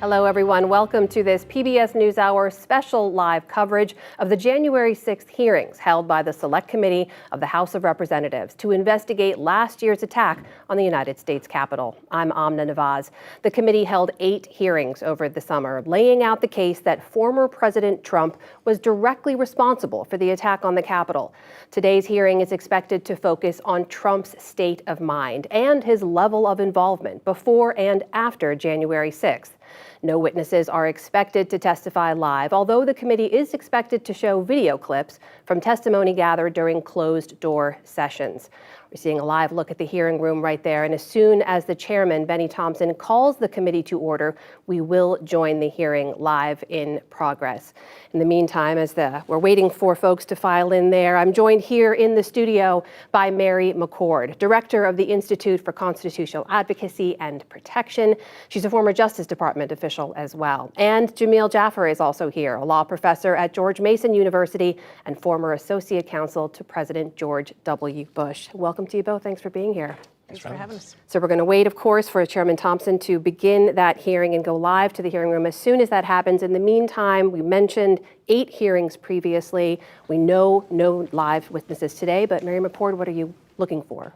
Hello, everyone. Welcome to this PBS NewsHour special live coverage of the January 6th hearings held by the Select Committee of the House of Representatives to investigate last year's attack on the United States Capitol. I'm Amna Nawaz. The committee held 8 hearings over the summer, laying out the case that former President Trump was directly responsible for the attack on the Capitol. Today's hearing is expected to focus on Trump's state of mind and his level of involvement before and after January 6th. No witnesses are expected to testify live, although the committee is expected to show video clips from testimony gathered during closed-door sessions. We're seeing a live look at the hearing room right there, and as soon as the chairman, Benny Thompson, calls the committee to order, we will join the hearing live in progress. In the meantime, as we're waiting for folks to file in there, I'm joined here in the studio by Mary McCord, Director of the Institute for Constitutional Advocacy and Protection. She's a former Justice Department official as well. And Jamil Jaffer is also here, a law professor at George Mason University and former Associate Counsel to President George W. Bush. Welcome to you both. Thanks for being here. Thanks for having us. So we're going to wait, of course, for Chairman Thompson to begin that hearing and go live to the hearing room as soon as that happens. In the meantime, we mentioned 8 hearings previously. We know no live witnesses today, but Mary McCord, what are you looking for?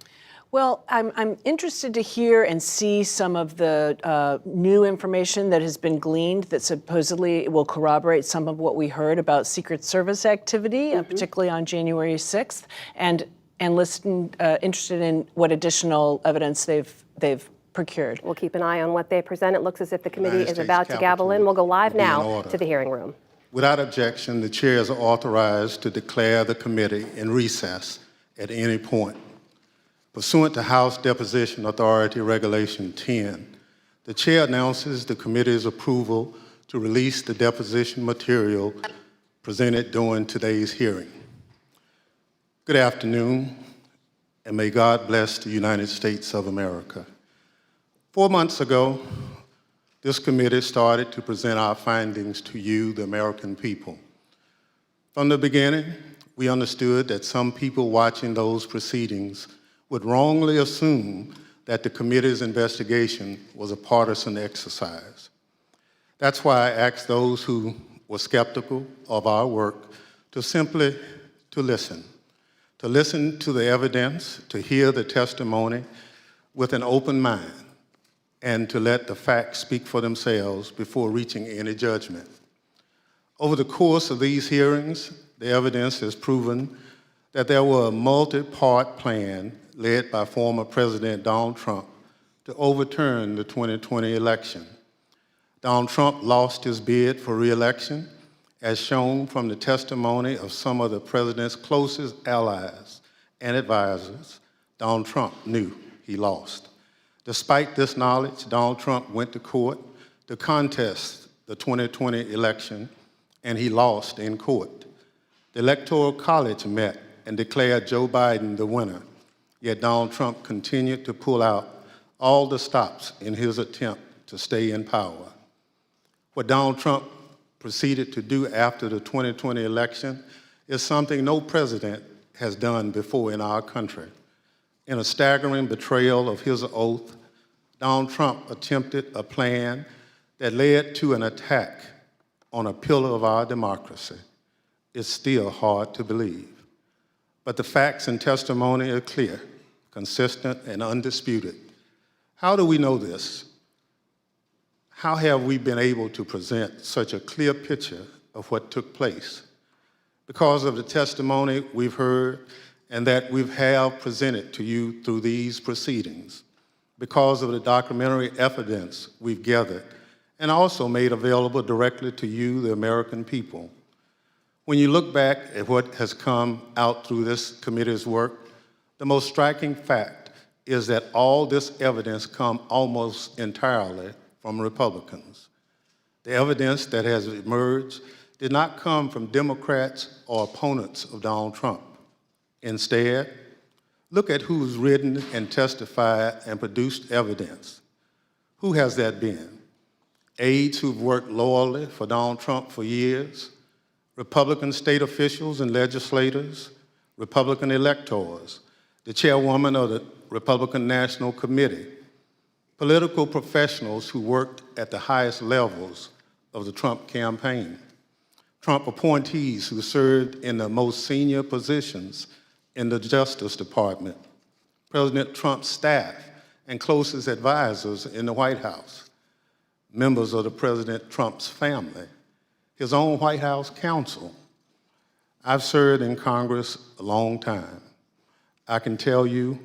Well, I'm interested to hear and see some of the new information that has been gleaned that supposedly will corroborate some of what we heard about Secret Service activity, particularly on January 6th, and interested in what additional evidence they've procured. We'll keep an eye on what they present. It looks as if the committee is about to gavel in. We'll go live now to the hearing room. Without objection, the chair is authorized to declare the committee in recess at any point. Pursuant to House Deposition Authority Regulation 10, the chair announces the committee's approval to release the deposition material presented during today's hearing. Good afternoon, and may God bless the United States of America. 4 months ago, this committee started to present our findings to you, the American people. From the beginning, we understood that some people watching those proceedings would wrongly assume that the committee's investigation was a partisan exercise. That's why I asked those who were skeptical of our work to simply listen to the evidence, to hear the testimony with an open mind, and to let the facts speak for themselves before reaching any judgment. Over the course of these hearings, the evidence has proven that there was a multi-part plan led by former President Donald Trump to overturn the 2020 election. Donald Trump lost his bid for re-election, as shown from the testimony of some of the president's closest allies and advisors. Donald Trump knew he lost. Despite this knowledge, Donald Trump went to court to contest the 2020 election, and he lost in court. The Electoral College met and declared Joe Biden the winner, yet Donald Trump continued to pull out all the stops in his attempt to stay in power. What Donald Trump proceeded to do after the 2020 election is something no president has done before in our country. In a staggering betrayal of his oath, Donald Trump attempted a plan that led to an attack on a pillar of our democracy. It's still hard to believe. But the facts and testimony are clear, consistent, and undisputed. How do we know this? How have we been able to present such a clear picture of what took place? Because of the testimony we've heard and that we have presented to you through these proceedings, because of the documentary evidence we've gathered and also made available directly to you, the American people. When you look back at what has come out through this committee's work, the most striking fact is that all this evidence comes almost entirely from Republicans. The evidence that has emerged did not come from Democrats or opponents of Donald Trump. Instead, look at who's written and testified and produced evidence. Who has that been? Aides who've worked loyally for Donald Trump for years, Republican state officials and legislators, Republican electors, the chairwoman of the Republican National Committee, political professionals who worked at the highest levels of the Trump campaign, Trump appointees who served in the most senior positions in the Justice Department, President Trump's staff and closest advisors in the White House, members of the President Trump's family, his own White House counsel. I've served in Congress a long time. I can tell you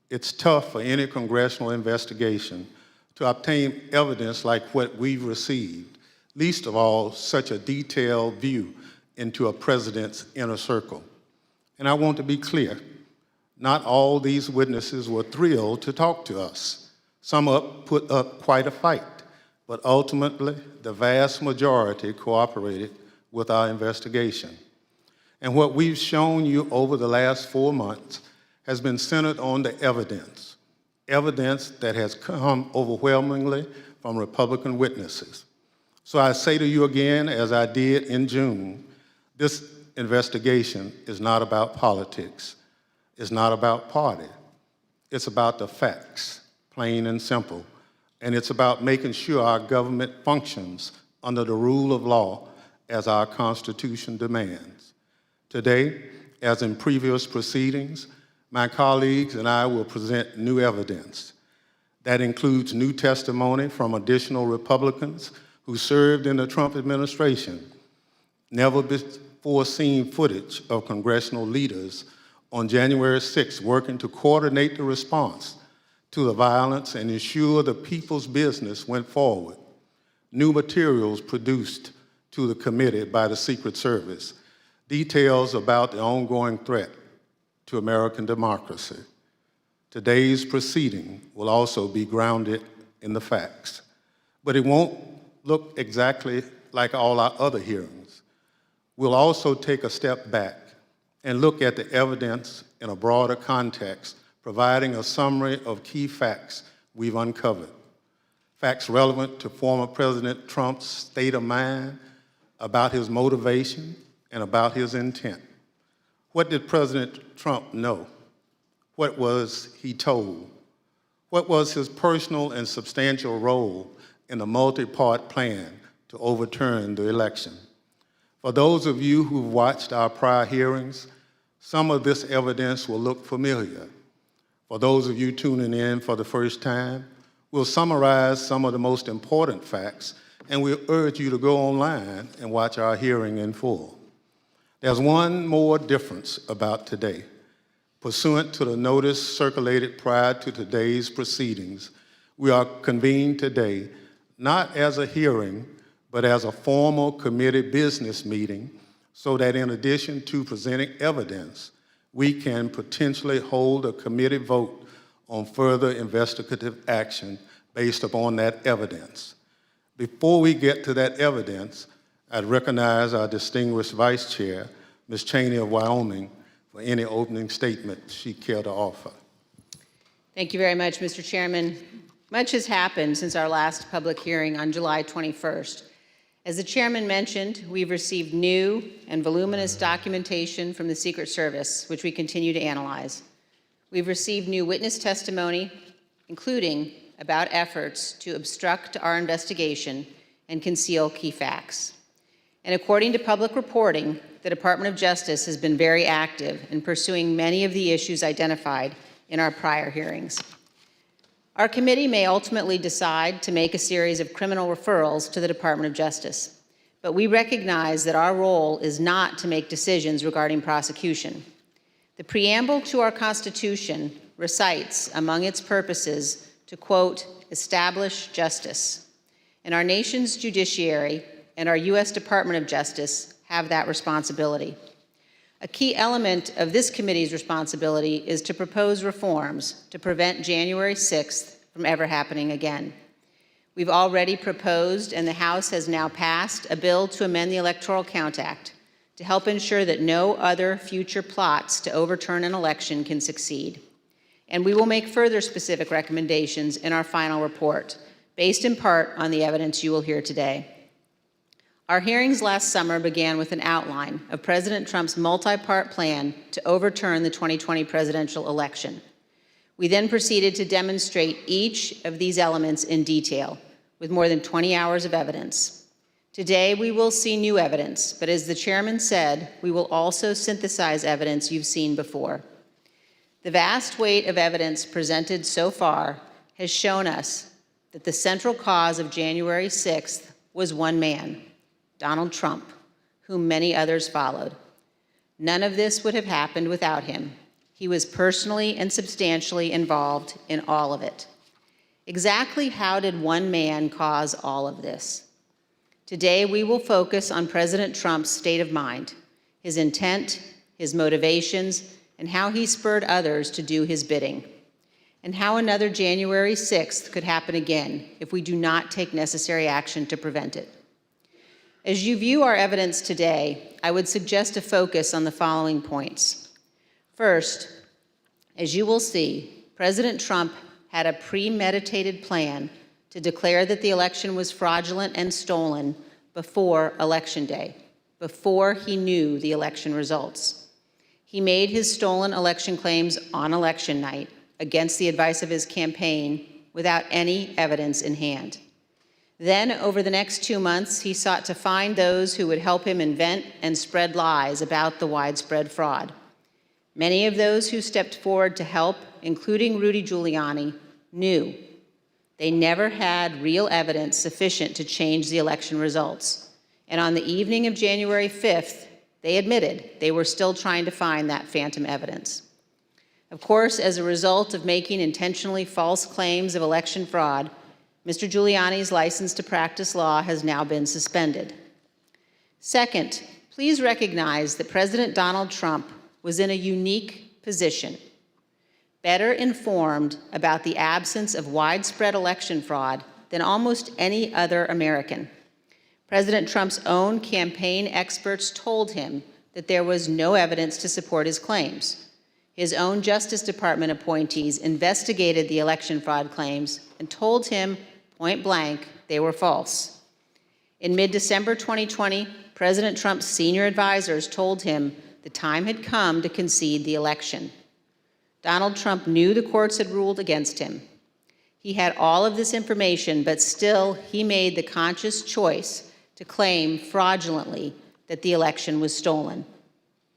it's tough for any congressional investigation to obtain evidence like what we've received, least of all such a detailed view into a president's inner circle. And I want to be clear, not all these witnesses were thrilled to talk to us. Some put up quite a fight, but ultimately the vast majority cooperated with our investigation. And what we've shown you over the last 4 months has been centered on the evidence that has come overwhelmingly from Republican witnesses. So I say to you again, as I did in June, this investigation is not about politics. It's not about party. It's about the facts, plain and simple. And it's about making sure our government functions under the rule of law as our Constitution demands. Today, as in previous proceedings, my colleagues and I will present new evidence. That includes new testimony from additional Republicans who served in the Trump administration, never before seen footage of congressional leaders on January 6th working to coordinate the response to the violence and ensure the people's business went forward. New materials produced to the committee by the Secret Service, details about the ongoing threat to American democracy. Today's proceeding will also be grounded in the facts, but it won't look exactly like all our other hearings. We'll also take a step back and look at the evidence in a broader context, providing a summary of key facts we've uncovered. Facts relevant to former President Trump's state of mind, about his motivation, and about his intent. What did President Trump know? What was he told? What was his personal and substantial role in a multi-part plan to overturn the election? For those of you who've watched our prior hearings, some of this evidence will look familiar. For those of you tuning in for the first time, we'll summarize some of the most important facts, and we'll urge you to go online and watch our hearing in full. There's one more difference about today. Pursuant to the notice circulated prior to today's proceedings, we are convened today not as a hearing, but as a formal committee business meeting, so that in addition to presenting evidence, we can potentially hold a committee vote on further investigative action based upon that evidence. Before we get to that evidence, I'd recognize our distinguished Vice Chair, Ms. Cheney of Wyoming, for any opening statement she'd care to offer. Thank you very much, Mr. Chairman. Much has happened since our last public hearing on July 21st. As the chairman mentioned, we've received new and voluminous documentation from the Secret Service, which we continue to analyze. We've received new witness testimony, including about efforts to obstruct our investigation and conceal key facts. And according to public reporting, the Department of Justice has been very active in pursuing many of the issues identified in our prior hearings. Our committee may ultimately decide to make a series of criminal referrals to the Department of Justice, but we recognize that our role is not to make decisions regarding prosecution. The preamble to our Constitution recites among its purposes to, quote, establish justice. And our nation's judiciary and our U.S. Department of Justice have that responsibility. A key element of this committee's responsibility is to propose reforms to prevent January 6th from ever happening again. We've already proposed, and the House has now passed, a bill to amend the Electoral Count Act to help ensure that no other future plots to overturn an election can succeed. And we will make further specific recommendations in our final report, based in part on the evidence you will hear today. Our hearings last summer began with an outline of President Trump's multi-part plan to overturn the 2020 presidential election. We then proceeded to demonstrate each of these elements in detail with more than 20 hours of evidence. Today, we will see new evidence, but as the chairman said, we will also synthesize evidence you've seen before. The vast weight of evidence presented so far has shown us that the central cause of January 6th was one man, Donald Trump, whom many others followed. None of this would have happened without him. He was personally and substantially involved in all of it. Exactly how did one man cause all of this? Today, we will focus on President Trump's state of mind, his intent, his motivations, and how he spurred others to do his bidding, and how another January 6th could happen again if we do not take necessary action to prevent it. As you view our evidence today, I would suggest a focus on the following points. First, as you will see, President Trump had a premeditated plan to declare that the election was fraudulent and stolen before Election Day, before he knew the election results. He made his stolen election claims on election night against the advice of his campaign without any evidence in hand. Then, over the next 2 months, he sought to find those who would help him invent and spread lies about the widespread fraud. Many of those who stepped forward to help, including Rudy Giuliani, knew they never had real evidence sufficient to change the election results. And on the evening of January 5th, they admitted they were still trying to find that phantom evidence. Of course, as a result of making intentionally false claims of election fraud, Mr. Giuliani's license to practice law has now been suspended. Second, please recognize that President Donald Trump was in a unique position, better informed about the absence of widespread election fraud than almost any other American. President Trump's own campaign experts told him that there was no evidence to support his claims. His own Justice Department appointees investigated the election fraud claims and told him point blank they were false. In mid-December 2020, President Trump's senior advisors told him the time had come to concede the election. Donald Trump knew the courts had ruled against him. He had all of this information, but still he made the conscious choice to claim fraudulently that the election was stolen,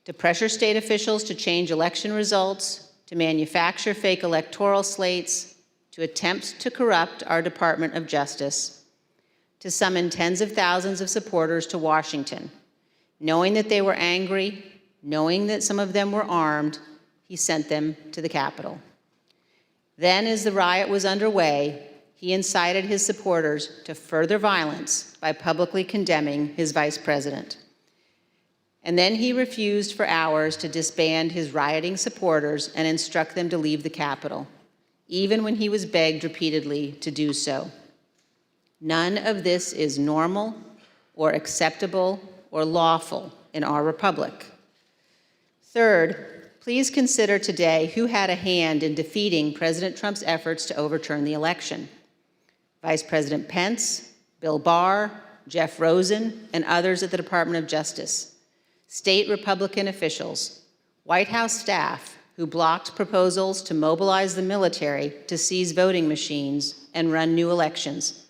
to pressure state officials to change election results, to manufacture fake electoral slates, to attempt to corrupt our Department of Justice, to summon tens of thousands of supporters to Washington. Knowing that they were angry, knowing that some of them were armed, he sent them to the Capitol. Then, as the riot was underway, he incited his supporters to further violence by publicly condemning his vice president. And then he refused for hours to disband his rioting supporters and instruct them to leave the Capitol, even when he was begged repeatedly to do so. None of this is normal or acceptable or lawful in our republic. Third, please consider today who had a hand in defeating President Trump's efforts to overturn the election. Vice President Pence, Bill Barr, Jeff Rosen, and others at the Department of Justice, state Republican officials, White House staff who blocked proposals to mobilize the military to seize voting machines and run new elections,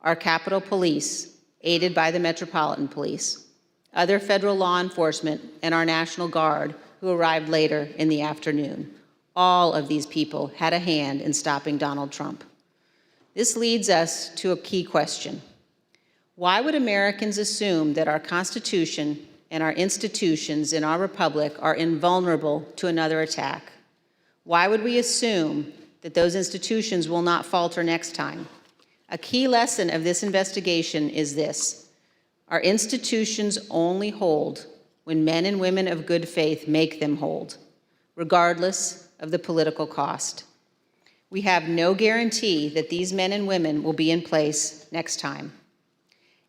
our Capitol Police, aided by the Metropolitan Police, other federal law enforcement, and our National Guard, who arrived later in the afternoon. All of these people had a hand in stopping Donald Trump. This leads us to a key question. Why would Americans assume that our Constitution and our institutions in our republic are invulnerable to another attack? Why would we assume that those institutions will not falter next time? A key lesson of this investigation is this: our institutions only hold when men and women of good faith make them hold, regardless of the political cost. We have no guarantee that these men and women will be in place next time.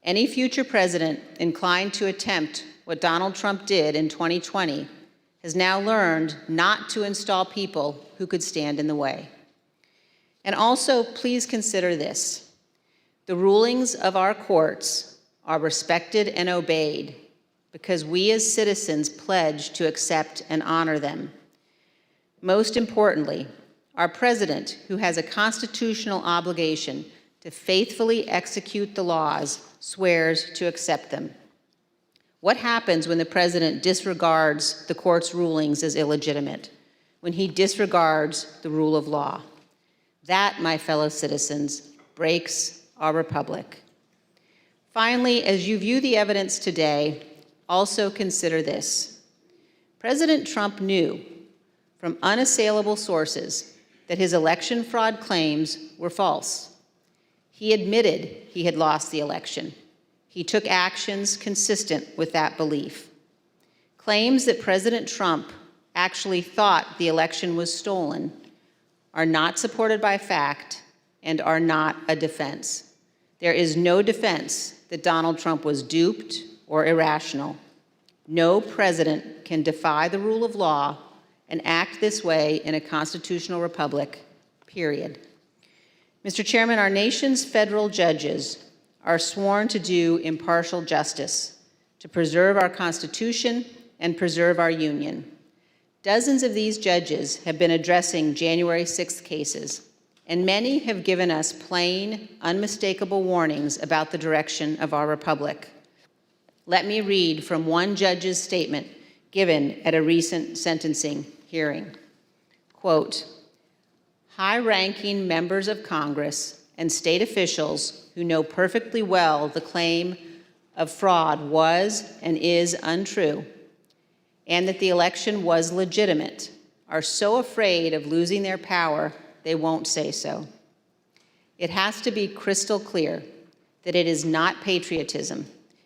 Any future president inclined to attempt what Donald Trump did in 2020 has now learned not to install people who could stand in the way. And also, please consider this: the rulings of our courts are respected and obeyed because we as citizens pledge to accept and honor them. Most importantly, Our president, who has a constitutional obligation to faithfully execute the laws, swears to accept them. What happens when the president disregards the court's rulings as illegitimate? When he disregards the rule of law? That, my fellow citizens, breaks our republic. Finally, as you view the evidence today, also consider this. President Trump knew from unassailable sources that his election fraud claims were false. He admitted he had lost the election. He took actions consistent with that belief. Claims that President Trump actually thought the election was stolen are not supported by fact and are not a defense. There is no defense that Donald Trump was duped or irrational. No president can defy the rule of law and act this way in a constitutional republic, period. Mr. Chairman, our nation's federal judges are sworn to do impartial justice, to preserve our Constitution and preserve our Union. Dozens of these judges have been addressing January 6th cases, and many have given us plain, unmistakable warnings about the direction of our republic. Let me read from one judge's statement given at a recent sentencing hearing. Quote, "High-ranking members of Congress and state officials who know perfectly well the claim of fraud was and is untrue, and that the election was legitimate, are so afraid of losing their power they won't say so. It has to be crystal clear that it is not patriotism,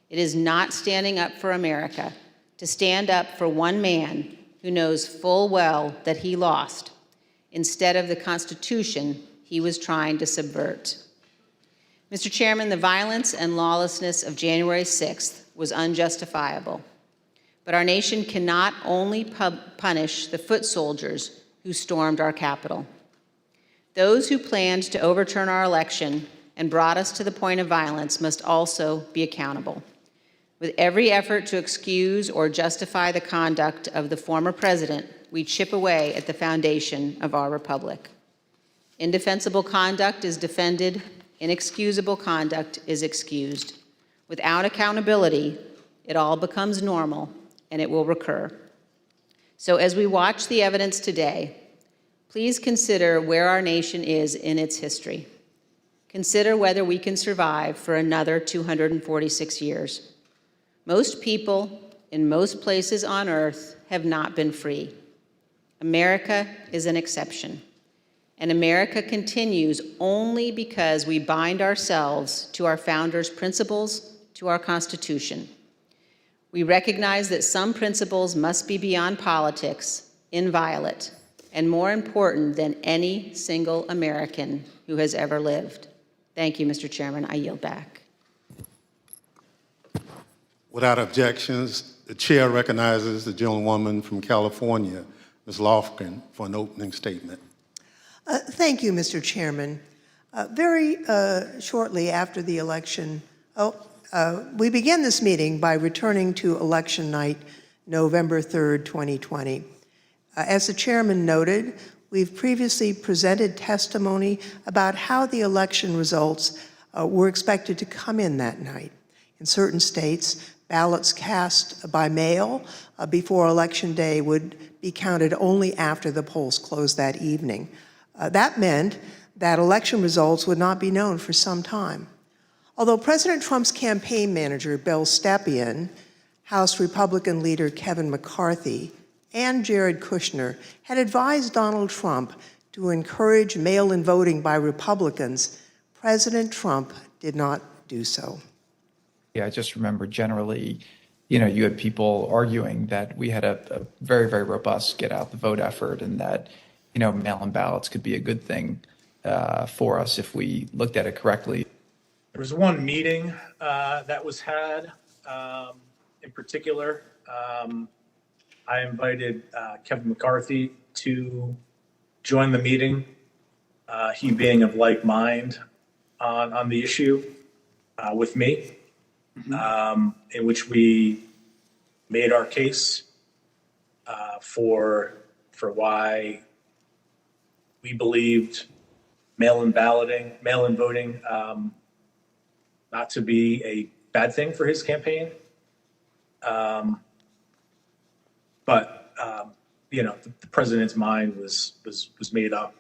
it is not standing up for America, to stand up for one man who knows full well that he lost, instead of the Constitution he was trying to subvert." Mr. Chairman, the violence and lawlessness of January 6th was unjustifiable, but our nation cannot only punish the foot soldiers who stormed our Capitol. Those who planned to overturn our election and brought us to the point of violence must also be accountable. With every effort to excuse or justify the conduct of the former president, we chip away at the foundation of our republic. Indefensible conduct is defended, inexcusable conduct is excused. Without accountability, it all becomes normal and it will recur. So as we watch the evidence today, please consider where our nation is in its history. Consider whether we can survive for another 246 years. Most people in most places on earth have not been free. America is an exception. And America continues only because we bind ourselves to our founders' principles, to our Constitution. We recognize that some principles must be beyond politics, inviolate, and more important than any single American who has ever lived. Thank you, Mr. Chairman. I yield back. Without objections, the chair recognizes the gentlewoman from California, Ms. Lofgren, for an opening statement. Thank you, Mr. Chairman. Very shortly after the election, we began this meeting by returning to election night, November 3rd, 2020. As the chairman noted, we've previously presented testimony about how the election results were expected to come in that night. In certain states, ballots cast by mail before Election Day would be counted only after the polls closed that evening. That meant that election results would not be known for some time. Although President Trump's campaign manager, Bill Stepien, House Republican leader Kevin McCarthy, and Jared Kushner had advised Donald Trump to encourage mail-in voting by Republicans, President Trump did not do so. Yeah, I just remember generally, you had people arguing that we had a very, very robust get out the vote effort and that, mail-in ballots could be a good thing for us if we looked at it correctly. There was one meeting that was had in particular. I invited Kevin McCarthy to join the meeting, he being of like mind on the issue with me, in which we made our case for why we believed mail-in voting, not to be a bad thing for his campaign. But the president's mind was made up.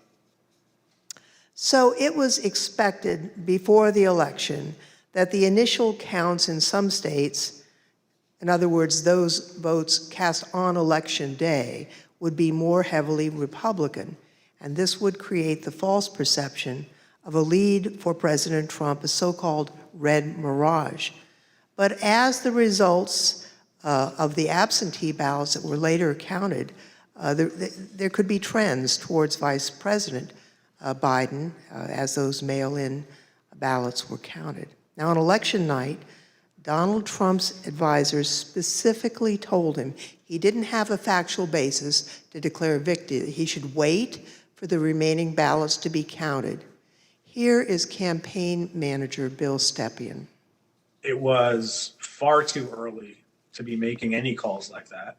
So it was expected before the election that the initial counts in some states, in other words, those votes cast on election day, would be more heavily Republican, and this would create the false perception of a lead for President Trump, a so-called red mirage. But as the results of the absentee ballots that were later counted, there could be trends towards Vice President Biden as those mail-in ballots were counted. Now, on election night, Donald Trump's advisors specifically told him he didn't have a factual basis to declare victory. He should wait for the remaining ballots to be counted. Here is campaign manager Bill Stepien. It was far too early to be making any calls like that.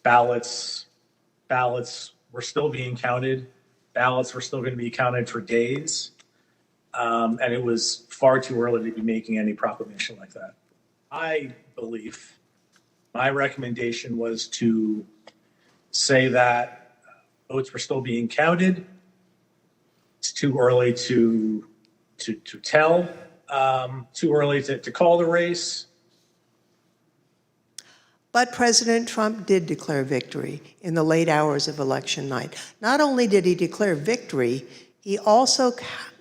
Ballots were still being counted. Ballots were still going to be counted for days. And it was far too early to be making any proclamation like that. My recommendation was to say that votes were still being counted. It's too early to tell, too early to call the race. But President Trump did declare victory in the late hours of election night. Not only did he declare victory, he also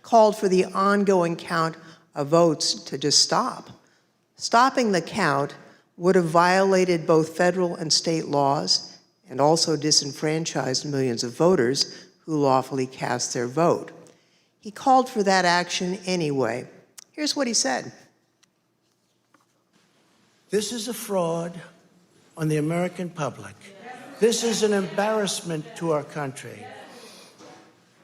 called for the ongoing count of votes to just stop. Stopping the count would have violated both federal and state laws and also disenfranchised millions of voters who lawfully cast their vote. He called for that action anyway. Here's what he said. This is a fraud on the American public. This is an embarrassment to our country.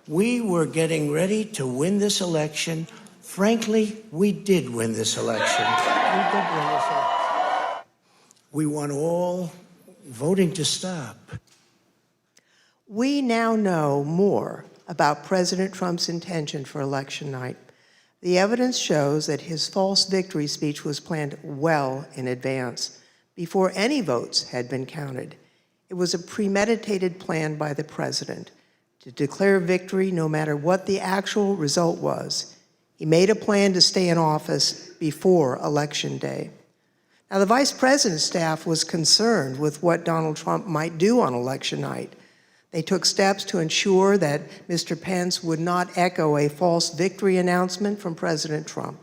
We were getting ready to win this election. Frankly, we did win this election. We want all voting to stop. We now know more about President Trump's intention for election night. The evidence shows that his false victory speech was planned well in advance, before any votes had been counted. It was a premeditated plan by the president to declare victory no matter what the actual result was. He made a plan to stay in office before Election Day. Now, the vice president's staff was concerned with what Donald Trump might do on election night. They took steps to ensure that Mr. Pence would not echo a false victory announcement from President Trump.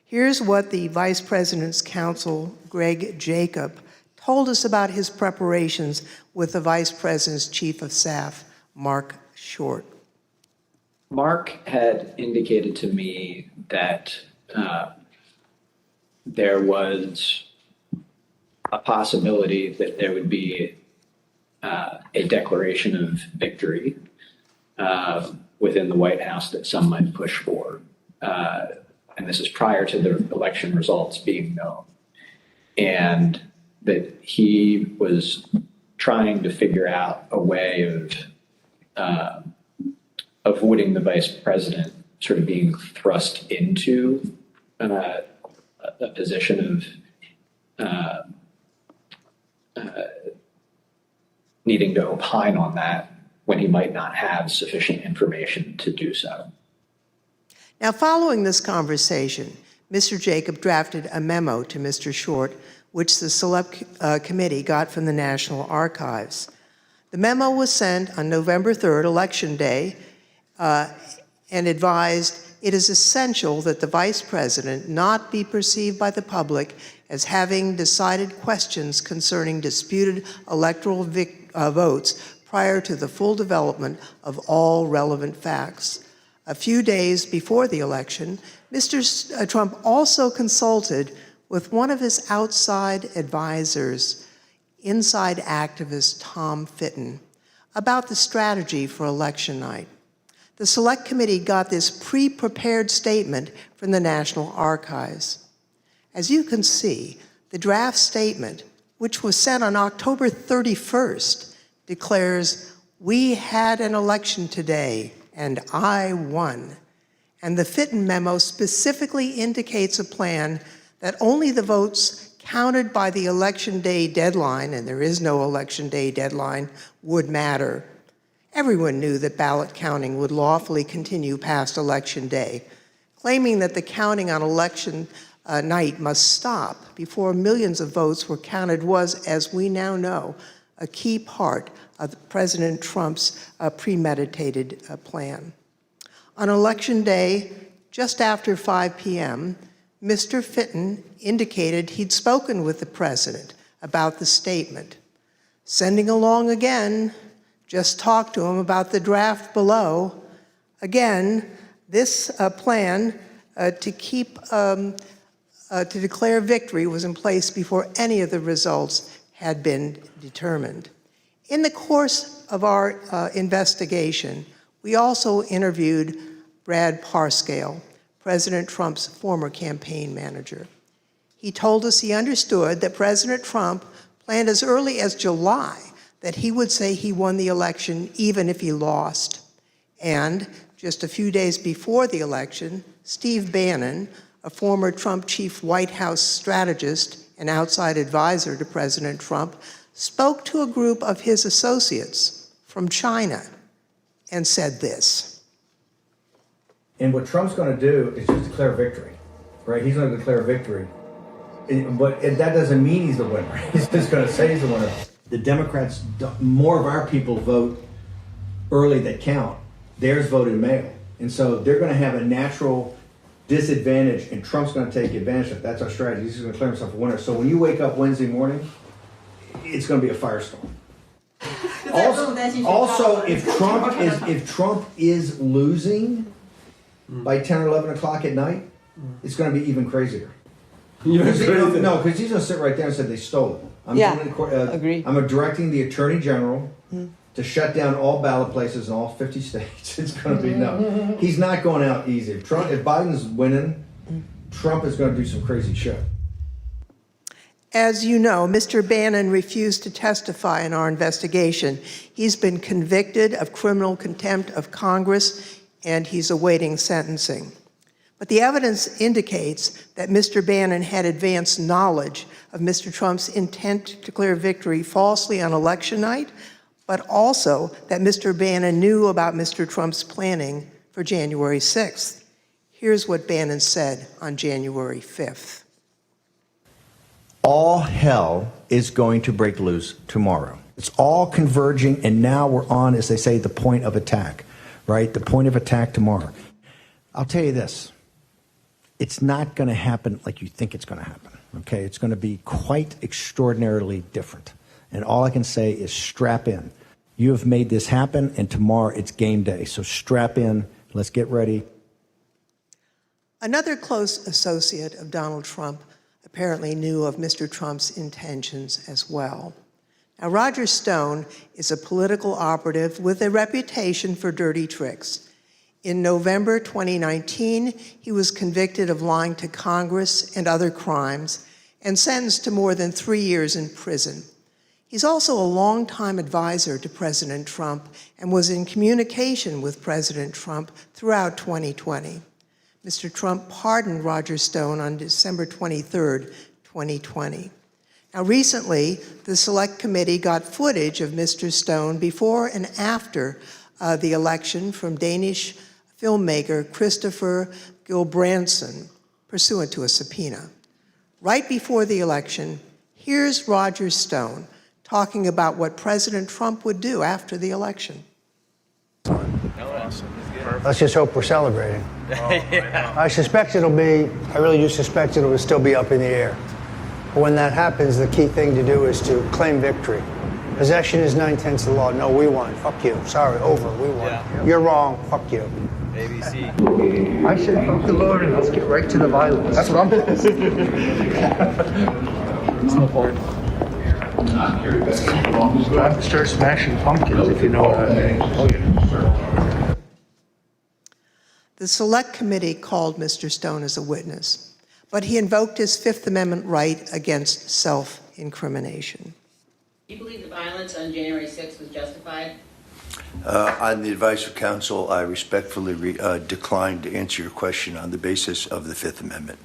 Here's what the Vice President's counsel, Greg Jacob, told us about his preparations with the Vice President's Chief of Staff, Mark Short. Mark had indicated to me that there was a possibility that there would be a declaration of victory within the White House that some might push for. And this is prior to the election results being known. And that he was trying to figure out a way of avoiding the vice president sort of being thrust into a position of needing to opine on that when he might not have sufficient information to do so. Now, following this conversation, Mr. Jacob drafted a memo to Mr. Short, which the Select Committee got from the National Archives. The memo was sent on November 3rd, Election Day, and advised it is essential that the Vice President not be perceived by the public as having decided questions concerning disputed electoral votes prior to the full development of all relevant facts. A few days before the election, Mr. Trump also consulted with one of his outside advisors, inside activist Tom Fitton, about the strategy for election night. The Select Committee got this pre-prepared statement from the National Archives. As you can see, the draft statement, which was sent on October 31st, declares We had an election today, and I won. And the Fitton memo specifically indicates a plan that only the votes counted by the election day deadline, and there is no election day deadline, would matter. Everyone knew that ballot counting would lawfully continue past election day. Claiming that the counting on election night must stop before millions of votes were counted was, as we now know, a key part of President Trump's premeditated plan. On election day, just after 5 p.m., Mr. Fitton indicated he'd spoken with the president about the statement. Sending along again, just talked to him about the draft below. Again, this plan to declare victory was in place before any of the results had been determined. In the course of our investigation, we also interviewed Brad Parscale, President Trump's former campaign manager. He told us he understood that President Trump planned as early as July that he would say he won the election even if he lost. And just a few days before the election, Steve Bannon, a former Trump chief White House strategist and outside advisor to President Trump, spoke to a group of his associates from China and said this. And what Trump's going to do is just declare victory, right? He's going to declare victory. But that doesn't mean he's the winner. He's just going to say he's the winner. The Democrats, more of our people vote early that count. Theirs voted mail. And so they're going to have a natural disadvantage, and Trump's going to take advantage of it. That's our strategy. He's going to declare himself a winner. So when you wake up Wednesday morning, it's going to be a firestorm. Also, if Trump is losing by 10 or 11 o'clock at night, it's going to be even crazier. No, because he's going to sit right there and say they stole it. Agree. I'm directing the Attorney General to shut down all ballot places in all 50 states. It's going to be no. He's not going out easy. If Biden's winning, Trump is going to do some crazy shit. As you know, Mr. Bannon refused to testify in our investigation. He's been convicted of criminal contempt of Congress, and he's awaiting sentencing. But the evidence indicates that Mr. Bannon had advanced knowledge of Mr. Trump's intent to declare victory falsely on election night, but also that Mr. Bannon knew about Mr. Trump's planning for January 6th. Here's what Bannon said on January 5th. All hell is going to break loose tomorrow. It's all converging, and now we're on, as they say, the point of attack, right? The point of attack tomorrow. I'll tell you this. It's not going to happen like you think it's going to happen, okay? It's going to be quite extraordinarily different. And all I can say is strap in. You have made this happen, and tomorrow it's game day. So strap in. Let's get ready. Another close associate of Donald Trump apparently knew of Mr. Trump's intentions as well. Now, Roger Stone is a political operative with a reputation for dirty tricks. In November 2019, he was convicted of lying to Congress and other crimes and sentenced to more than 3 years in prison. He's also a longtime advisor to President Trump and was in communication with President Trump throughout 2020. Mr. Trump pardoned Roger Stone on December 23rd, 2020. Now, recently, the Select Committee got footage of Mr. Stone before and after the election from Danish filmmaker Christopher Gilbranson, pursuant to a subpoena. Right before the election, here's Roger Stone talking about what President Trump would do after the election. Let's just hope we're celebrating. I really do suspect it'll still be up in the air. But when that happens, the key thing to do is to claim victory. Possession is 9/10 of the law. No, we won. Fuck you. Sorry, over. We won. Yeah. You're wrong. Fuck you. ABC. I said, fuck the Lord, and let's get right to the violence. That's what I'm doing. It's no point. Time to start smashing pumpkins, if you know what I mean. Oh, yeah. The Select Committee called Mr. Stone as a witness, but he invoked his Fifth Amendment right against self-incrimination. Do you believe the violence on January 6th was justified? On the advice of counsel, I respectfully decline to answer your question on the basis of the Fifth Amendment.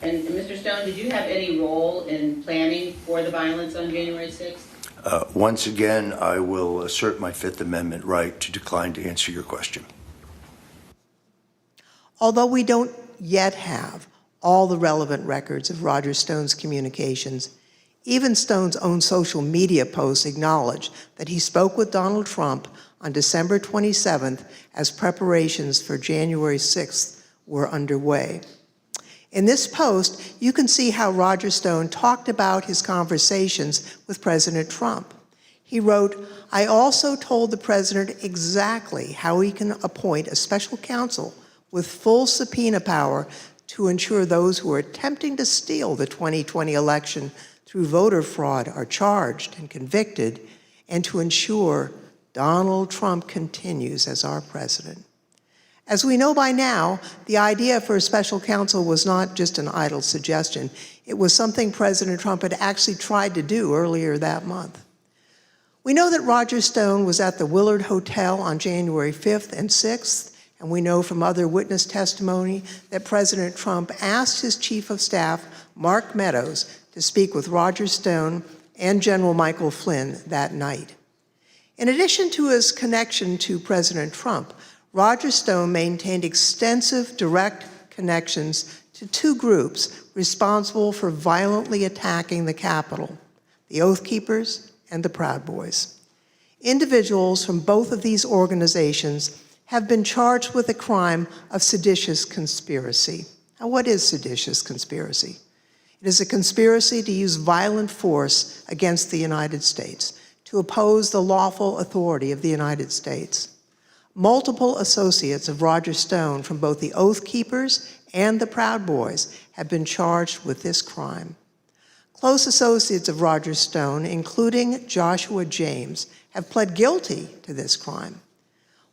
And Mr. Stone, did you have any role in planning for the violence on January 6th? Once again, I will assert my Fifth Amendment right to decline to answer your question. Although we don't yet have all the relevant records of Roger Stone's communications, even Stone's own social media posts acknowledge that he spoke with Donald Trump on December 27th as preparations for January 6th were underway. In this post, you can see how Roger Stone talked about his conversations with President Trump. He wrote, "I also told the president exactly how he can appoint a special counsel with full subpoena power to ensure those who are attempting to steal the 2020 election through voter fraud are charged and convicted, and to ensure Donald Trump continues as our president." As we know by now, the idea for a special counsel was not just an idle suggestion. It was something President Trump had actually tried to do earlier that month. We know that Roger Stone was at the Willard Hotel on January 5th and 6th, and we know from other witness testimony that President Trump asked his chief of staff, Mark Meadows, to speak with Roger Stone and General Michael Flynn that night. In addition to his connection to President Trump, Roger Stone maintained extensive direct connections to two groups responsible for violently attacking the Capitol, the Oath Keepers and the Proud Boys. Individuals from both of these organizations have been charged with the crime of seditious conspiracy. Now, what is seditious conspiracy? It is a conspiracy to use violent force against the United States, to oppose the lawful authority of the United States. Multiple associates of Roger Stone from both the Oath Keepers and the Proud Boys have been charged with this crime. Close associates of Roger Stone, including Joshua James, have pled guilty to this crime.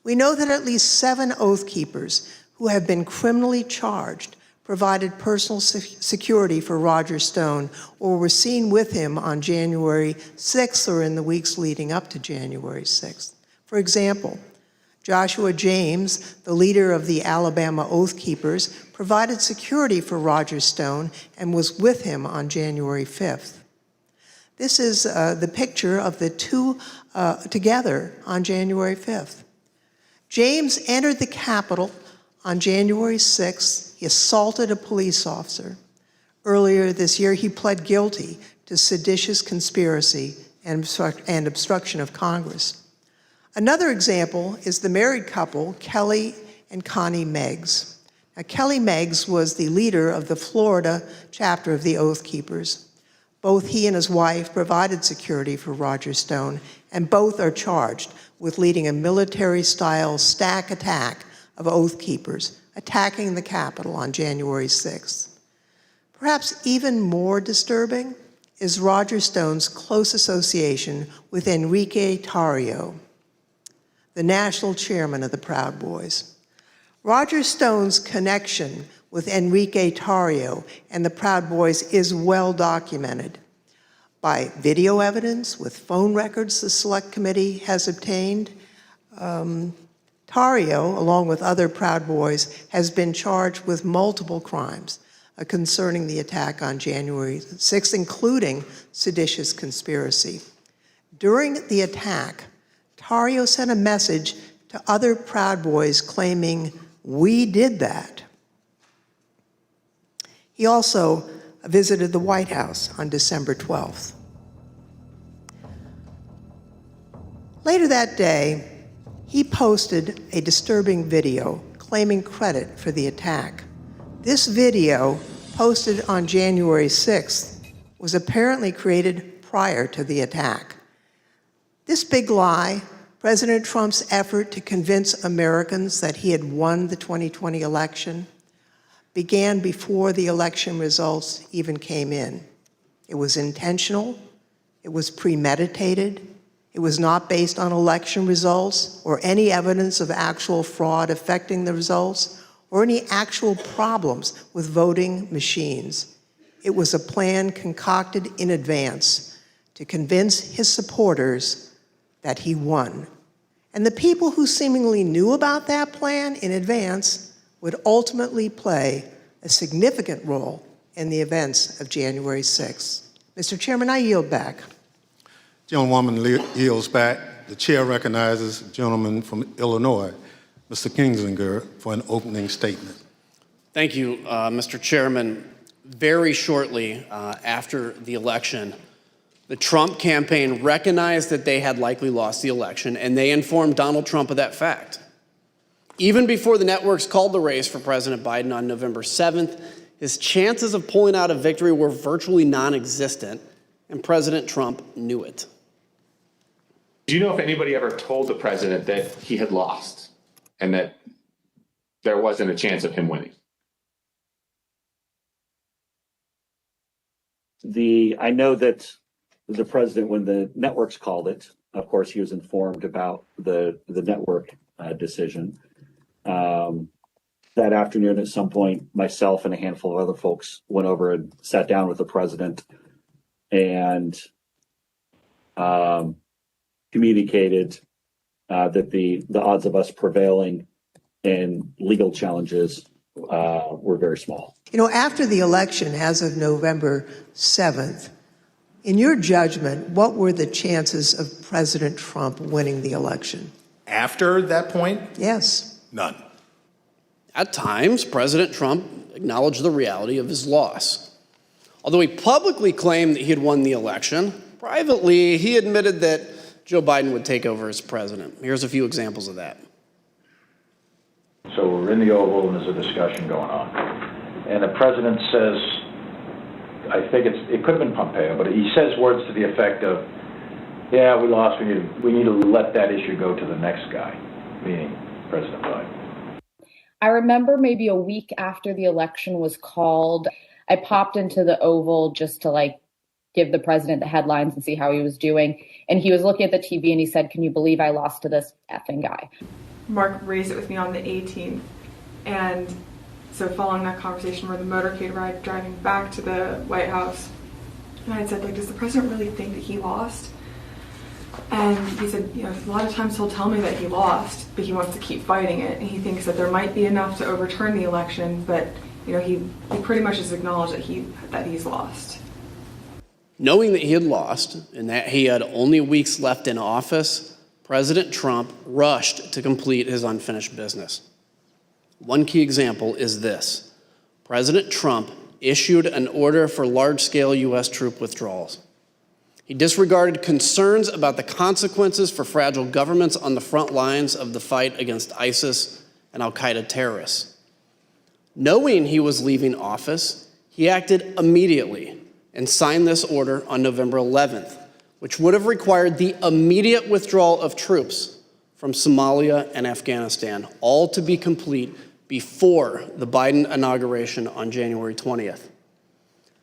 We know that at least 7 Oath Keepers who have been criminally charged provided personal security for Roger Stone or were seen with him on January 6th or in the weeks leading up to January 6th. For example, Joshua James, the leader of the Alabama Oath Keepers, provided security for Roger Stone and was with him on January 5th. This is the picture of the two together on January 5th. James entered the Capitol on January 6th. He assaulted a police officer. Earlier this year, he pled guilty to seditious conspiracy and obstruction of Congress. Another example is the married couple, Kelly and Connie Meggs. Now, Kelly Meggs was the leader of the Florida chapter of the Oath Keepers. Both he and his wife provided security for Roger Stone, and both are charged with leading a military-style stack attack of Oath Keepers, attacking the Capitol on January 6th. Perhaps even more disturbing is Roger Stone's close association with Enrique Tarrio, the national chairman of the Proud Boys. Roger Stone's connection with Enrique Tarrio and the Proud Boys is well documented by video evidence with phone records the Select Committee has obtained. Tarrio, along with other Proud Boys, has been charged with multiple crimes concerning the attack on January 6th, including seditious conspiracy. During the attack, Tarrio sent a message to other Proud Boys claiming, "We did that." He also visited the White House on December 12th. Later that day, he posted a disturbing video claiming credit for the attack. This video, posted on January 6th, was apparently created prior to the attack. This big lie, President Trump's effort to convince Americans that he had won the 2020 election, began before the election results even came in. It was intentional, it was premeditated, it was not based on election results or any evidence of actual fraud affecting the results or any actual problems with voting machines. It was a plan concocted in advance to convince his supporters that he won And the people who seemingly knew about that plan in advance would ultimately play a significant role in the events of January 6th. Mr. Chairman, I yield back. Gentlewoman yields back. The chair recognizes the gentleman from Illinois, Mr. Kinzinger, for an opening statement. Thank you, Mr. Chairman. Very shortly after the election, the Trump campaign recognized that they had likely lost the election, and they informed Donald Trump of that fact. Even before the networks called the race for President Biden on November 7th, his chances of pulling out a victory were virtually non-existent, and President Trump knew it. Do you know if anybody ever told the president that he had lost and that there wasn't a chance of him winning? I know that the president, when the networks called it, of course, he was informed about the network decision. That afternoon, at some point, myself and a handful of other folks went over and sat down with the president and communicated that the odds of us prevailing in legal challenges were very small. You know, after the election, as of November 7th, in your judgment, what were the chances of President Trump winning the election? After that point? Yes. None. At times, President Trump acknowledged the reality of his loss. Although he publicly claimed that he had won the election, privately, he admitted that Joe Biden would take over as president. Here's a few examples of that. So we're in the Oval and there's a discussion going on. And the president says, I think it could have been Pompeo, but he says words to the effect of, yeah, we lost, we need to let that issue go to the next guy, meaning President Biden. I remember maybe a week after the election was called, I popped into the Oval just to give the president the headlines and see how he was doing. And he was looking at the TV and he said, "Can you believe I lost to this effing guy?" Mark raised it with me on the 18th. And so following that conversation, where the motorcade ride driving back to the White House, and I had said, does the president really think that he lost? And he said, a lot of times he'll tell me that he lost, but he wants to keep fighting it. And he thinks that there might be enough to overturn the election, but he pretty much has acknowledged that he's lost. Knowing that he had lost and that he had only weeks left in office, President Trump rushed to complete his unfinished business. One key example is this. President Trump issued an order for large-scale U.S. troop withdrawals. He disregarded concerns about the consequences for fragile governments on the front lines of the fight against ISIS and al-Qaeda terrorists. Knowing he was leaving office, he acted immediately and signed this order on November 11th, which would have required the immediate withdrawal of troops from Somalia and Afghanistan, all to be complete before the Biden inauguration on January 20th.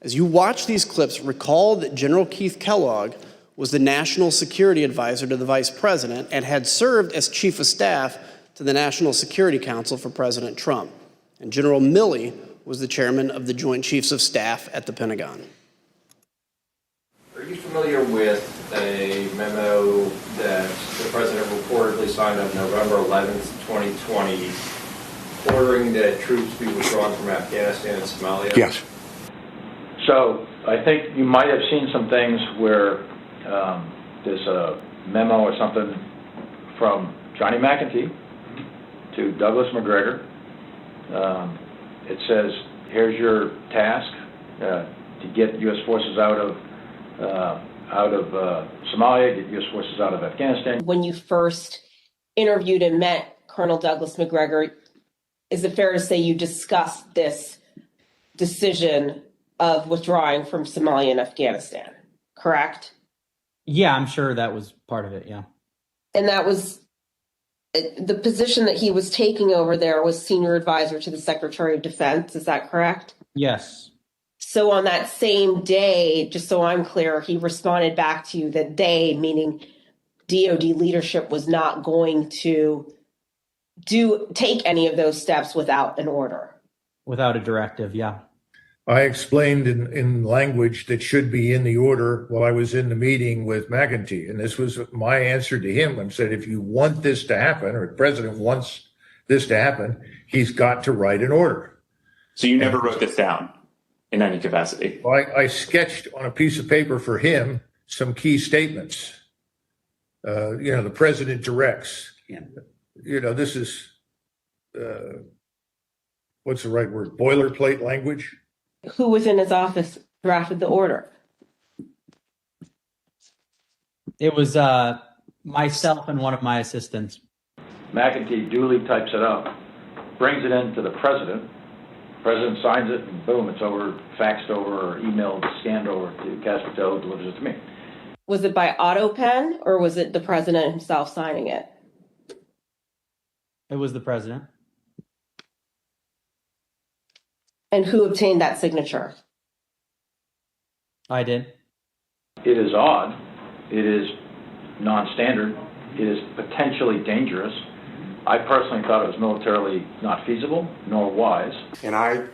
As you watch these clips, recall that General Keith Kellogg was the National Security Advisor to the Vice President and had served as Chief of Staff to the National Security Council for President Trump. And General Milley was the chairman of the Joint Chiefs of Staff at the Pentagon. Are you familiar with a memo that the president reportedly signed on November 11th, 2020, ordering that troops be withdrawn from Afghanistan and Somalia? Yes. So I think you might have seen some things where there's a memo or something from Johnny McEntee to Douglas McGregor. It says, here's your task to get U.S. forces out of Somalia, get U.S. forces out of Afghanistan. When you first interviewed and met Colonel Douglas McGregor, is it fair to say you discussed this decision of withdrawing from Somalia and Afghanistan, correct? Yeah, I'm sure that was part of it, yeah. And that was the position that he was taking over there was senior advisor to the Secretary of Defense, is that correct? Yes. So on that same day, just so I'm clear, he responded back to you that they, meaning DOD leadership, was not going to take any of those steps without an order. Without a directive, yeah. I explained in language that should be in the order while I was in the meeting with McEntee. And this was my answer to him. I said, if you want this to happen, or the president wants this to happen, he's got to write an order. So you never wrote this down in any capacity? Well, I sketched on a piece of paper for him some key statements. The president directs. This is, what's the right word? Boilerplate language. Who within his office drafted the order? It was myself and one of my assistants. McEntee duly types it up, brings it in to the president. President signs it, and boom, it's over, faxed over, or emailed, scanned over to Caspito, delivers it to me. Was it by auto pen or was it the president himself signing it? It was the president. And who obtained that signature? I did. It is odd. It is non-standard. It is potentially dangerous. I personally thought it was militarily not feasible nor wise. And I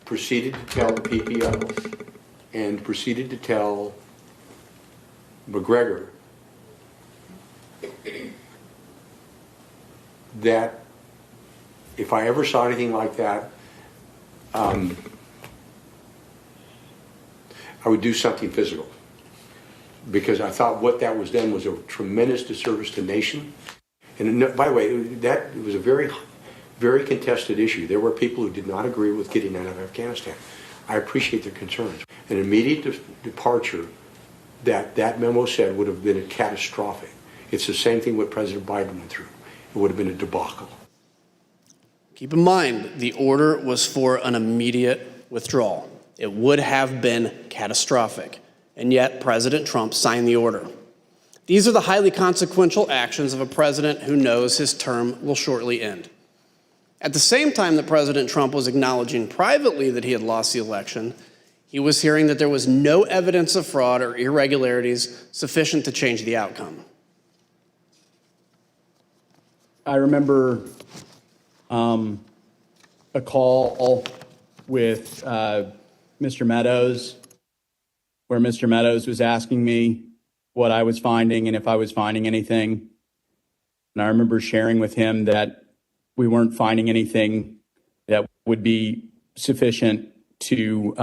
proceeded to tell the PPO and proceeded to tell McGregor that if I ever saw anything like that, I would do something physical, because I thought what that was done was a tremendous disservice to the nation. And by the way, that was a very, very contested issue. There were people who did not agree with getting out of Afghanistan. I appreciate their concerns. An immediate departure that memo said would have been a catastrophic. It's the same thing what President Biden went through. It would have been a debacle. Keep in mind, the order was for an immediate withdrawal. It would have been catastrophic, and yet President Trump signed the order. These are the highly consequential actions of a president who knows his term will shortly end. At the same time that President Trump was acknowledging privately that he had lost the election, he was hearing that there was no evidence of fraud or irregularities sufficient to change the outcome. I remember a call with Mr. Meadows, where Mr. Meadows was asking me what I was finding and if I was finding anything. And I remember sharing with him that we weren't finding anything that would be sufficient to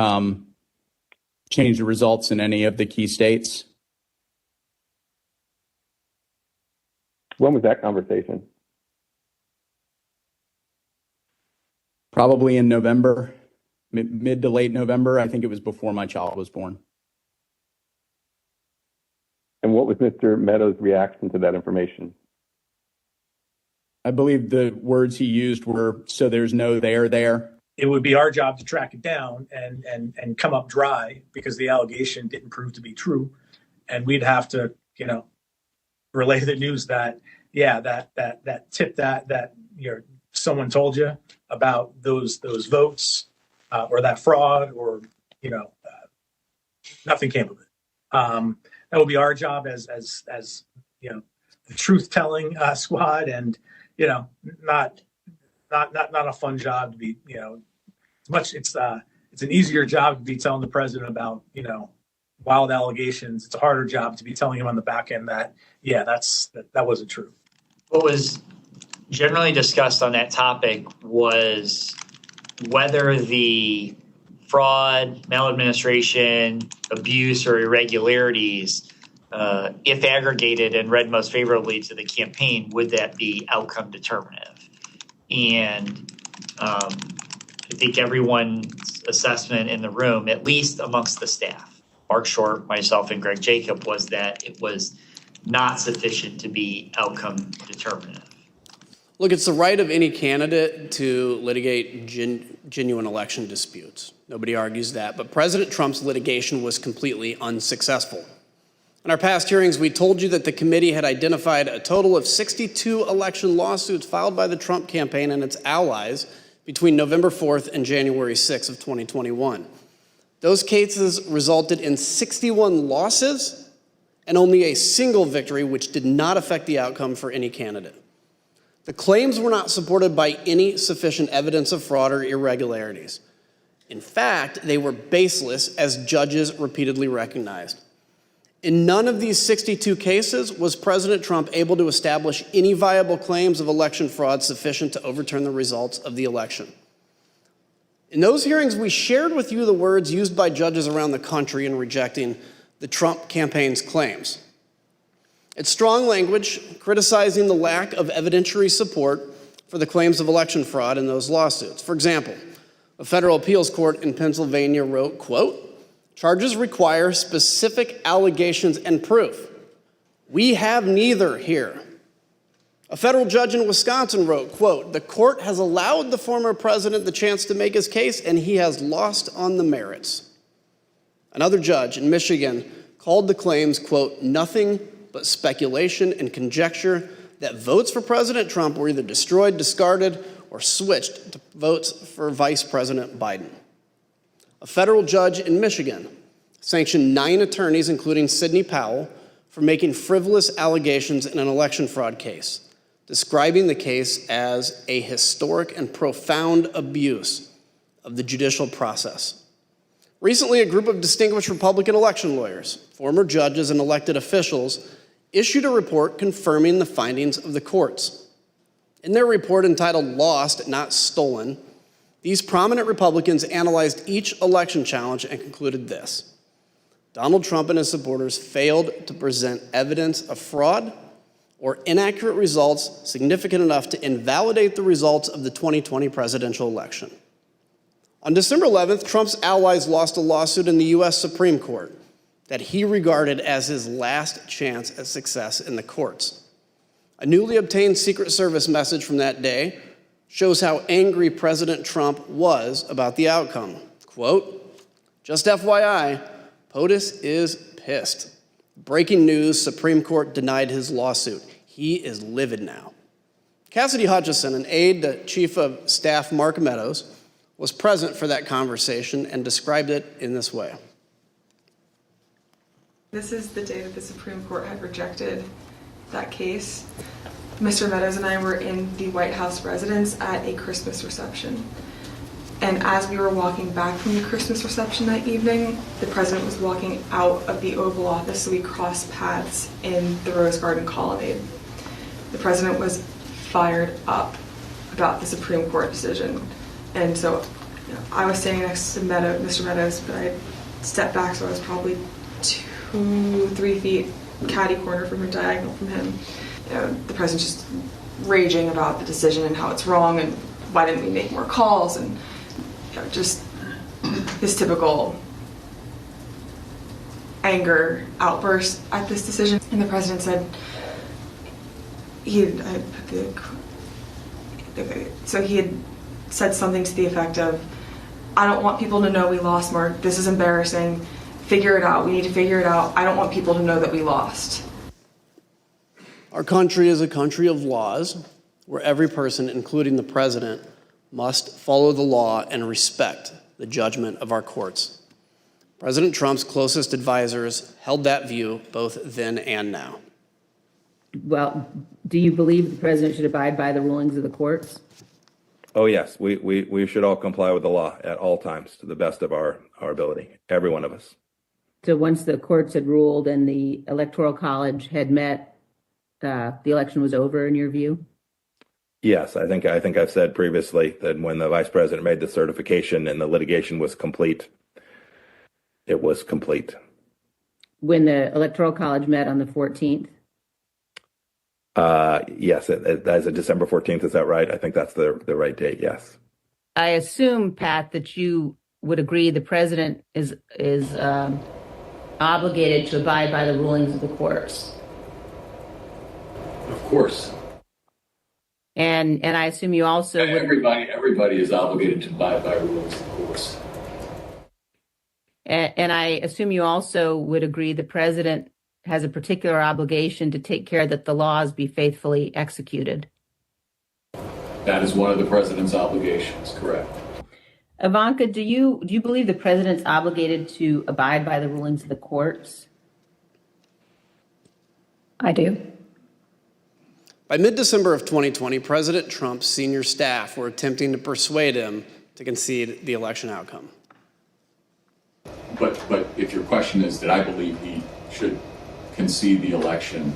change the results in any of the key states. When was that conversation? Probably in November, mid to late November. I think it was before my child was born. And what was Mr. Meadows' reaction to that information? I believe the words he used were, "So there's no there." It would be our job to track it down and come up dry because the allegation didn't prove to be true. And we'd have to, relay the news that, that tip that someone told you about those votes or that fraud or, nothing came of it. That would be our job as the truth telling squad, and not a fun job to be it's an easier job to be telling the president about wild allegations. It's a harder job to be telling him on the back end that that wasn't true. What was generally discussed on that topic was whether the fraud, maladministration, abuse, or irregularities, if aggregated and read most favorably to the campaign, would that be outcome determinative? And I think everyone's assessment in the room, at least amongst the staff, Mark Short, myself, and Greg Jacob, was that it was not sufficient to be outcome determinative. Look, it's the right of any candidate to litigate genuine election disputes. Nobody argues that, but President Trump's litigation was completely unsuccessful. In our past hearings, we told you that the committee had identified a total of 62 election lawsuits filed by the Trump campaign and its allies between November 4th and January 6th of 2021. Those cases resulted in 61 losses and only a single victory, which did not affect the outcome for any candidate. The claims were not supported by any sufficient evidence of fraud or irregularities. In fact, they were baseless, as judges repeatedly recognized. In none of these 62 cases was President Trump able to establish any viable claims of election fraud sufficient to overturn the results of the election. In those hearings, we shared with you the words used by judges around the country in rejecting the Trump campaign's claims. It's strong language criticizing the lack of evidentiary support for the claims of election fraud in those lawsuits. For example, a federal appeals court in Pennsylvania wrote, quote, "Charges require specific allegations and proof. We have neither here." A federal judge in Wisconsin wrote, quote, "The court has allowed the former president the chance to make his case, and he has lost on the merits." Another judge in Michigan called the claims, quote, "nothing but speculation and conjecture that votes for President Trump were either destroyed, discarded, or switched to votes for Vice President Biden." A federal judge in Michigan sanctioned 9 attorneys, including Sidney Powell, for making frivolous allegations in an election fraud case, describing the case as a historic and profound abuse of the judicial process. Recently, a group of distinguished Republican election lawyers, former judges, and elected officials issued a report confirming the findings of the courts. In their report entitled "Lost, Not Stolen," these prominent Republicans analyzed each election challenge and concluded this: Donald Trump and his supporters failed to present evidence of fraud or inaccurate results significant enough to invalidate the results of the 2020 presidential election. On December 11th, Trump's allies lost a lawsuit in the U.S. Supreme Court that he regarded as his last chance at success in the courts. A newly obtained Secret Service message from that day shows how angry President Trump was about the outcome. Quote, "Just FYI, POTUS is pissed. Breaking news, Supreme Court denied his lawsuit. He is livid now." Cassidy Hutchison, an aide to Chief of Staff Mark Meadows, was present for that conversation and described it in this way. This is the day that the Supreme Court had rejected that case. Mr. Meadows and I were in the White House residence at a Christmas reception. And as we were walking back from the Christmas reception that evening, the president was walking out of the Oval Office, so we crossed paths in the Rose Garden colonnade. The president was fired up about the Supreme Court decision. And so I was standing next to Mr. Meadows, but I stepped back, so I was probably 2-3 feet catty corner from him, diagonal from him. The president's just raging about the decision and how it's wrong and why didn't we make more calls, and just his typical anger outburst at this decision. And the president said he had said something to the effect of, "I don't want people to know we lost, Mark. This is embarrassing. Figure it out. We need to figure it out. I don't want people to know that we lost." Our country is a country of laws where every person, including the president, must follow the law and respect the judgment of our courts. President Trump's closest advisors held that view both then and now. Well, do you believe the president should abide by the rulings of the courts? Oh, yes. We should all comply with the law at all times to the best of our ability, every one of us. So once the courts had ruled and the Electoral College had met, the election was over in your view? Yes, I think I've said previously that when the vice president made the certification and the litigation was complete, it was complete. When the Electoral College met on the 14th? Yes, that's December 14th. Is that right? I think that's the right date. Yes. I assume, Pat, that you would agree the president is obligated to abide by the rulings of the courts. Of course. And I assume you also would. Everybody is obligated to abide by rules, of course. And I assume you also would agree the president has a particular obligation to take care that the laws be faithfully executed. That is one of the president's obligations, correct. Ivanka, do you believe the president's obligated to abide by the rulings of the courts? I do. By mid-December of 2020, President Trump's senior staff were attempting to persuade him to concede the election outcome. But if your question is, did I believe he should concede the election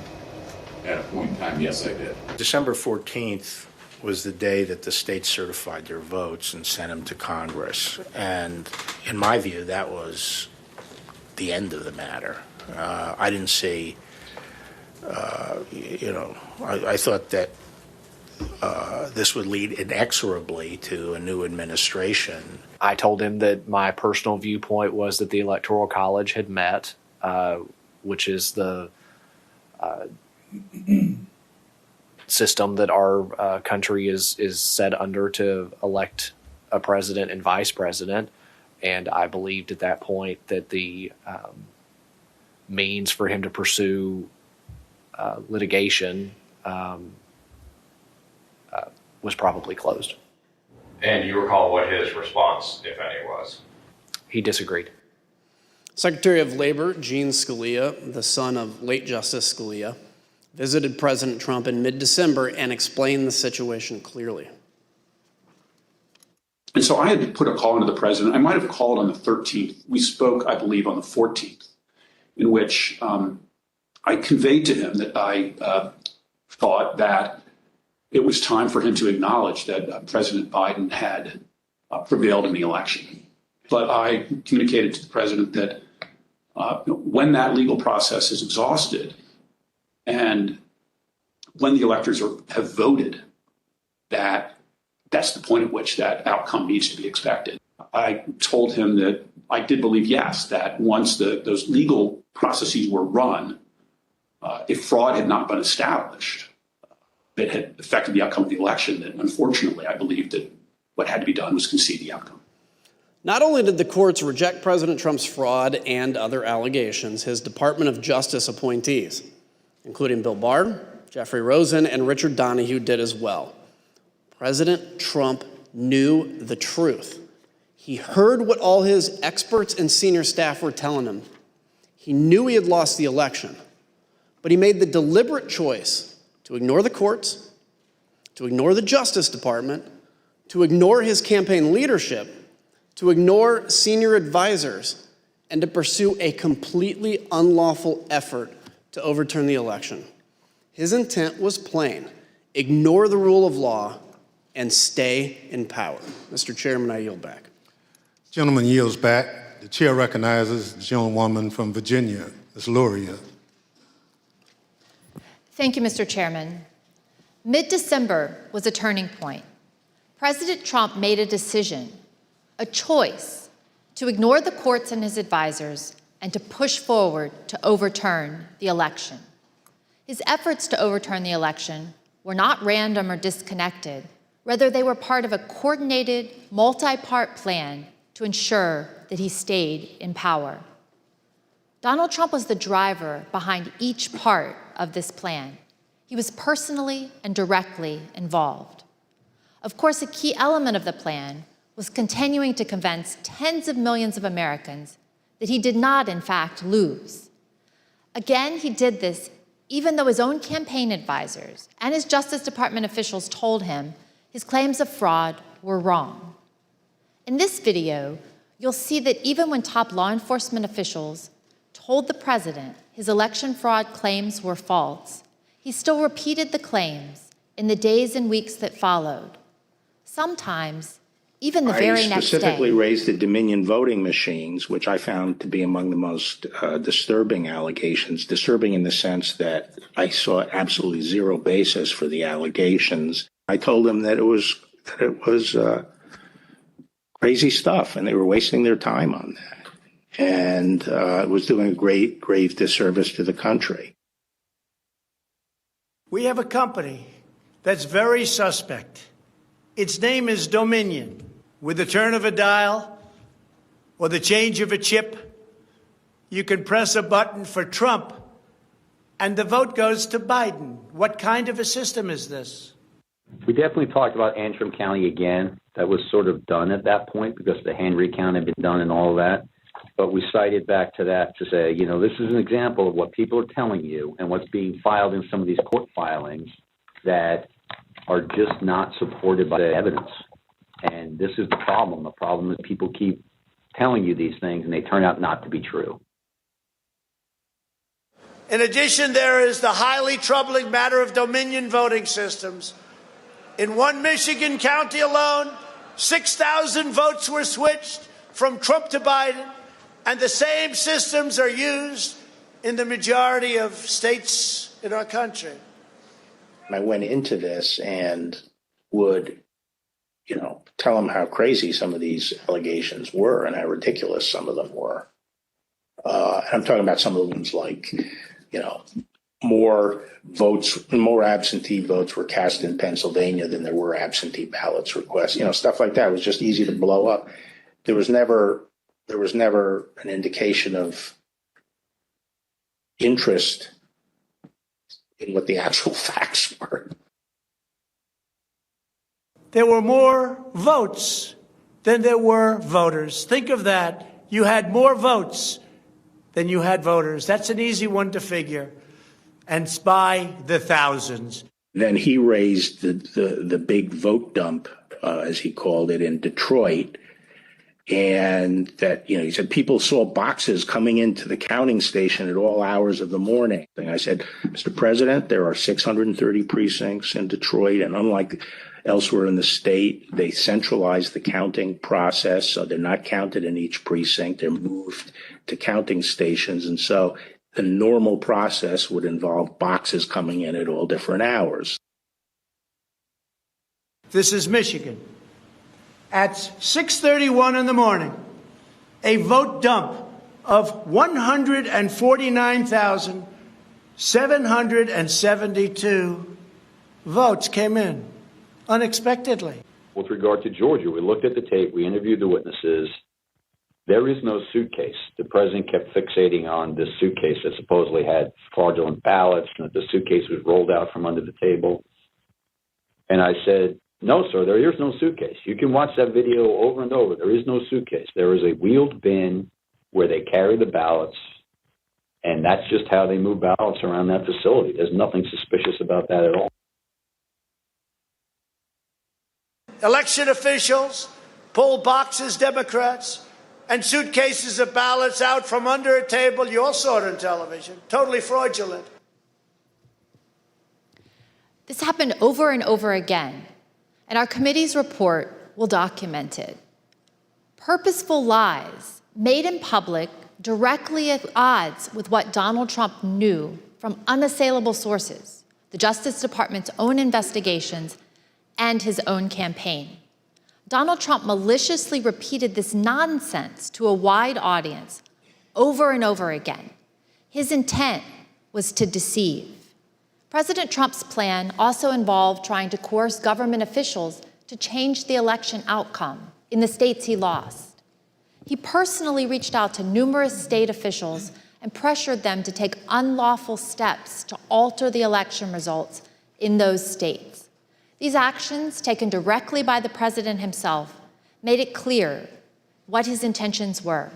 at a point in time? Yes, I did. December 14th was the day that the states certified their votes and sent them to Congress. And in my view, that was the end of the matter. I didn't see, I thought that this would lead inexorably to a new administration. I told him that my personal viewpoint was that the Electoral College had met, which is the system that our country is set under to elect a president and vice president. And I believed at that point that the means for him to pursue litigation was probably closed. And you recall what his response, if any, was? He disagreed. Secretary of Labor Gene Scalia, the son of late Justice Scalia, visited President Trump in mid-December and explained the situation clearly. And so I had to put a call into the president. I might have called on the 13th. We spoke, I believe, on the 14th, in which I conveyed to him that I thought that it was time for him to acknowledge that President Biden had prevailed in the election. But I communicated to the president that when that legal process is exhausted and when the electors have voted, that's the point at which that outcome needs to be expected. I told him that I did believe, yes, that once those legal processes were run, if fraud had not been established that had affected the outcome of the election, then unfortunately I believed that what had to be done was concede the outcome. Not only did the courts reject President Trump's fraud and other allegations, his Department of Justice appointees, including Bill Barr, Jeffrey Rosen, and Richard Donahue, did as well. President Trump knew the truth. He heard what all his experts and senior staff were telling him. He knew he had lost the election, but he made the deliberate choice to ignore the courts, to ignore the Justice Department, to ignore his campaign leadership, to ignore senior advisors, and to pursue a completely unlawful effort to overturn the election. His intent was plain: ignore the rule of law and stay in power. Mr. Chairman, I yield back. Gentleman yields back. The chair recognizes the gentlewoman from Virginia, Ms. Luria. Thank you, Mr. Chairman. Mid-December was a turning point. President Trump made a decision, a choice, to ignore the courts and his advisors and to push forward to overturn the election. His efforts to overturn the election were not random or disconnected. Rather, they were part of a coordinated, multi-part plan to ensure that he stayed in power. Donald Trump was the driver behind each part of this plan. He was personally and directly involved. Of course, a key element of the plan was continuing to convince tens of millions of Americans that he did not, in fact, lose. Again, he did this even though his own campaign advisors and his Justice Department officials told him his claims of fraud were wrong. In this video, you'll see that even when top law enforcement officials told the president his election fraud claims were false, he still repeated the claims in the days and weeks that followed. Sometimes, even the very next day. I specifically raised the Dominion voting machines, which I found to be among the most disturbing allegations. Disturbing in the sense that I saw absolutely zero basis for the allegations. I told them that it was crazy stuff, and they were wasting their time on that, and it was doing a grave disservice to the country. We have a company that's very suspect. Its name is Dominion. With the turn of a dial or the change of a chip, you can press a button for Trump and the vote goes to Biden. What kind of a system is this? We definitely talked about Antrim County again. That was sort of done at that point because the hand recount had been done and all of that. But we cited back to that to say, you know, this is an example of what people are telling you and what's being filed in some of these court filings that are just not supported by the evidence. And this is the problem. The problem is people keep telling you these things, and they turn out not to be true. In addition, there is the highly troubling matter of Dominion voting systems. In one Michigan county alone, 6,000 votes were switched from Trump to Biden, and the same systems are used in the majority of states in our country. I went into this and would, tell them how crazy some of these allegations were and how ridiculous some of them were. And I'm talking about some of the ones like, more absentee votes were cast in Pennsylvania than there were absentee ballots requests. Stuff like that was just easy to blow up. There was never an indication of interest in what the actual facts were. There were more votes than there were voters. Think of that. You had more votes than you had voters. That's an easy one to figure. And it's by the thousands. Then he raised the big vote dump, as he called it, in Detroit. And that, he said people saw boxes coming into the counting station at all hours of the morning. And I said, Mr. President, there are 630 precincts in Detroit, and unlike elsewhere in the state, they centralized the counting process, so they're not counted in each precinct. They're moved to counting stations. And so the normal process would involve boxes coming in at all different hours. This is Michigan. At 6:31 in the morning, a vote dump of 149,772 votes came in unexpectedly. With regard to Georgia, we looked at the tape, we interviewed the witnesses. There is no suitcase. The president kept fixating on this suitcase that supposedly had fraudulent ballots and that the suitcase was rolled out from under the table. And I said, no, sir, there is no suitcase. You can watch that video over and over. There is no suitcase. There is a wheeled bin where they carry the ballots, and that's just how they move ballots around that facility. There's nothing suspicious about that at all. Election officials pull boxes, Democrats, and suitcases of ballots out from under a table. You all saw it on television. Totally fraudulent. This happened over and over again, and our committee's report will document it. Purposeful lies made in public directly at odds with what Donald Trump knew from unassailable sources, the Justice Department's own investigations and his own campaign. Donald Trump maliciously repeated this nonsense to a wide audience over and over again. His intent was to deceive. President Trump's plan also involved trying to coerce government officials to change the election outcome in the states he lost. He personally reached out to numerous state officials and pressured them to take unlawful steps to alter the election results in those states. These actions, taken directly by the president himself, made it clear what his intentions were: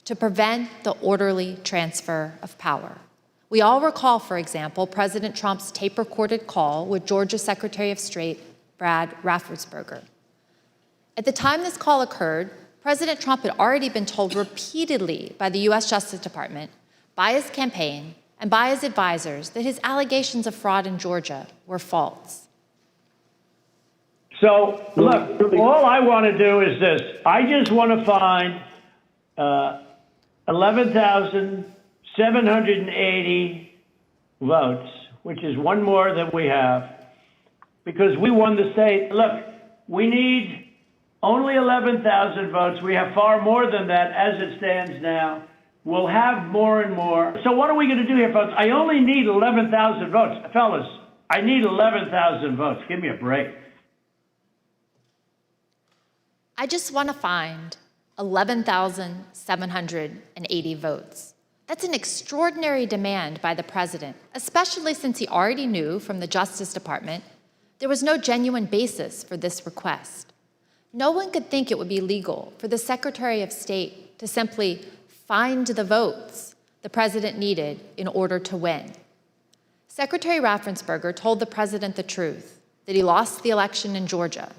to prevent the orderly transfer of power. We all recall, for example, President Trump's tape-recorded call with Georgia Secretary of State Brad Raffensperger. At the time this call occurred, President Trump had already been told repeatedly by the U.S. Justice Department, by his campaign, and by his advisors that his allegations of fraud in Georgia were false. So, look, all I want to do is this. I just want to find 11,780 votes, which is one more than we have, because we won the state. Look, we need only 11,000 votes. We have far more than that as it stands now. We'll have more and more. So what are we going to do here, folks? I only need 11,000 votes. Fellas, I need 11,000 votes. Give me a break. I just want to find 11,780 votes. That's an extraordinary demand by the president, especially since he already knew from the Justice Department there was no genuine basis for this request. No one could think it would be legal for the Secretary of State to simply find the votes the president needed in order to win. Secretary Raffensperger told the president the truth, that he lost the election in Georgia.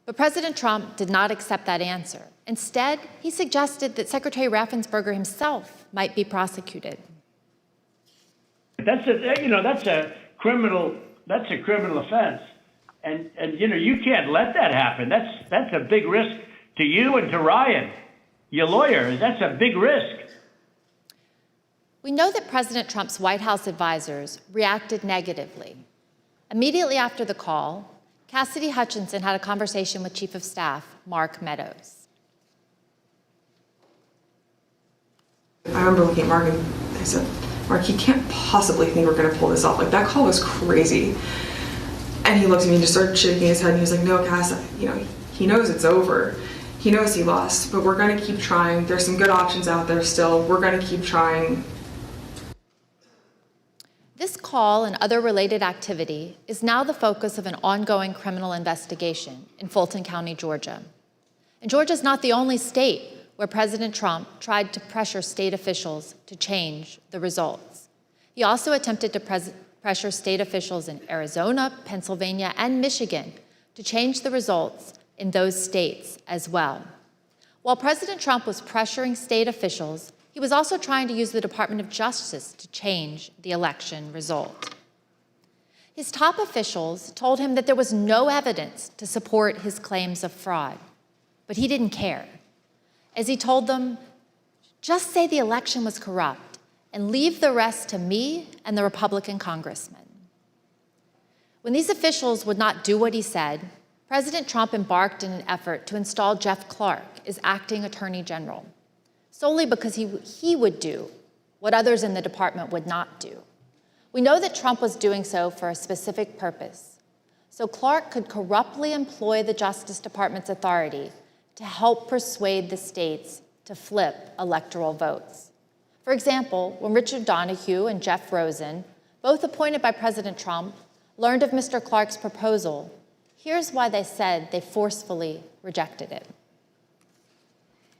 But But President Trump did not accept that answer. Instead, he suggested that Secretary Raffensperger himself might be prosecuted. That's a criminal offense. And you can't let that happen. That's a big risk to you and to Ryan, your lawyer. That's a big risk. We know that President Trump's White House advisors reacted negatively. Immediately after the call, Cassidy Hutchinson had a conversation with Chief of Staff Mark Meadows. I remember looking at Mark and I said, Mark, he can't possibly think we're going to pull this off. Like, that call was crazy. And he looked at me and just started shaking his head and he was like, no, Cass, he knows it's over. He knows he lost, but we're going to keep trying. There's some good options out there still. We're going to keep trying. This call and other related activity is now the focus of an ongoing criminal investigation in Fulton County, Georgia. And Georgia is not the only state where President Trump tried to pressure state officials to change the results. He also attempted to pressure state officials in Arizona, Pennsylvania, and Michigan to change the results in those states as well. While President Trump was pressuring state officials, he was also trying to use the Department of Justice to change the election result. His top officials told him that there was no evidence to support his claims of fraud, but he didn't care. As he told them, just say the election was corrupt and leave the rest to me and the Republican congressmen. When these officials would not do what he said, President Trump embarked in an effort to install Jeff Clark as acting attorney general, solely because he would do what others in the department would not do. We know that Trump was doing so for a specific purpose, so Clark could corruptly employ the Justice Department's authority to help persuade the states to flip electoral votes. For example, when Richard Donahue and Jeff Rosen, both appointed by President Trump, learned of Mr. Clark's proposal, here's why they said they forcefully rejected it.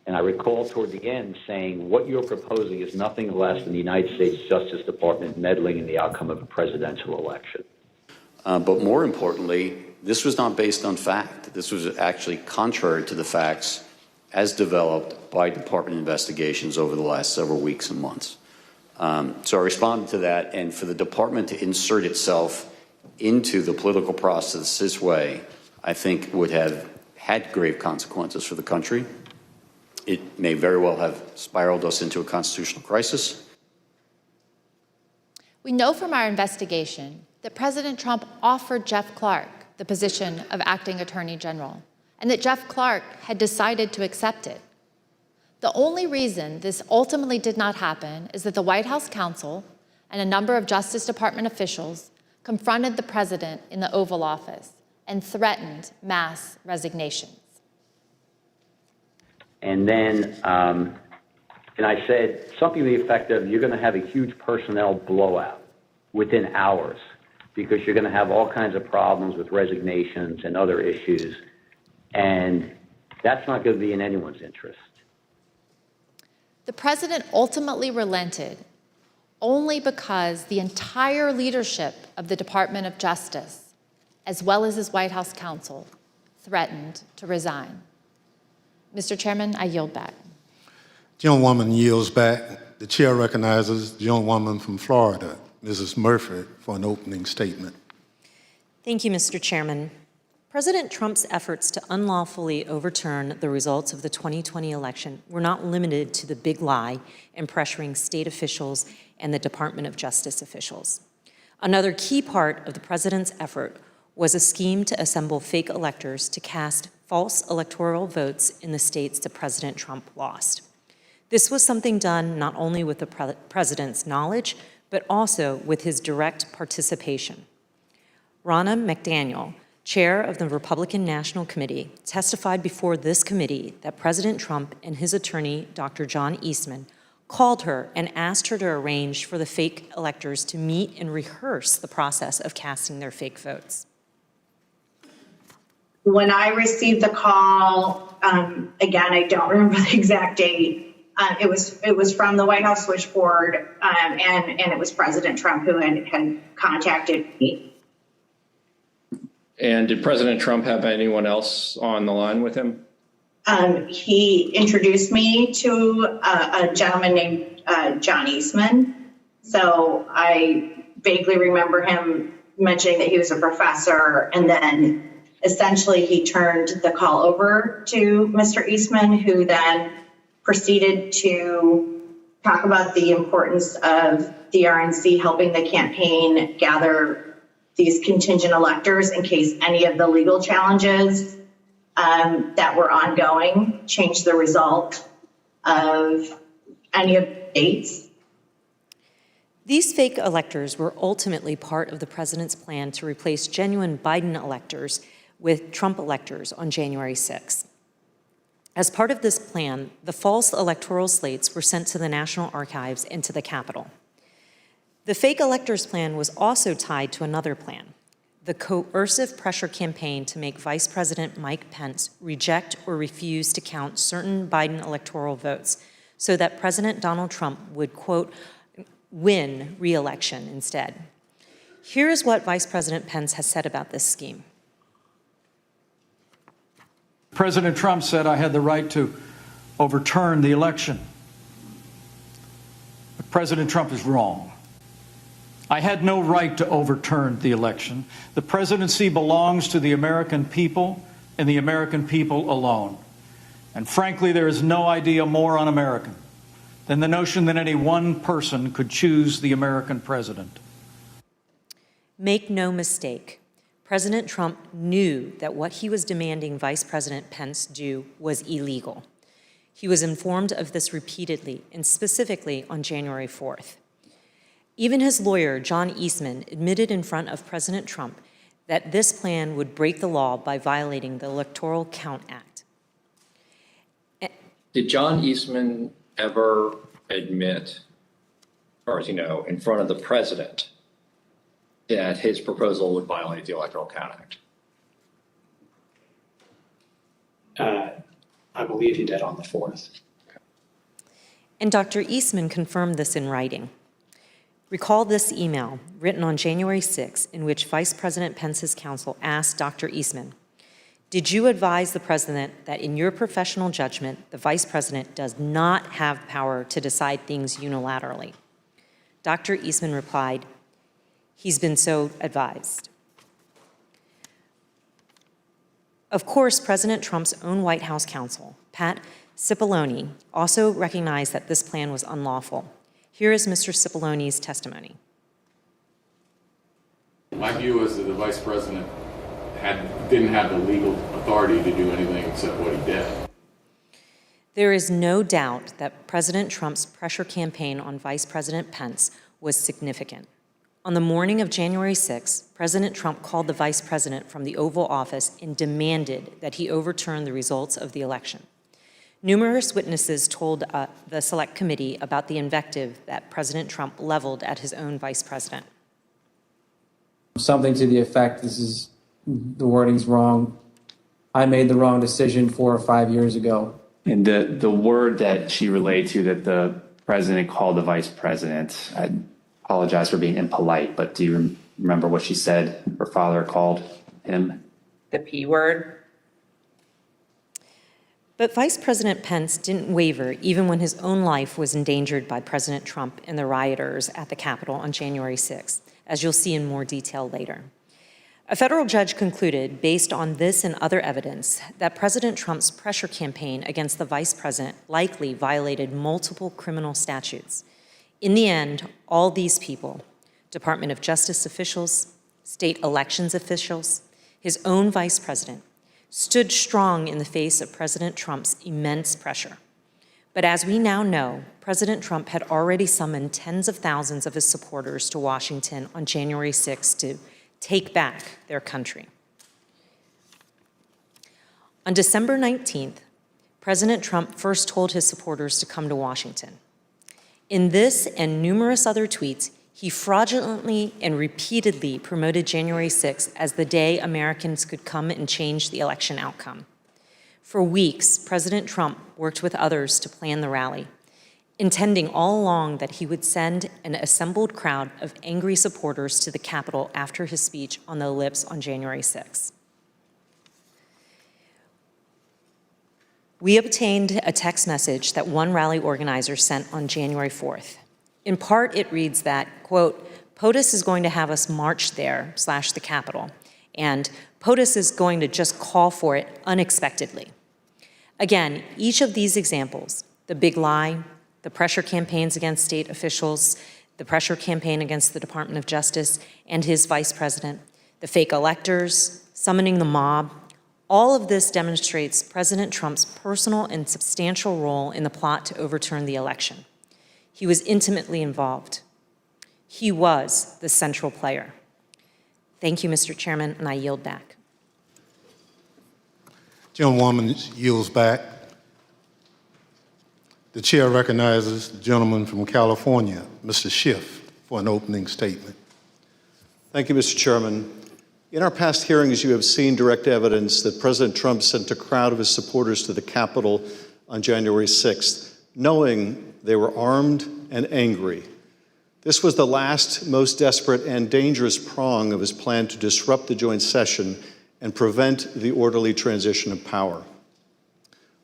And I recall toward the end saying, what you're proposing is nothing less than the United States Justice Department meddling in the outcome of a presidential election. But more importantly, this was not based on fact. This was actually contrary to the facts as developed by department investigations over the last several weeks and months. So I responded to that, and for the department to insert itself into the political process this way, I think would have had grave consequences for the country. It may very well have spiraled us into a constitutional crisis. We know from our investigation that President Trump offered Jeff Clark the position of acting attorney general, and that Jeff Clark had decided to accept it. The only reason this ultimately did not happen is that the White House counsel and a number of Justice Department officials confronted the president in the Oval Office and threatened mass resignations. And then, and I said something to the effect of, you're going to have a huge personnel blowout within hours because you're going to have all kinds of problems with resignations and other issues. And that's not going to be in anyone's interest. The president ultimately relented only because the entire leadership of the Department of Justice, as well as his White House counsel, threatened to resign. Mr. Chairman, I yield back. Gentlewoman yields back. The chair recognizes the gentlewoman from Florida, Mrs. Murphy, for an opening statement. Thank you, Mr. Chairman. President Trump's efforts to unlawfully overturn the results of the 2020 election were not limited to the big lie and pressuring state officials and the Department of Justice officials. Another key part of the president's effort was a scheme to assemble fake electors to cast false electoral votes in the states that President Trump lost. This was something done not only with the president's knowledge, but also with his direct participation. Ronna McDaniel, chair of the Republican National Committee, testified before this committee that President Trump and his attorney, Dr. John Eastman, called her and asked her to arrange for the fake electors to meet and rehearse the process of casting their fake votes. When I received the call, again, I don't remember the exact date. It was from the White House switchboard, and it was President Trump who had contacted me. And did President Trump have anyone else on the line with him? He introduced me to a gentleman named Jan 6th. So I vaguely remember him mentioning that he was a professor, and then essentially he turned the call over to Mr. 6th, who then proceeded to talk about the importance of the RNC helping the campaign gather these contingent electors in case any of the legal challenges that were ongoing changed the result of any of the states. These fake electors were ultimately part of the president's plan to replace genuine Biden electors with Trump electors on January 6th. As part of this plan, the false electoral slates were sent to the National Archives and to the Capitol. The fake electors plan was also tied to another plan, the coercive pressure campaign to make Vice President Mike Pence reject or refuse to count certain Biden electoral votes so that President Donald Trump would, quote, win re-election instead. Here is what Vice President Pence has said about this scheme. President Trump said I had the right to overturn the election. But President Trump is wrong. I had no right to overturn the election. The presidency belongs to the American people and the American people alone. And frankly, there is no idea more un-American than the notion that any one person could choose the American president. Make no mistake, President Trump knew that what he was demanding Vice President Pence do was illegal. He was informed of this repeatedly, and specifically on January 4th. Even his lawyer, Jan 6th, admitted in front of President Trump that this plan would break the law by violating the Electoral Count Act. Did Jan 6th ever admit, as far as you know, in front of the president, that his proposal would violate the Electoral Count Act? I believe he did on the 4th. And Dr. 6th confirmed this in writing. Recall this email written on January 6, in which Vice President Pence's counsel asked Dr. 6th, did you advise the president that in your professional judgment, the vice president does not have power to decide things unilaterally? Dr. 6th replied, he's been so advised. Of course, President Trump's own White House counsel, Pat Cipollone, also recognized that this plan was unlawful. Here is Mr. Cipollone's testimony. My view is that the vice president didn't have the legal authority to do anything except what he did. There is no doubt that President Trump's pressure campaign on Vice President Pence was significant. On the morning of January 6, President Trump called the vice president from the Oval Office and demanded that he overturn the results of the election. Numerous witnesses told the Select Committee about the invective that President Trump leveled at his own vice president. Something to the effect, the wording's wrong. I made the wrong decision 4 or 5 years ago. And the word that she relayed to that the president called the vice president, I apologize for being impolite, but do you remember what she said her father called him? The P word. But Vice President Pence didn't waver even when his own life was endangered by President Trump and the rioters at the Capitol on January 6th, as you'll see in more detail later. A federal judge concluded, based on this and other evidence, that President Trump's pressure campaign against the vice president likely violated multiple criminal statutes. In the end, all these people, Department of Justice officials, state elections officials, his own vice president, stood strong in the face of President Trump's immense pressure. But as we now know, President Trump had already summoned tens of thousands of his supporters to Washington on January 6 to take back their country. On December 19th, President Trump first told his supporters to come to Washington. In this and numerous other tweets, he fraudulently and repeatedly promoted January 6th as the day Americans could come and change the election outcome. For weeks, President Trump worked with others to plan the rally. intending all along that he would send an assembled crowd of angry supporters to the Capitol after his speech on the ellipse on January 6th. We obtained a text message that one rally organizer sent on January 4th. In part, it reads that, quote, POTUS is going to have us march there / the Capitol, and POTUS is going to just call for it unexpectedly. Again, each of these examples, the big lie, the pressure campaigns against state officials, the pressure campaign against the Department of Justice and his vice president, the fake electors, summoning the mob, all of this demonstrates President Trump's personal and substantial role in the plot to overturn the election. He was intimately involved. He was the central player. Thank you, Mr. Chairman, and I yield back. Gentlewoman yields back. The chair recognizes the gentleman from California, Mr. Schiff, for an opening statement. Thank you, Mr. Chairman. In our past hearings, you have seen direct evidence that President Trump sent a crowd of his supporters to the Capitol on January 6th, knowing they were armed and angry. This was the last, most desperate and dangerous prong of his plan to disrupt the joint session and prevent the orderly transition of power.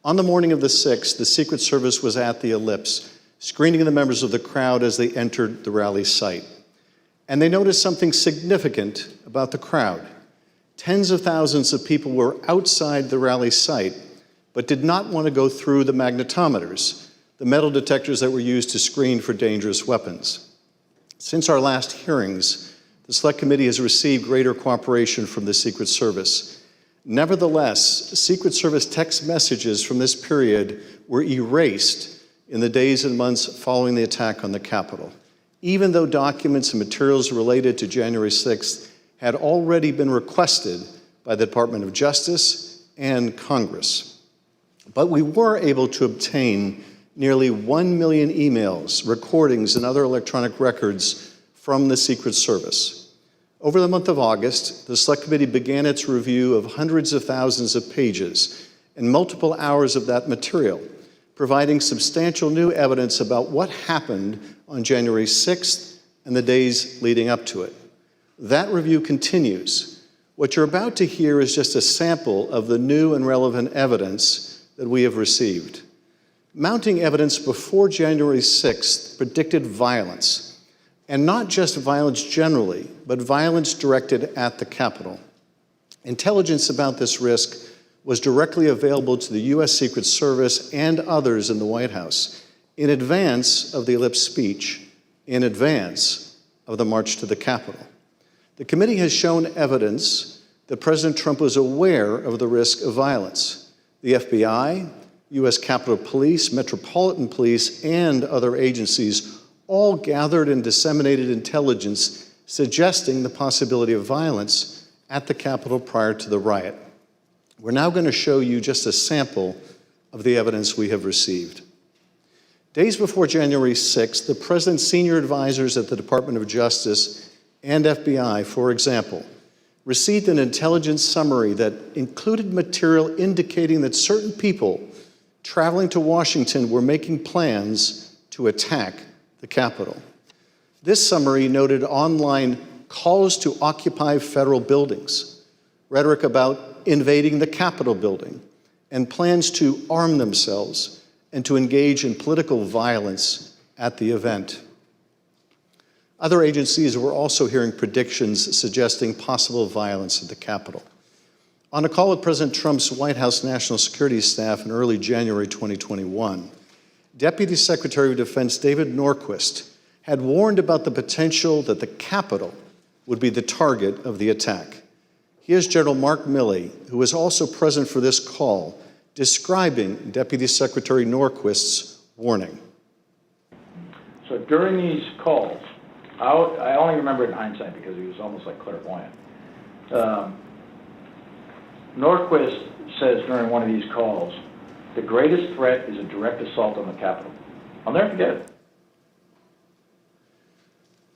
On the morning of the 6th, the Secret Service was at the ellipse, screening the members of the crowd as they entered the rally site. And they noticed something significant about the crowd. Tens of thousands of people were outside the rally site, but did not want to go through the magnetometers, the metal detectors that were used to screen for dangerous weapons. Since our last hearings, the Select Committee has received greater cooperation from the Secret Service. Nevertheless, Secret Service text messages from this period were erased in the days and months following the attack on the Capitol, even though documents and materials related to January 6th had already been requested by the Department of Justice and Congress. But we were able to obtain nearly 1 million emails, recordings, and other electronic records from the Secret Service. Over the month of August, the Select Committee began its review of hundreds of thousands of pages and multiple hours of that material, providing substantial new evidence about what happened on January 6th and the days leading up to it. That review continues. What you're about to hear is just a sample of the new and relevant evidence that we have received. Mounting evidence before January 6th predicted violence, and not just violence generally, but violence directed at the Capitol. Intelligence about this risk was directly available to the U.S. Secret Service and others in the White House in advance of the ellipse speech, in advance of the march to the Capitol. The committee has shown evidence that President Trump was aware of the risk of violence. The FBI, U.S. Capitol Police, Metropolitan Police, and other agencies all gathered and disseminated intelligence suggesting the possibility of violence at the Capitol prior to the riot. We're now going to show you just a sample of the evidence we have received. Days before January 6th, the President's senior advisors at the Department of Justice and FBI, for example, received an intelligence summary that included material indicating that certain people traveling to Washington were making plans to attack the Capitol. This summary noted online calls to occupy federal buildings, rhetoric about invading the Capitol building, and plans to arm themselves and to engage in political violence at the event. Other agencies were also hearing predictions suggesting possible violence at the Capitol. On a call with President Trump's White House National Security Staff in early January 2021, Deputy Secretary of Defense David Norquist had warned about the potential that the Capitol would be the target of the attack. Here's General Mark Milley, who was also present for this call, describing Deputy Secretary Norquist's warning. So during these calls, I only remember it in hindsight because he was almost like clairvoyant. Norquist says during one of these calls, the greatest threat is a direct assault on the Capitol. I'll never forget it.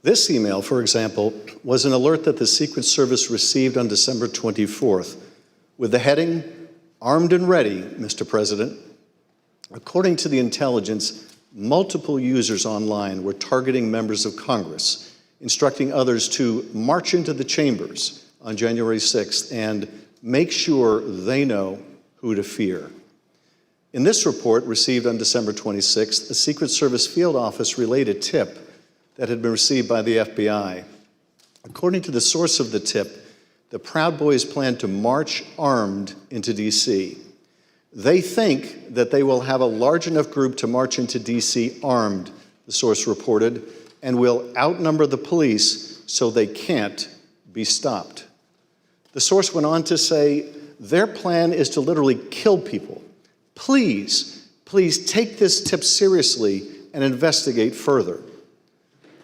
This email, for example, was an alert that the Secret Service received on December 24th with the heading, "Armed and ready, Mr. President." According to the intelligence, multiple users online were targeting members of Congress, instructing others to march into the chambers on January 6th and make sure they know who to fear. In this report, received on December 26th, a Secret Service field office relayed a tip that had been received by the FBI. According to the source of the tip, the Proud Boys plan to march armed into D.C. They think that they will have a large enough group to march into D.C. armed, the source reported, and will outnumber the police so they can't be stopped. The source went on to say, their plan is to literally kill people. Please take this tip seriously and investigate further.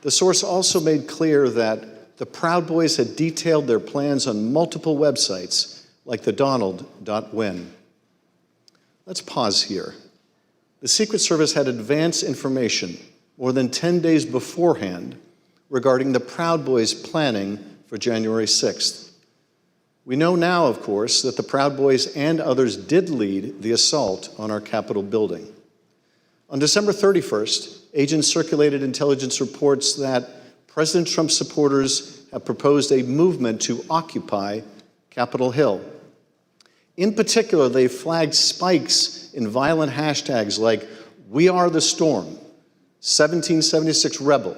The source also made clear that the Proud Boys had detailed their plans on multiple websites, like the Donald.win. Let's pause here. The Secret Service had advance information more than 10 days beforehand regarding the Proud Boys planning for January 6th. We know now, of course, that the Proud Boys and others did lead the assault on our Capitol building. On December 31st, agents circulated intelligence reports that President Trump's supporters have proposed a movement to occupy Capitol Hill. In particular, they flagged spikes in violent hashtags like "We Are the Storm," 1776 Rebel,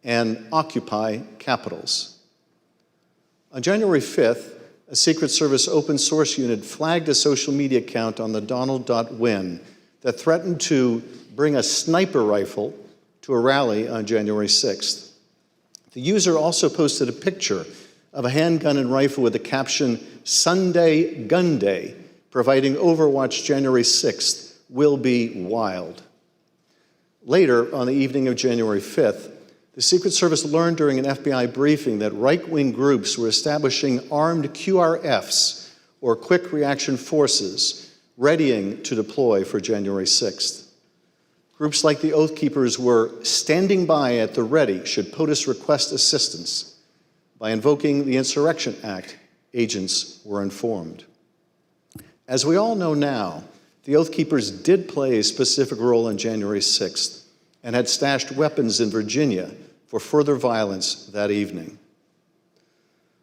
and Occupy Capitals. On January 5th, a Secret Service open source unit flagged a social media account on the Donald.win that threatened to bring a sniper rifle to a rally on January 6th. The user also posted a picture of a handgun and rifle with the caption, "Sunday Gun Day, providing Overwatch January 6th will be wild." Later, on the evening of January 5th, the Secret Service learned during an FBI briefing that right-wing groups were establishing armed QRFs, or quick reaction forces, readying to deploy for January 6th. Groups like the Oath Keepers were standing by at the ready should POTUS request assistance. By invoking the Insurrection Act, agents were informed. As we all know now, the Oath Keepers did play a specific role on January 6th and had stashed weapons in Virginia for further violence that evening.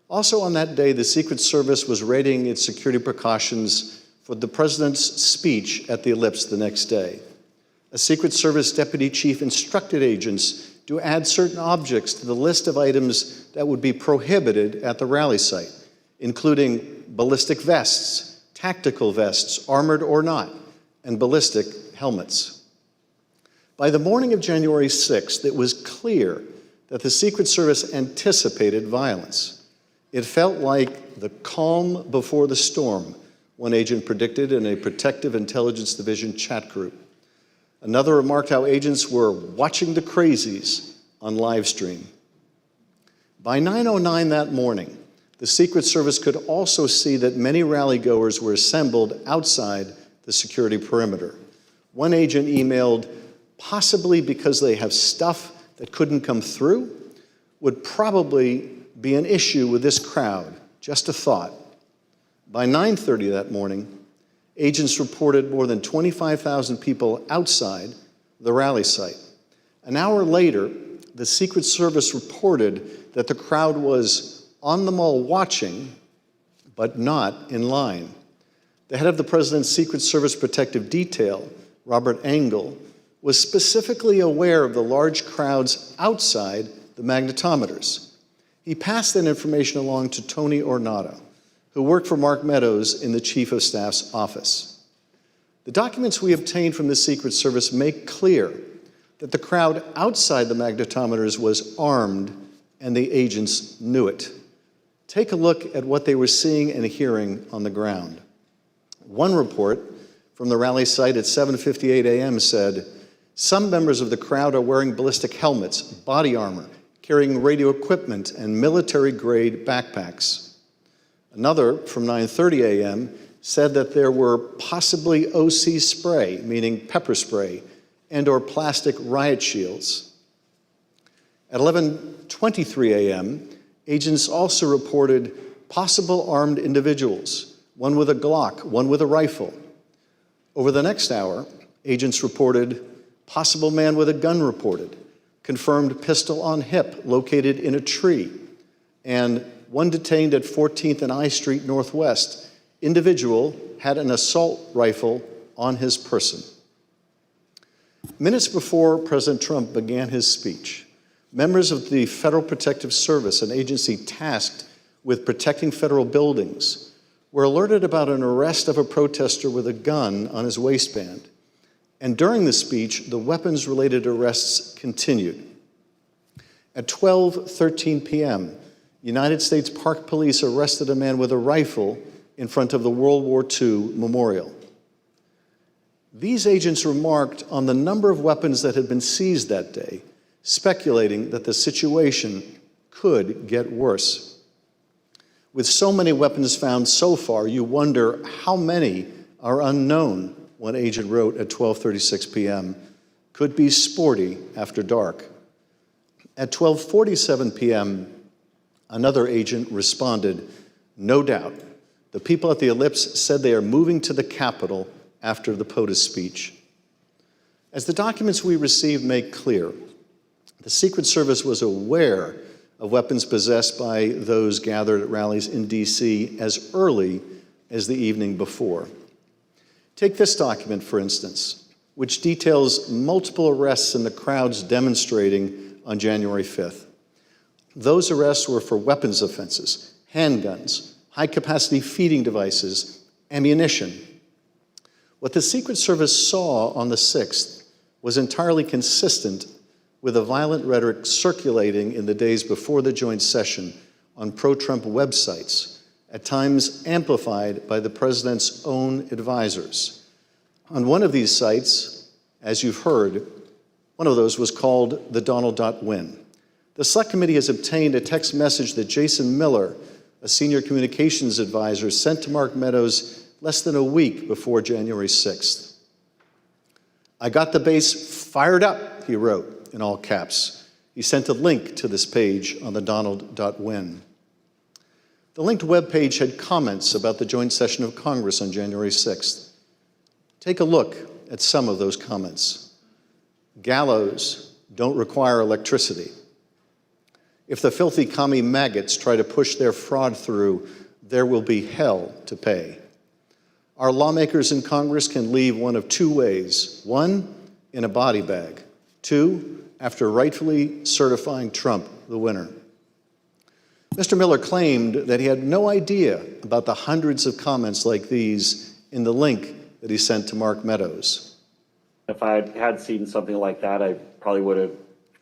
Also on that day, the Secret Service was readying its security precautions for the president's speech at the Ellipse the next day. A Secret Service deputy chief instructed agents to add certain objects to the list of items that would be prohibited at the rally site, including ballistic vests, tactical vests, armored or not, and ballistic helmets. By the morning of January 6th, it was clear that the Secret Service anticipated violence. It felt like the calm before the storm, one agent predicted in a Protective Intelligence Division chat group. Another remarked how agents were watching the crazies on live stream. By 9:09 that morning, the Secret Service could also see that many rally-goers were assembled outside the security perimeter. One agent emailed, possibly because they have stuff that couldn't come through, would probably be an issue with this crowd. Just a thought. By 9:30 that morning, agents reported more than 25,000 people outside the rally site. An hour later, the Secret Service reported that the crowd was on the mall watching, but not in line. The head of the President's Secret Service Protective Detail, Robert Engel, was specifically aware of the large crowds outside the magnetometers. He passed that information along to Tony Ornato, who worked for Mark Meadows in the Chief of Staff's office. The documents we obtained from the Secret Service make clear that the crowd outside the magnetometers was armed and the agents knew it. Take a look at what they were seeing and hearing on the ground. One report from the rally site at 7:58 a.m. said, some members of the crowd are wearing ballistic helmets, body armor, carrying radio equipment, and military-grade backpacks. Another, from 9:30 a.m., said that there were possibly OC spray, meaning pepper spray, and or plastic riot shields. At 11:23 a.m., agents also reported possible armed individuals, one with a Glock, one with a rifle. Over the next hour, agents reported Possible man with a gun reported. Confirmed pistol on hip located in a tree. And one detained at 14th and I Street Northwest. Individual had an assault rifle on his person. Minutes before President Trump began his speech, members of the Federal Protective Service, an agency tasked with protecting federal buildings, were alerted about an arrest of a protester with a gun on his waistband. And during the speech, the weapons-related arrests continued. At 12:13 p.m., United States Park Police arrested a man with a rifle in front of the World War II memorial. These agents remarked on the number of weapons that had been seized that day, speculating that the situation could get worse. With so many weapons found so far, you wonder how many are unknown, one agent wrote at 12:36 p.m. Could be sporty after dark. At 12:47 p.m., another agent responded, no doubt. The people at the Ellipse said they are moving to the Capitol after the POTUS speech. As the documents we received make clear, the Secret Service was aware of weapons possessed by those gathered at rallies in D.C. as early as the evening before. Take this document, for instance, which details multiple arrests in the crowds demonstrating on January 5th. Those arrests were for weapons offenses, handguns, high-capacity feeding devices, ammunition. What the Secret Service saw on the 6th was entirely consistent with the violent rhetoric circulating in the days before the joint session on pro-Trump websites, at times amplified by the president's own advisors. On one of these sites, as you've heard, one of those was called the Donald.win. The Select Committee has obtained a text message that Jason Miller, a senior communications advisor, sent to Mark Meadows less than a week before January 6th. I got the base fired up, he wrote in all caps. He sent a link to this page on the Donald.win. The linked webpage had comments about the joint session of Congress on January 6th. Take a look at some of those comments. Gallows don't require electricity. If the filthy commie maggots try to push their fraud through, there will be hell to pay. Our lawmakers in Congress can leave one of two ways. One, in a body bag. Two, after rightfully certifying Trump the winner. Mr. Miller claimed that he had no idea about the hundreds of comments like these in the link that he sent to Mark Meadows. If I had seen something like that, I probably would have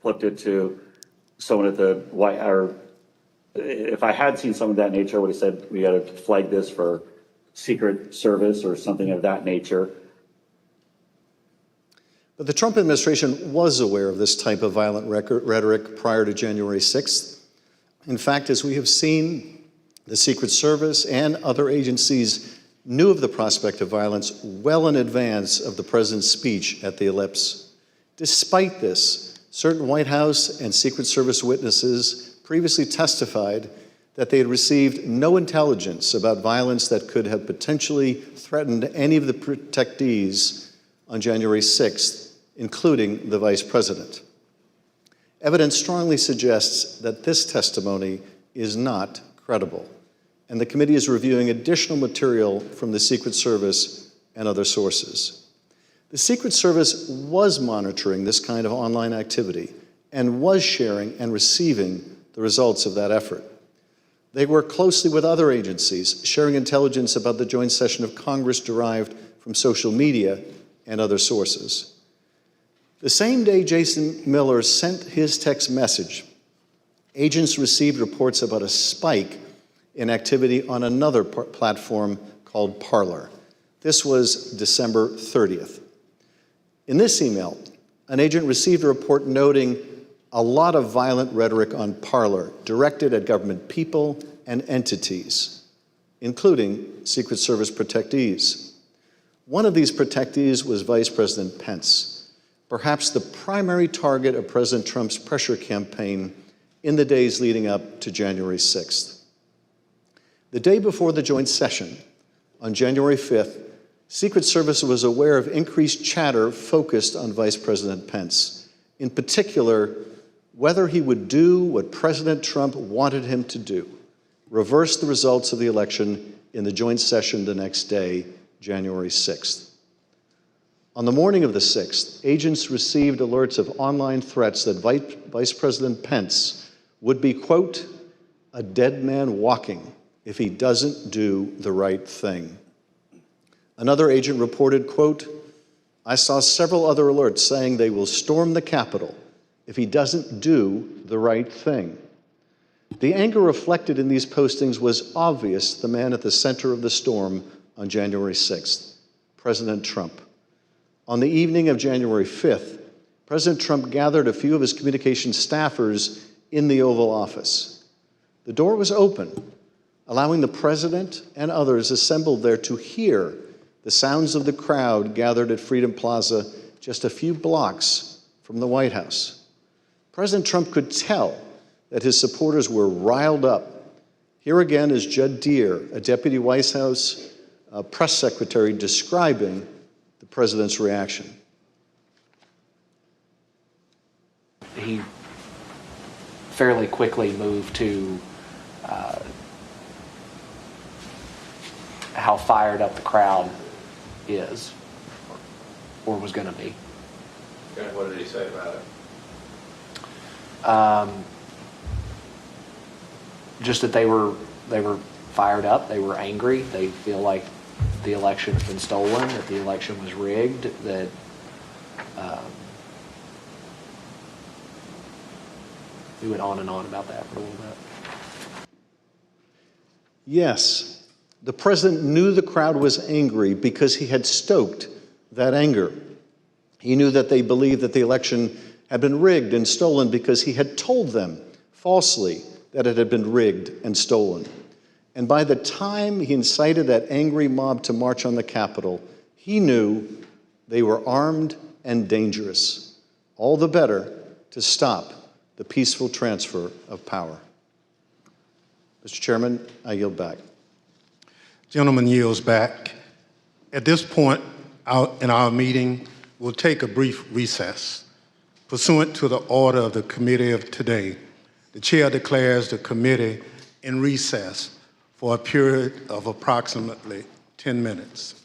flipped it to someone at the White House. Or if I had seen some of that nature, I would have said we got to flag this for Secret Service or something of that nature. But the Trump administration was aware of this type of violent rhetoric prior to January 6th. In fact, as we have seen, the Secret Service and other agencies knew of the prospect of violence well in advance of the president's speech at the Ellipse. Despite this, certain White House and Secret Service witnesses previously testified that they had received no intelligence about violence that could have potentially threatened any of the protectees on January 6th, including the vice president. Evidence strongly suggests that this testimony is not credible, and the committee is reviewing additional material from the Secret Service and other sources. The Secret Service was monitoring this kind of online activity and was sharing and receiving the results of that effort. They work closely with other agencies, sharing intelligence about the joint session of Congress derived from social media and other sources. The same day Jason Miller sent his text message, agents received reports about a spike in activity on another platform called Parler. This was December 30th. In this email, an agent received a report noting a lot of violent rhetoric on Parler directed at government people and entities, including Secret Service protectees. One of these protectees was Vice President Pence, perhaps the primary target of President Trump's pressure campaign in the days leading up to January 6th. The day before the joint session, on January 5th, Secret Service was aware of increased chatter focused on Vice President Pence, in particular, whether he would do what President Trump wanted him to do, reverse the results of the election in the joint session the next day, January 6th. On the morning of the 6th, agents received alerts of online threats that Vice President Pence would be, quote, a dead man walking if he doesn't do the right thing. Another agent reported, quote, I saw several other alerts saying they will storm the Capitol if he doesn't do the right thing. The anger reflected in these postings was obvious to the man at the center of the storm on January 6th, President Trump. On the evening of January 5th, President Trump gathered a few of his communications staffers in the Oval Office. The door was open, allowing the president and others assembled there to hear the sounds of the crowd gathered at Freedom Plaza just a few blocks from the White House. President Trump could tell that his supporters were riled up. Here again is Judd Deere, a deputy White House press secretary, describing the president's reaction. He fairly quickly moved to how fired up the crowd is, or was going to be. Okay, what did he say about it? Just that they were fired up, they were angry, they feel like the election had been stolen, that the election was rigged, that we went on and on about that for a little bit. Yes, the president knew the crowd was angry because he had stoked that anger. He knew that they believed that the election had been rigged and stolen because he had told them falsely that it had been rigged and stolen. And by the time he incited that angry mob to march on the Capitol, he knew they were armed and dangerous. All the better to stop the peaceful transfer of power. Mr. Chairman, I yield back. Gentleman yields back. At this point in our meeting, we'll take a brief recess. Pursuant to the order of the committee of today, the chair declares the committee in recess for a period of approximately 10 minutes.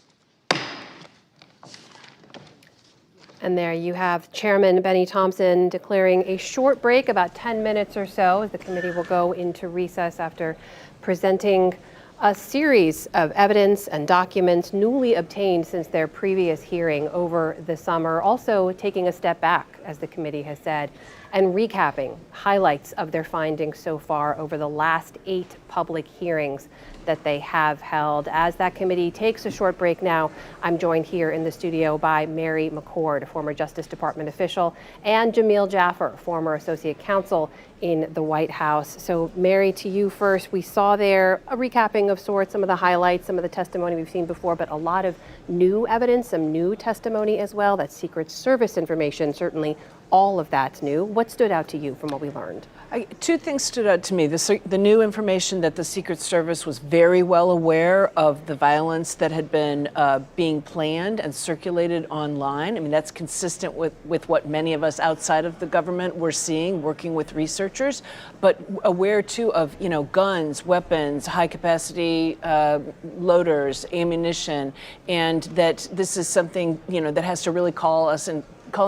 And there you have Chairman Benny Thompson declaring a short break, about 10 minutes or so, as the committee will go into recess after presenting a series of evidence and documents newly obtained since their previous hearing over the summer, also taking a step back, as the committee has said, and recapping highlights of their findings so far over the last 8 public hearings that they have held. As that committee takes a short break now, I'm joined here in the studio by Mary McCord, a former Justice Department official, and Jamil Jaffer, former associate counsel in the White House. So Mary, to you first. We saw there a recapping of sorts, some of the highlights, some of the testimony we've seen before, but a lot of new evidence, some new testimony as well. That Secret Service information, certainly all of that's new. What stood out to you from what we learned? Two things stood out to me. The new information that the Secret Service was very well aware of the violence that had been being planned and circulated online. I mean, that's consistent with what many of us outside of the government were seeing, working with researchers, but aware too of, guns, weapons, high capacity loaders, ammunition, and that this is something, that has to really call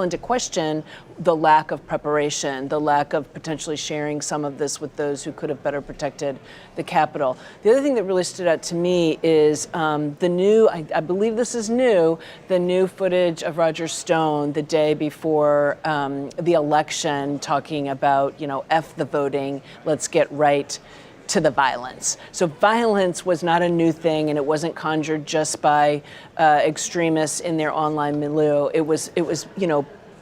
into question the lack of preparation, the lack of potentially sharing some of this with those who could have better protected the Capitol. The other thing that really stood out to me is the new, I believe this is new, the new footage of Roger Stone the day before the election, talking about, F the voting, let's get right to the violence. So violence was not a new thing, and it wasn't conjured just by extremists in their online milieu. It was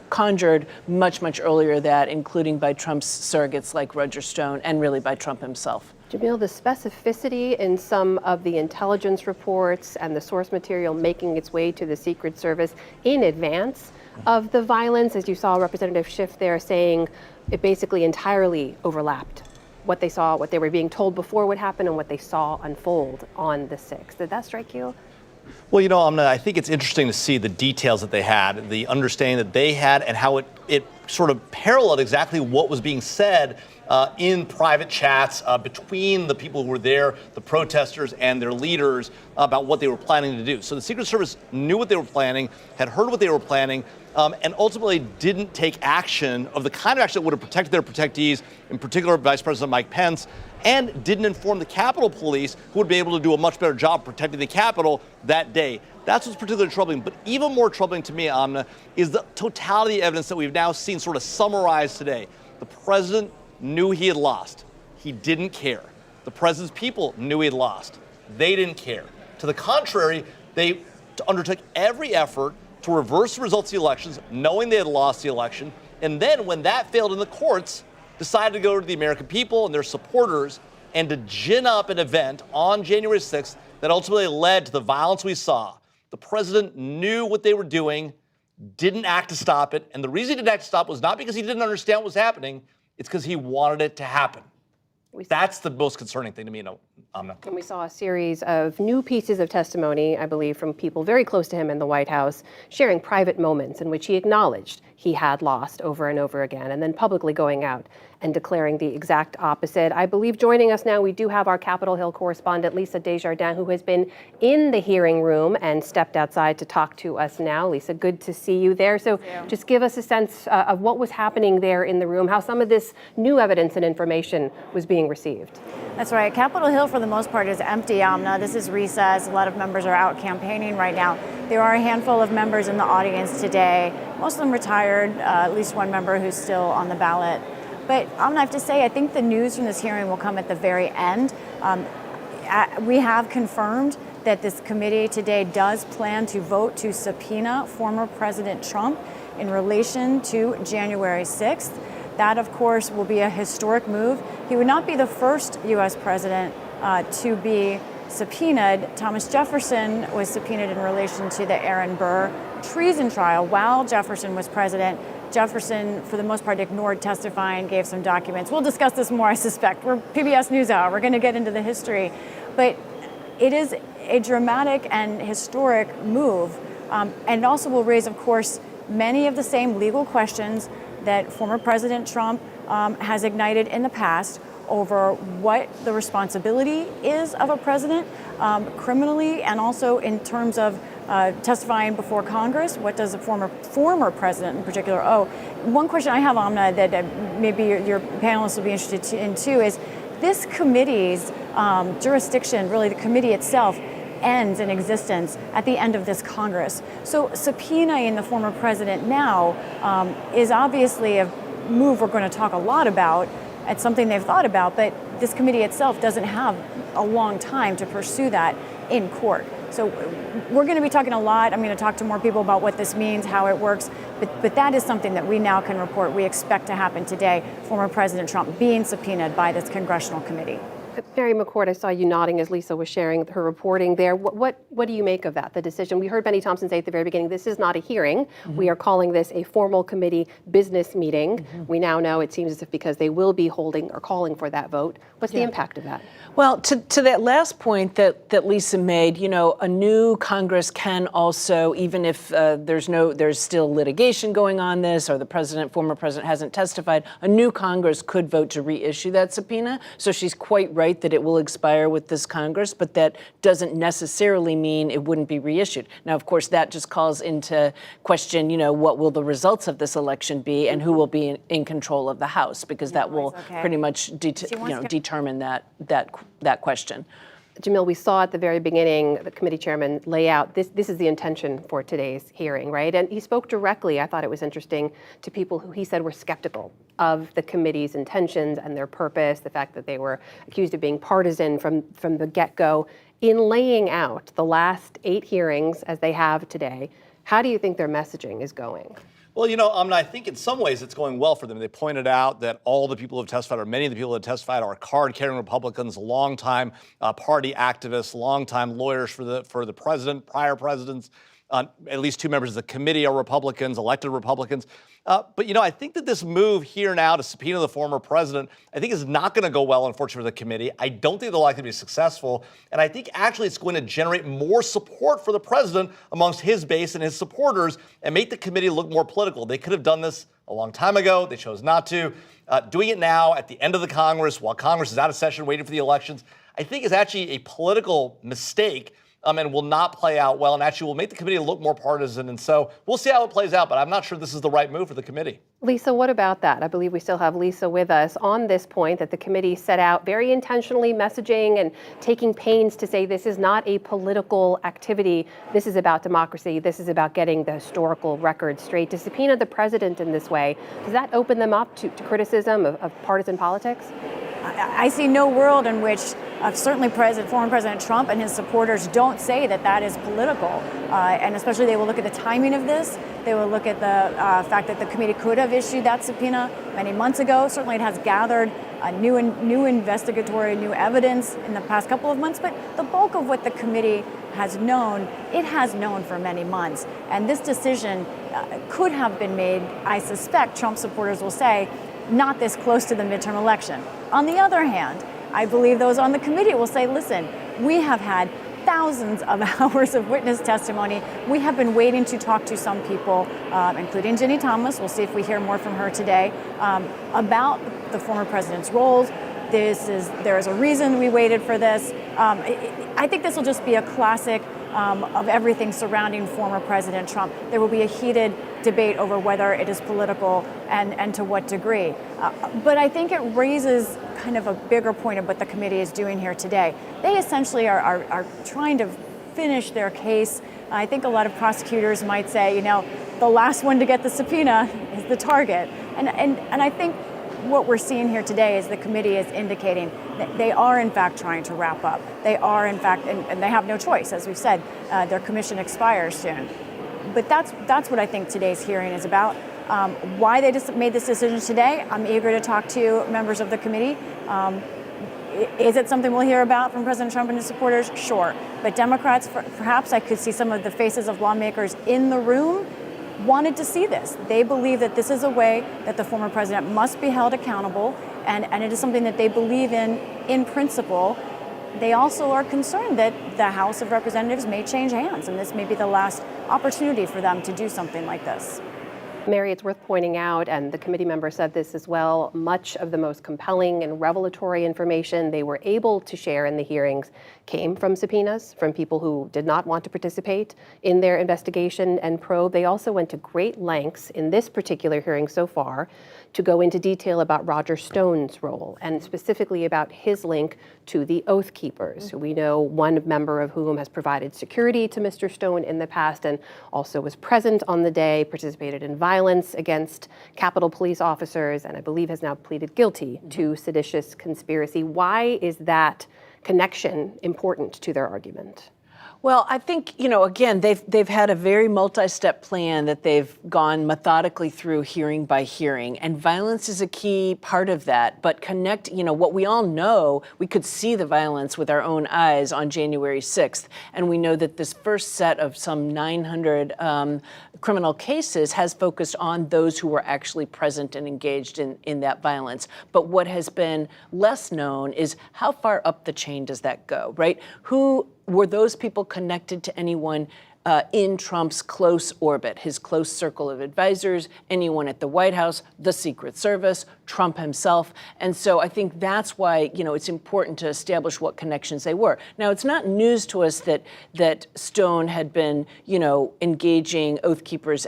conjured much earlier that, including by Trump's surrogates like Roger Stone, and really by Trump himself. Jamil, the specificity in some of the intelligence reports and the source material making its way to the Secret Service in advance of the violence, as you saw Representative Schiff there saying it basically entirely overlapped what they saw, what they were being told before would happen, and what they saw unfold on the 6th. Did that strike you? Well, I think it's interesting to see the details that they had, the understanding that they had, and how it sort of paralleled exactly what was being said in private chats between the people who were there, the protesters and their leaders, about what they were planning to do. So the Secret Service knew what they were planning, had heard what they were planning, and ultimately didn't take action of the kind of action that would have protected their protectees, in particular Vice President Mike Pence, and didn't inform the Capitol Police, who would be able to do a much better job protecting the Capitol that day. That's what's particularly troubling. But even more troubling to me, Amna, is the totality of evidence that we've now seen sort of summarized today. The president knew he had lost. He didn't care. The president's people knew he had lost. They didn't care. To the contrary, they undertook every effort to reverse the results of the elections, knowing they had lost the election. And then when that failed in the courts, decided to go to the American people and their supporters and to gin up an event on January 6th that ultimately led to the violence we saw. The president knew what they were doing, didn't act to stop it. And the reason he didn't act to stop it was not because he didn't understand what was happening. It's because he wanted it to happen. That's the most concerning thing to me, Amna. And we saw a series of new pieces of testimony, I believe, from people very close to him in the White House, sharing private moments in which he acknowledged he had lost over and over again, and then publicly going out and declaring the exact opposite. I believe joining us now, we do have our Capitol Hill correspondent, Lisa Desjardins, who has been in the hearing room and stepped outside to talk to us now. Lisa, good to see you there. So just give us a sense of what was happening there in the room, how some of this new evidence and information was being received. That's right. Capitol Hill, for the most part, is empty, Amna. This is recess. A lot of members are out campaigning right now. There are a handful of members in the audience today, most of them retired, at least one member who's still on the ballot. But Amna, I have to say, I think the news from this hearing will come at the very end. We have confirmed that this committee today does plan to vote to subpoena former President Trump in relation to January 6th. That, of course, will be a historic move. He would not be the first U.S. president to be subpoenaed. Thomas Jefferson was subpoenaed in relation to the Aaron Burr treason trial while Jefferson was president. Jefferson, for the most part, ignored testifying, gave some documents. We'll discuss this more, I suspect. We're PBS NewsHour. We're going to get into the history. But it is a dramatic and historic move. And also will raise, of course, many of the same legal questions that former President Trump has ignited in the past over what the responsibility is of a president criminally, and also in terms of testifying before Congress. What does a former president in particular owe? One question I have, Amna, that maybe your panelists will be interested in too, is this committee's jurisdiction, really the committee itself, ends in existence at the end of this Congress. So subpoenaing the former president now is obviously a move we're going to talk a lot about. It's something they've thought about, but this committee itself doesn't have a long time to pursue that in court. So we're going to be talking a lot. I'm going to talk to more people about what this means, how it works, but that is something that we now can report we expect to happen today, former President Trump being subpoenaed by this congressional committee. Mary McCord, I saw you nodding as Lisa was sharing her reporting there. What do you make of that, the decision? We heard Benny Thompson say at the very beginning, this is not a hearing. Mm-hmm. We are calling this a formal committee business meeting. Mm-hmm. We now know, it seems as if because they will be holding or calling for that vote. What's the impact of that? Well, to that last point that Lisa made, a new Congress can also, even if there's still litigation going on this, or the former president hasn't testified, a new Congress could vote to reissue that subpoena. So she's quite right that it will expire with this Congress, but that doesn't necessarily mean it wouldn't be reissued. Now, of course, that just calls into question, what will the results of this election be, and who will be in control of the House, because that will pretty much determine that question. Jamil, we saw at the very beginning the committee chairman lay out this is the intention for today's hearing, right? And he spoke directly, I thought it was interesting, to people who he said were skeptical of the committee's intentions and their purpose, the fact that they were accused of being partisan from the get-go. In laying out the last 8 hearings as they have today, how do you think their messaging is going? Well, I think in some ways it's going well for them. They pointed out that all the people who have testified, or many of the people who have testified, are card-carrying Republicans, longtime party activists, longtime lawyers for the president, prior presidents. At least 2 members of the committee are Republicans, elected Republicans. But, I think that this move here now to subpoena the former president, I think is not going to go well, unfortunately, for the committee. I don't think they're likely to be successful. And I think actually it's going to generate more support for the president amongst his base and his supporters and make the committee look more political. They could have done this a long time ago. They chose not to. Doing it now at the end of the Congress, while Congress is out of session waiting for the elections, I think is actually a political mistake. And will not play out well, and actually will make the committee look more partisan. And so we'll see how it plays out, but I'm not sure this is the right move for the committee. Lisa, what about that? I believe we still have Lisa with us on this point that the committee set out very intentionally messaging and taking pains to say this is not a political activity. This is about democracy. This is about getting the historical record straight. To subpoena the president in this way, does that open them up to criticism of partisan politics? I see no world in which certainly former President Trump and his supporters don't say that that is political. And especially they will look at the timing of this. They will look at the fact that the committee could have issued that subpoena many months ago. Certainly it has gathered new investigatory, new evidence in the past couple of months. But the bulk of what the committee has known, it has known for many months. And this decision could have been made, I suspect Trump supporters will say, not this close to the midterm election. On the other hand, I believe those on the committee will say, listen, we have had thousands of hours of witness testimony. We have been waiting to talk to some people, including Ginny Thomas. We'll see if we hear more from her today about the former president's roles. There is a reason we waited for this. I think this will just be a classic of everything surrounding former President Trump. There will be a heated debate over whether it is political and to what degree. But I think it raises kind of a bigger point of what the committee is doing here today. They essentially are trying to finish their case. I think a lot of prosecutors might say, the last one to get the subpoena is the target. And I think what we're seeing here today is the committee is indicating that they are in fact trying to wrap up. They are in fact, and they have no choice, as we've said, their commission expires soon. But that's what I think today's hearing is about. Why they just made this decision today, I'm eager to talk to members of the committee. Is it something we'll hear about from President Trump and his supporters? Sure. But Democrats, perhaps I could see some of the faces of lawmakers in the room wanted to see this. They believe that this is a way that the former president must be held accountable, and it is something that they believe in principle. They also are concerned that the House of Representatives may change hands, and this may be the last opportunity for them to do something like this. Mary, it's worth pointing out, and the committee member said this as well, much of the most compelling and revelatory information they were able to share in the hearings came from subpoenas, from people who did not want to participate in their investigation and probe. They also went to great lengths in this particular hearing so far to go into detail about Roger Stone's role, and specifically about his link to the Oath Keepers, who we know one member of whom has provided security to Mr. Stone in the past and also was present on the day, participated in violence against Capitol Police officers, and I believe has now pleaded guilty to seditious conspiracy. Why is that connection important to their argument? Well, I think, again, they've had a very multi-step plan that they've gone methodically through hearing by hearing, and violence is a key part of that. But what we all know, we could see the violence with our own eyes on January 6th, and we know that this first set of some 900 criminal cases has focused on those who were actually present and engaged in that violence. But what has been less known is how far up the chain does that go, right? Were those people connected to anyone in Trump's close orbit, his close circle of advisors, anyone at the White House, the Secret Service, Trump himself? And so I think that's why, it's important to establish what connections they were. Now, it's not news to us that Stone had been, engaging Oath Keepers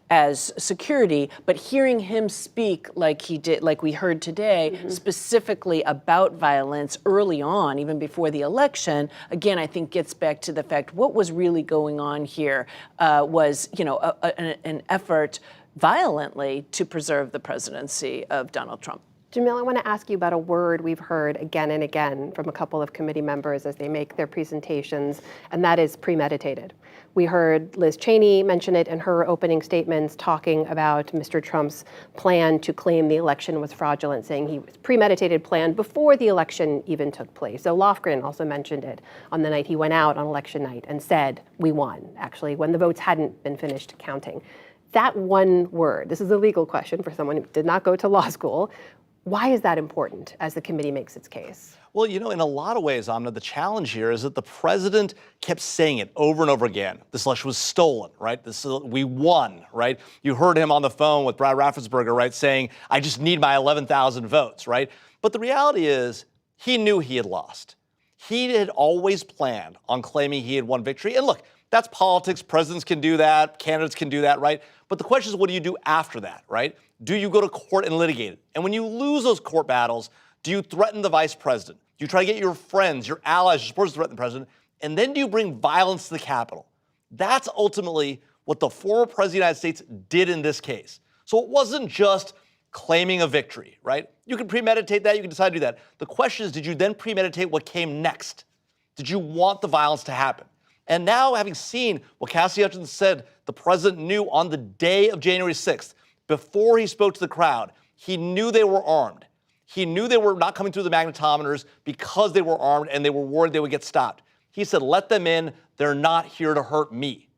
as security, but hearing him speak like he did, like we heard today, specifically about violence early on, even before the election, again, I think gets back to the fact what was really going on here was, an effort violently to preserve the presidency of Donald Trump. Jamil, I want to ask you about a word we've heard again and again from a couple of committee members as they make their presentations, and that is premeditated. We heard Liz Cheney mention it in her opening statements, talking about Mr. Trump's plan to claim the election was fraudulent, saying he was premeditated plan before the election even took place. So Lofgren also mentioned it on the night he went out on election night and said, we won, actually, when the votes hadn't been finished counting. That one word, this is a legal question for someone who did not go to law school. Why is that important as the committee makes its case? Well, you know, in a lot of ways, Amna, the challenge here is that the president kept saying it over and over again. This election was stolen, right? We won, right? You heard him on the phone with Brad Raffensperger, right, saying, I just need my 11,000 votes, right? But the reality is he knew he had lost. He had always planned on claiming he had won victory. And look, that's politics. Presidents can do that. Candidates can do that, right? But the question is, what do you do after that, right? Do you go to court and litigate it? And when you lose those court battles, do you threaten the vice president? Do you try to get your friends, your allies, your supporters to threaten the president? And then do you bring violence to the Capitol? That's ultimately what the former president of the United States did in this case. So it wasn't just claiming a victory, right? You can premeditate that. You can decide to do that. The question is, did you then premeditate what came next? Did you want the violence to happen? And now, having seen what Cassidy Hutchinson said the president knew on the day of January 6th, before he spoke to the crowd, he knew they were armed. He knew they were not coming through the magnetometers because they were armed and they were worried they would get stopped. He said, let them in. They're not here to hurt me.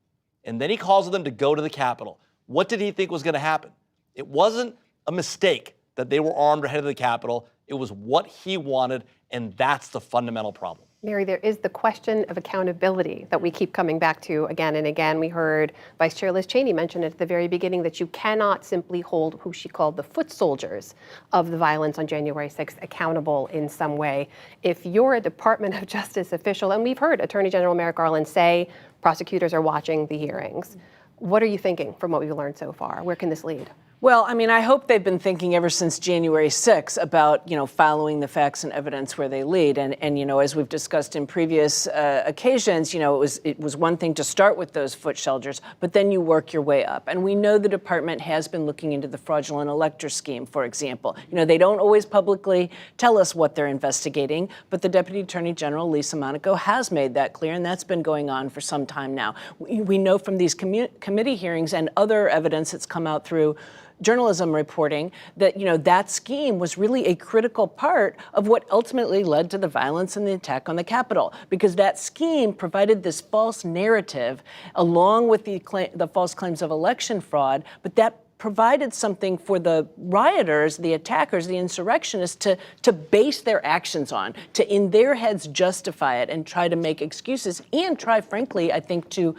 And then he calls on them to go to the Capitol. What did he think was going to happen? It wasn't a mistake that they were armed or headed to the Capitol. It was what he wanted, and that's the fundamental problem. Mary, there is the question of accountability that we keep coming back to again and again. We heard Vice Chair Liz Cheney mention at the very beginning that you cannot simply hold who she called the foot soldiers of the violence on January 6th accountable in some way. If you're a Department of Justice official, and we've heard Attorney General Merrick Garland say prosecutors are watching the hearings, what are you thinking from what we've learned so far? Where can this lead? Well, I mean, I hope they've been thinking ever since January 6th about, following the facts and evidence where they lead. And as we've discussed in previous occasions, it was one thing to start with those foot soldiers, but then you work your way up. And we know the department has been looking into the fraudulent elector scheme, for example. They don't always publicly tell us what they're investigating, but the Deputy Attorney General, Lisa Monaco, has made that clear, and that's been going on for some time now. We know from these committee hearings and other evidence that's come out through journalism reporting that, that scheme was really a critical part of what ultimately led to the violence and the attack on the Capitol, because that scheme provided this false narrative along with the false claims of election fraud, but that provided something for the rioters, the attackers, the insurrectionists to base their actions on, to in their heads justify it and try to make excuses and try, frankly, I think to,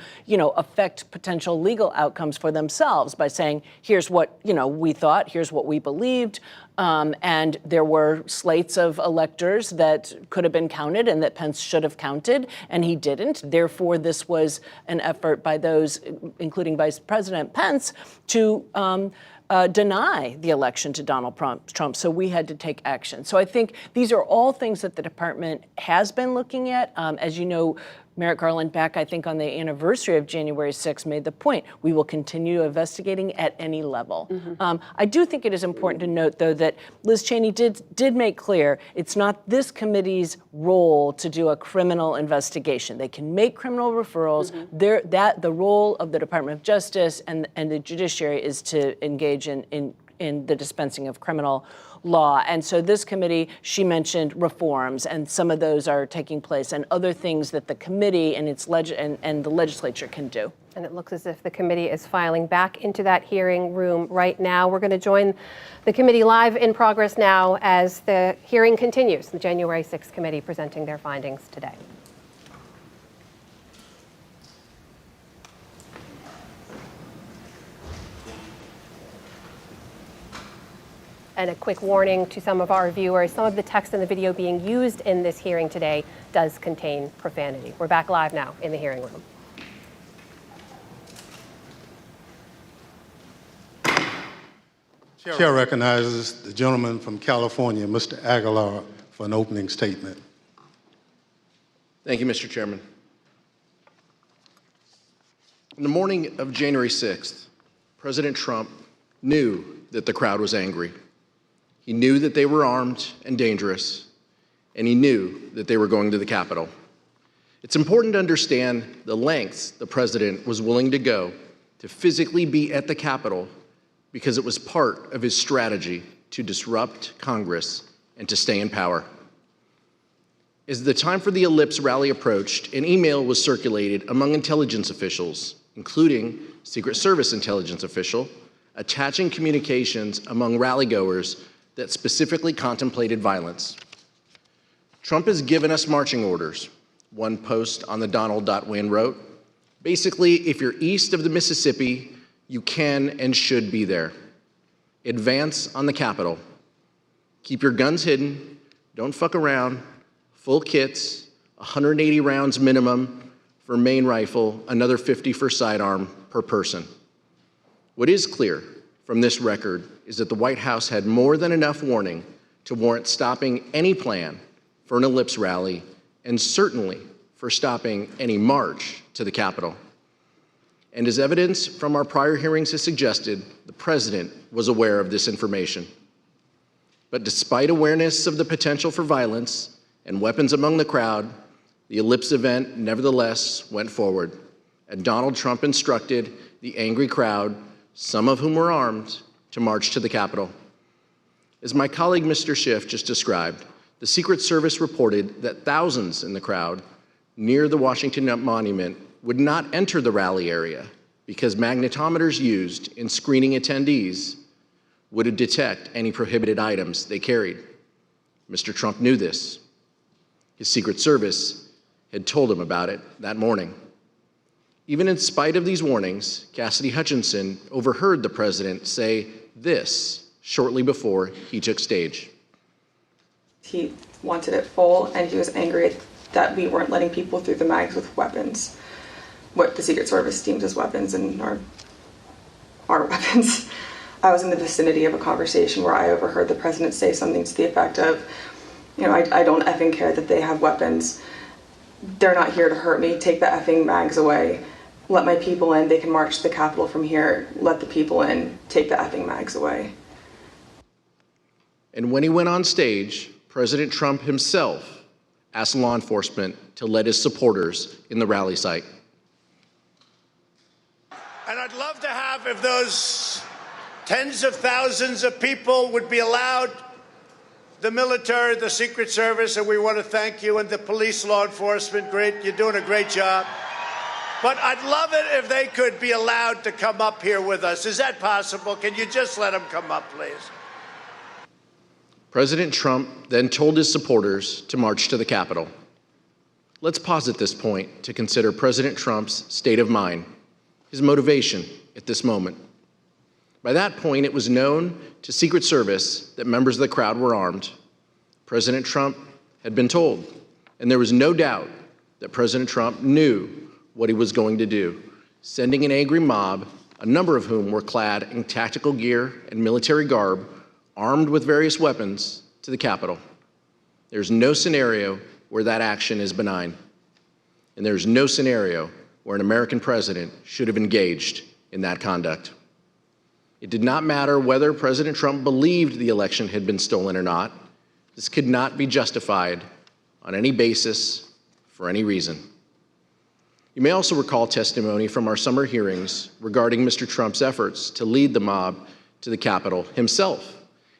affect potential legal outcomes for themselves by saying, here's what, we thought, here's what we believed. And there were slates of electors that could have been counted and that Pence should have counted, and he didn't. Therefore, this was an effort by those, including Vice President Pence, to deny the election to Donald Trump. So we had to take action. So I think these are all things that the department has been looking at. As you know, Merrick Garland, back, I think, on the anniversary of January 6th, made the point, we will continue investigating at any level. Mm-hmm. I do think it is important to note, though, that Liz Cheney did make clear it's not this committee's role to do a criminal investigation. They can make criminal referrals. Mm-hmm. The role of the Department of Justice and the judiciary is to engage in the dispensing of criminal law. And so this committee, she mentioned reforms, and some of those are taking place, and other things that the committee and and the legislature can do. And it looks as if the committee is filing back into that hearing room right now. We're going to join the committee live in progress now as the hearing continues. The January 6th committee presenting their findings today. And a quick warning to some of our viewers, some of the text and the video being used in this hearing today does contain profanity. We're back live now in the hearing room. Chair recognizes the gentleman from California, Mr. Aguilar, for an opening statement. Thank you, Mr. Chairman. On the morning of January 6th, President Trump knew that the crowd was angry. He knew that they were armed and dangerous, and he knew that they were going to the Capitol. It's important to understand the lengths the president was willing to go to physically be at the Capitol because it was part of his strategy to disrupt Congress and to stay in power. As the time for the Ellipse rally approached, an email was circulated among intelligence officials, including Secret Service intelligence official, attaching communications among rallygoers that specifically contemplated violence. Trump has given us marching orders. One post on the Donald.win wrote, basically, if you're east of the Mississippi, you can and should be there. Advance on the Capitol. Keep your guns hidden, don't fuck around, full kits, 180 rounds minimum for main rifle, another 50 for sidearm per person. What is clear from this record is that the White House had more than enough warning to warrant stopping any plan for an Ellipse rally and certainly for stopping any march to the Capitol. And as evidence from our prior hearings has suggested, the president was aware of this information. But despite awareness of the potential for violence and weapons among the crowd, the Ellipse event nevertheless went forward, and Donald Trump instructed the angry crowd, some of whom were armed, to march to the Capitol. As my colleague Mr. Schiff just described, the Secret Service reported that thousands in the crowd near the Washington Monument would not enter the rally area because magnetometers used in screening attendees would detect any prohibited items they carried. Mr. Trump knew this. His Secret Service had told him about it that morning. Even in spite of these warnings, Cassidy Hutchinson overheard the president say this shortly before he took stage. He wanted it full, and he was angry that we weren't letting people through the mags with weapons, what the Secret Service deems as weapons and our weapons. I was in the vicinity of a conversation where I overheard the president say something to the effect of, I don't effing care that they have weapons. They're not here to hurt me. Take the effing mags away. Let my people in. They can march to the Capitol from here. Let the people in. Take the effing mags away. And when he went on stage, President Trump himself asked law enforcement to let his supporters in the rally site. And I'd love to have, if those tens of thousands of people would be allowed, the military, the Secret Service, and we want to thank you, and the police, law enforcement, great, you're doing a great job. But I'd love it if they could be allowed to come up here with us. Is that possible? Can you just let them come up, please? President Trump then told his supporters to march to the Capitol. Let's pause at this point to consider President Trump's state of mind, his motivation at this moment. By that point, it was known to Secret Service that members of the crowd were armed. President Trump had been told, and there was no doubt that President Trump knew what he was going to do, sending an angry mob, a number of whom were clad in tactical gear and military garb, armed with various weapons, to the Capitol. There's no scenario where that action is benign. And there's no scenario where an American president should have engaged in that conduct. It did not matter whether President Trump believed the election had been stolen or not. This could not be justified on any basis for any reason. You may also recall testimony from our summer hearings regarding Mr. Trump's efforts to lead the mob to the Capitol himself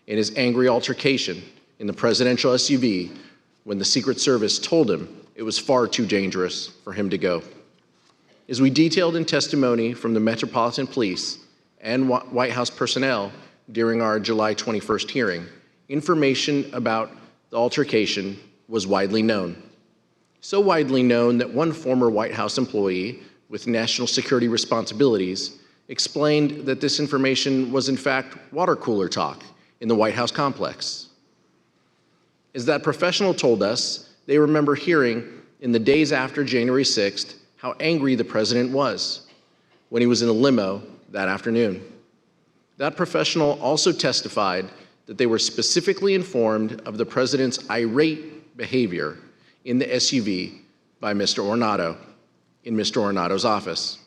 in his angry altercation in the presidential SUV when the Secret Service told him it was far too dangerous for him to go. As we detailed in testimony from the Metropolitan Police and White House personnel during our July 21st hearing, information about the altercation was widely known. So widely known that one former White House employee with national security responsibilities explained that this information was in fact water cooler talk in the White House complex. As that professional told us, they remember hearing in the days after January 6th how angry the president was when he was in a limo that afternoon. That professional also testified that they were specifically informed of the president's irate behavior in the SUV by Mr. Ornato in Mr. Ornato's office.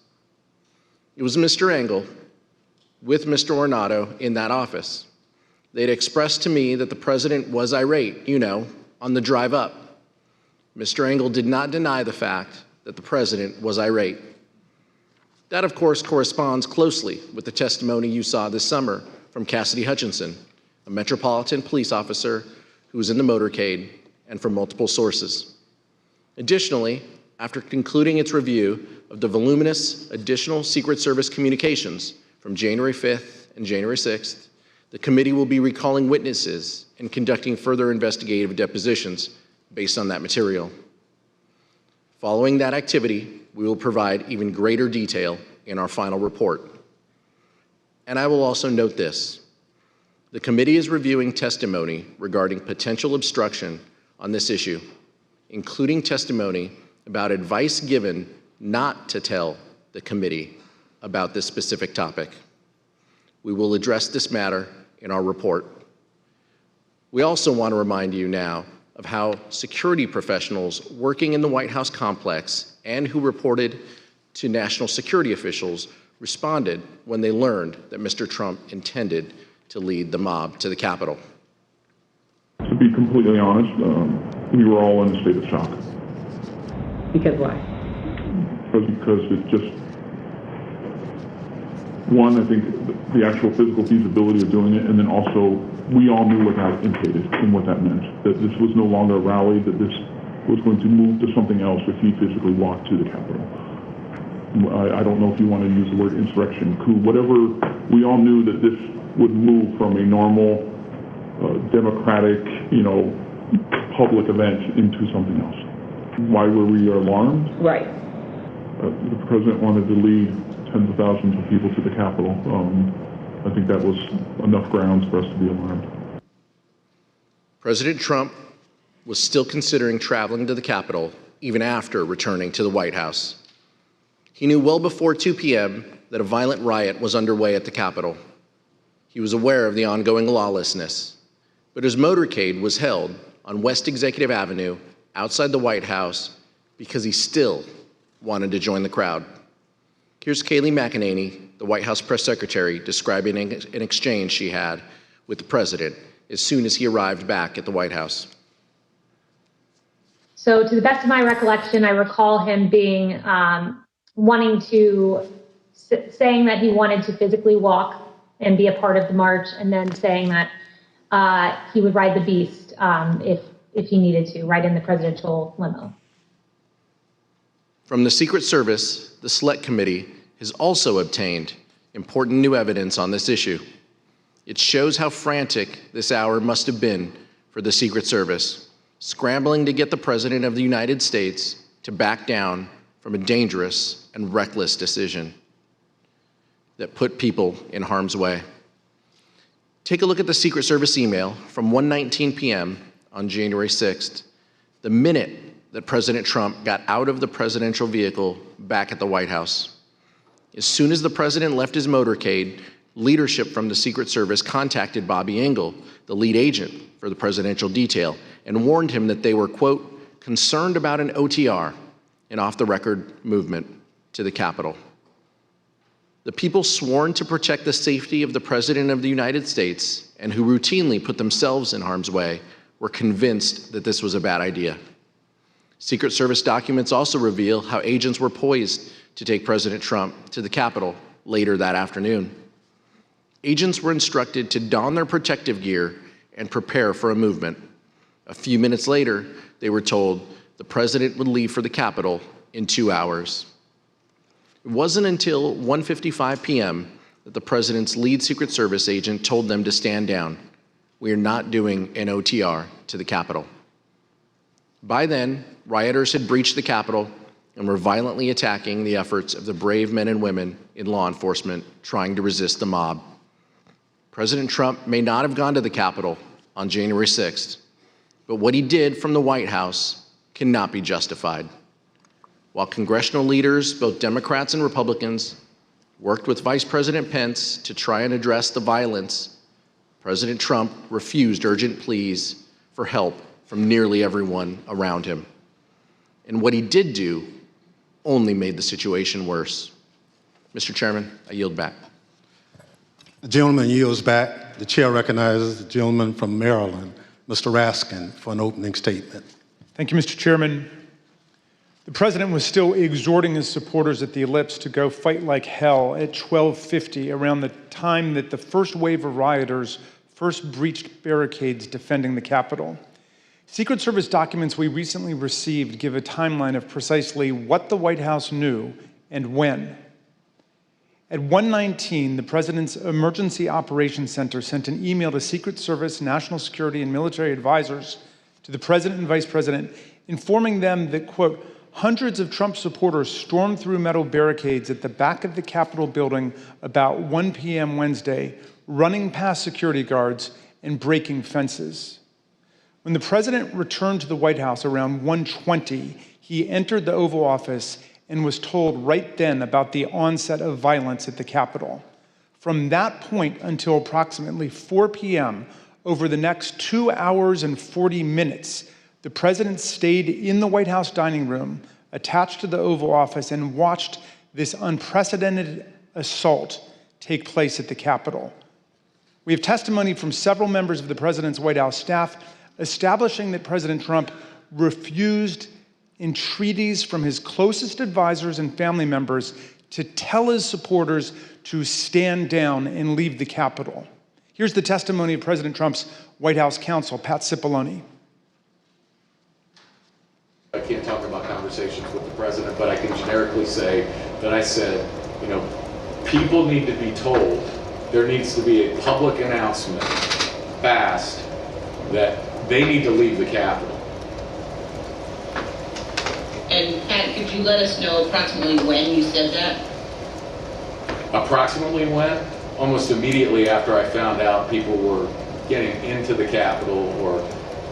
It was Mr. Engel with Mr. Ornato in that office. They'd expressed to me that the president was irate, on the drive up. Mr. Engel did not deny the fact that the president was irate. That, of course, corresponds closely with the testimony you saw this summer from Cassidy Hutchinson, a Metropolitan Police officer who was in the motorcade, and from multiple sources. Additionally, after concluding its review of the voluminous additional Secret Service communications from January 5th and January 6th, the committee will be recalling witnesses and conducting further investigative depositions based on that material. Following that activity, we will provide even greater detail in our final report. And I will also note this. The committee is reviewing testimony regarding potential obstruction on this issue, including testimony about advice given not to tell the committee about this specific topic. We will address this matter in our report. We also want to remind you now of how security professionals working in the White House complex and who reported to national security officials responded when they learned that Mr. Trump intended to lead the mob to the Capitol. To be completely honest, we were all in a state of shock. Because why? Because it just, one, I think the actual physical feasibility of doing it, and then also we all knew what that indicated and what that meant, that this was no longer a rally, that this was going to move to something else if he physically walked to the Capitol. I don't know if you want to use the word insurrection, coup, whatever. We all knew that this would move from a normal, democratic, public event into something else. Why were we alarmed? Right. The president wanted to lead tens of thousands of people to the Capitol. I think that was enough grounds for us to be alarmed. President Trump was still considering traveling to the Capitol even after returning to the White House. He knew well before 2 p.m. that a violent riot was underway at the Capitol. He was aware of the ongoing lawlessness, but his motorcade was held on West Executive Avenue outside the White House because he still wanted to join the crowd. Here's Kayleigh McEnany, the White House press secretary, describing an exchange she had with the president as soon as he arrived back at the White House. So to the best of my recollection, I recall him being saying that he wanted to physically walk and be a part of the march, and then saying that he would ride the beast if he needed to, ride in the presidential limo. From the Secret Service, the Select Committee has also obtained important new evidence on this issue. It shows how frantic this hour must have been for the Secret Service, scrambling to get the President of the United States to back down from a dangerous and reckless decision that put people in harm's way. Take a look at the Secret Service email from 1:19 p.m. on January 6th, the minute that President Trump got out of the presidential vehicle back at the White House. As soon as the president left his motorcade, leadership from the Secret Service contacted Bobby Engel, the lead agent for the presidential detail, and warned him that they were, quote, concerned about an OTR, an off-the-record movement to the Capitol. The people sworn to protect the safety of the President of the United States and who routinely put themselves in harm's way were convinced that this was a bad idea. Secret Service documents also reveal how agents were poised to take President Trump to the Capitol later that afternoon. Agents were instructed to don their protective gear and prepare for a movement. A few minutes later, they were told the president would leave for the Capitol in 2 hours. It wasn't until 1:55 p.m. that the president's lead Secret Service agent told them to stand down. We are not doing an OTR to the Capitol. By then, rioters had breached the Capitol and were violently attacking the efforts of the brave men and women in law enforcement trying to resist the mob. President Trump may not have gone to the Capitol on January 6th, but what he did from the White House cannot be justified. While congressional leaders, both Democrats and Republicans, worked with Vice President Pence to try and address the violence, President Trump refused urgent pleas for help from nearly everyone around him. And what he did do only made the situation worse. Mr. Chairman, I yield back. The gentleman yields back. that, the chair recognizes the gentleman from Maryland, Mr. Raskin, for an opening statement. Thank you, Mr. Chairman. The president was still exhorting his supporters at the Ellipse to go fight like hell at 12:50, around the time that the first wave of rioters first breached barricades defending the Capitol. Secret Service documents we recently received give a timeline of precisely what the White House knew and when. At 1:19, the President's Emergency Operations Center sent an email to Secret Service, national security, and military advisors to the President and Vice President, informing them that, quote, hundreds of Trump supporters stormed through metal barricades at the back of the Capitol building about 1 p.m. Wednesday, running past security guards and breaking fences. When the President returned to the White House around 1:20, he entered the Oval Office and was told right then about the onset of violence at the Capitol. From that point until approximately 4 p.m., over the next 2 hours and 40 minutes, the President stayed in the White House dining room, attached to the Oval Office, and watched this unprecedented assault take place at the Capitol. We have testimony from several members of the President's White House staff establishing that President Trump refused entreaties from his closest advisors and family members to tell his supporters to stand down and leave the Capitol. Here's the testimony of President Trump's White House counsel, Pat Cipollone. I can't talk about conversations with the president, but I can generically say that I said, you know, people need to be told, there needs to be a public announcement fast that they need to leave the Capitol. And Pat, could you let us know approximately when you said that? Approximately when? Almost immediately after I found out people were getting into the Capitol or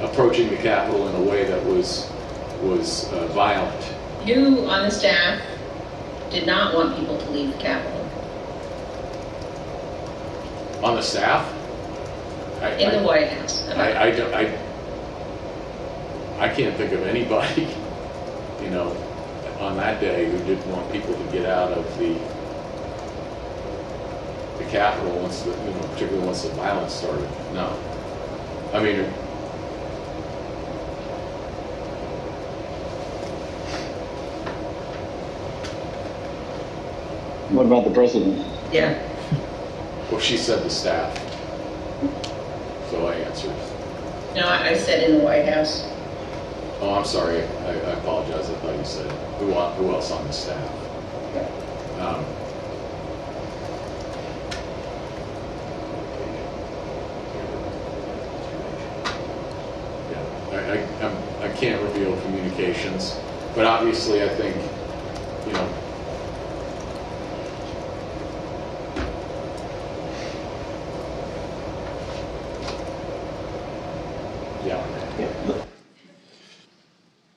approaching the Capitol in a way that was violent. You on the staff did not want people to leave the Capitol. On the staff? In the White House. I can't think of anybody, you know, on that day who didn't want people to get out of the Capitol once the, you know, particularly once the violence started. No. I mean, what about the president? Yeah. Well, she said the staff. So I answered. No, I said in the White House. Oh, I'm sorry. I apologize. I thought you said who else on the staff. I can't reveal communications, but obviously I think, you know,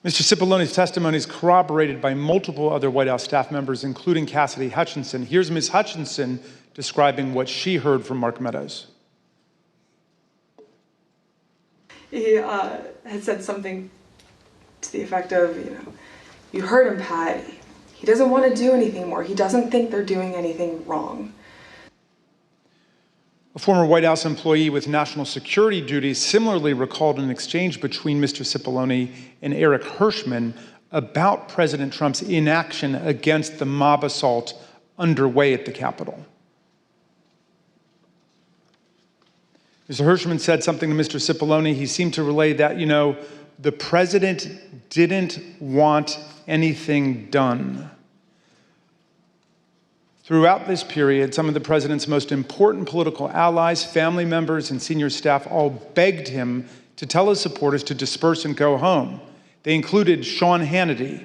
Mr. Cipollone's testimony is corroborated by multiple other White House staff members, including Cassidy Hutchinson. Here's Ms. Hutchinson describing what she heard from Mark Meadows. He had said something to the effect of, you know, you heard him, Pat. He doesn't want to do anything more. He doesn't think they're doing anything wrong. A former White House employee with national security duties similarly recalled an exchange between Mr. Cipollone and Eric Hirschman about President Trump's inaction against the mob assault underway at the Capitol. Mr. Hirschman said something to Mr. Cipollone. He seemed to relay that, you know, the president didn't want anything done. Throughout this period, some of the president's most important political allies, family members, and senior staff all begged him to tell his supporters to disperse and go home. They included Sean Hannity,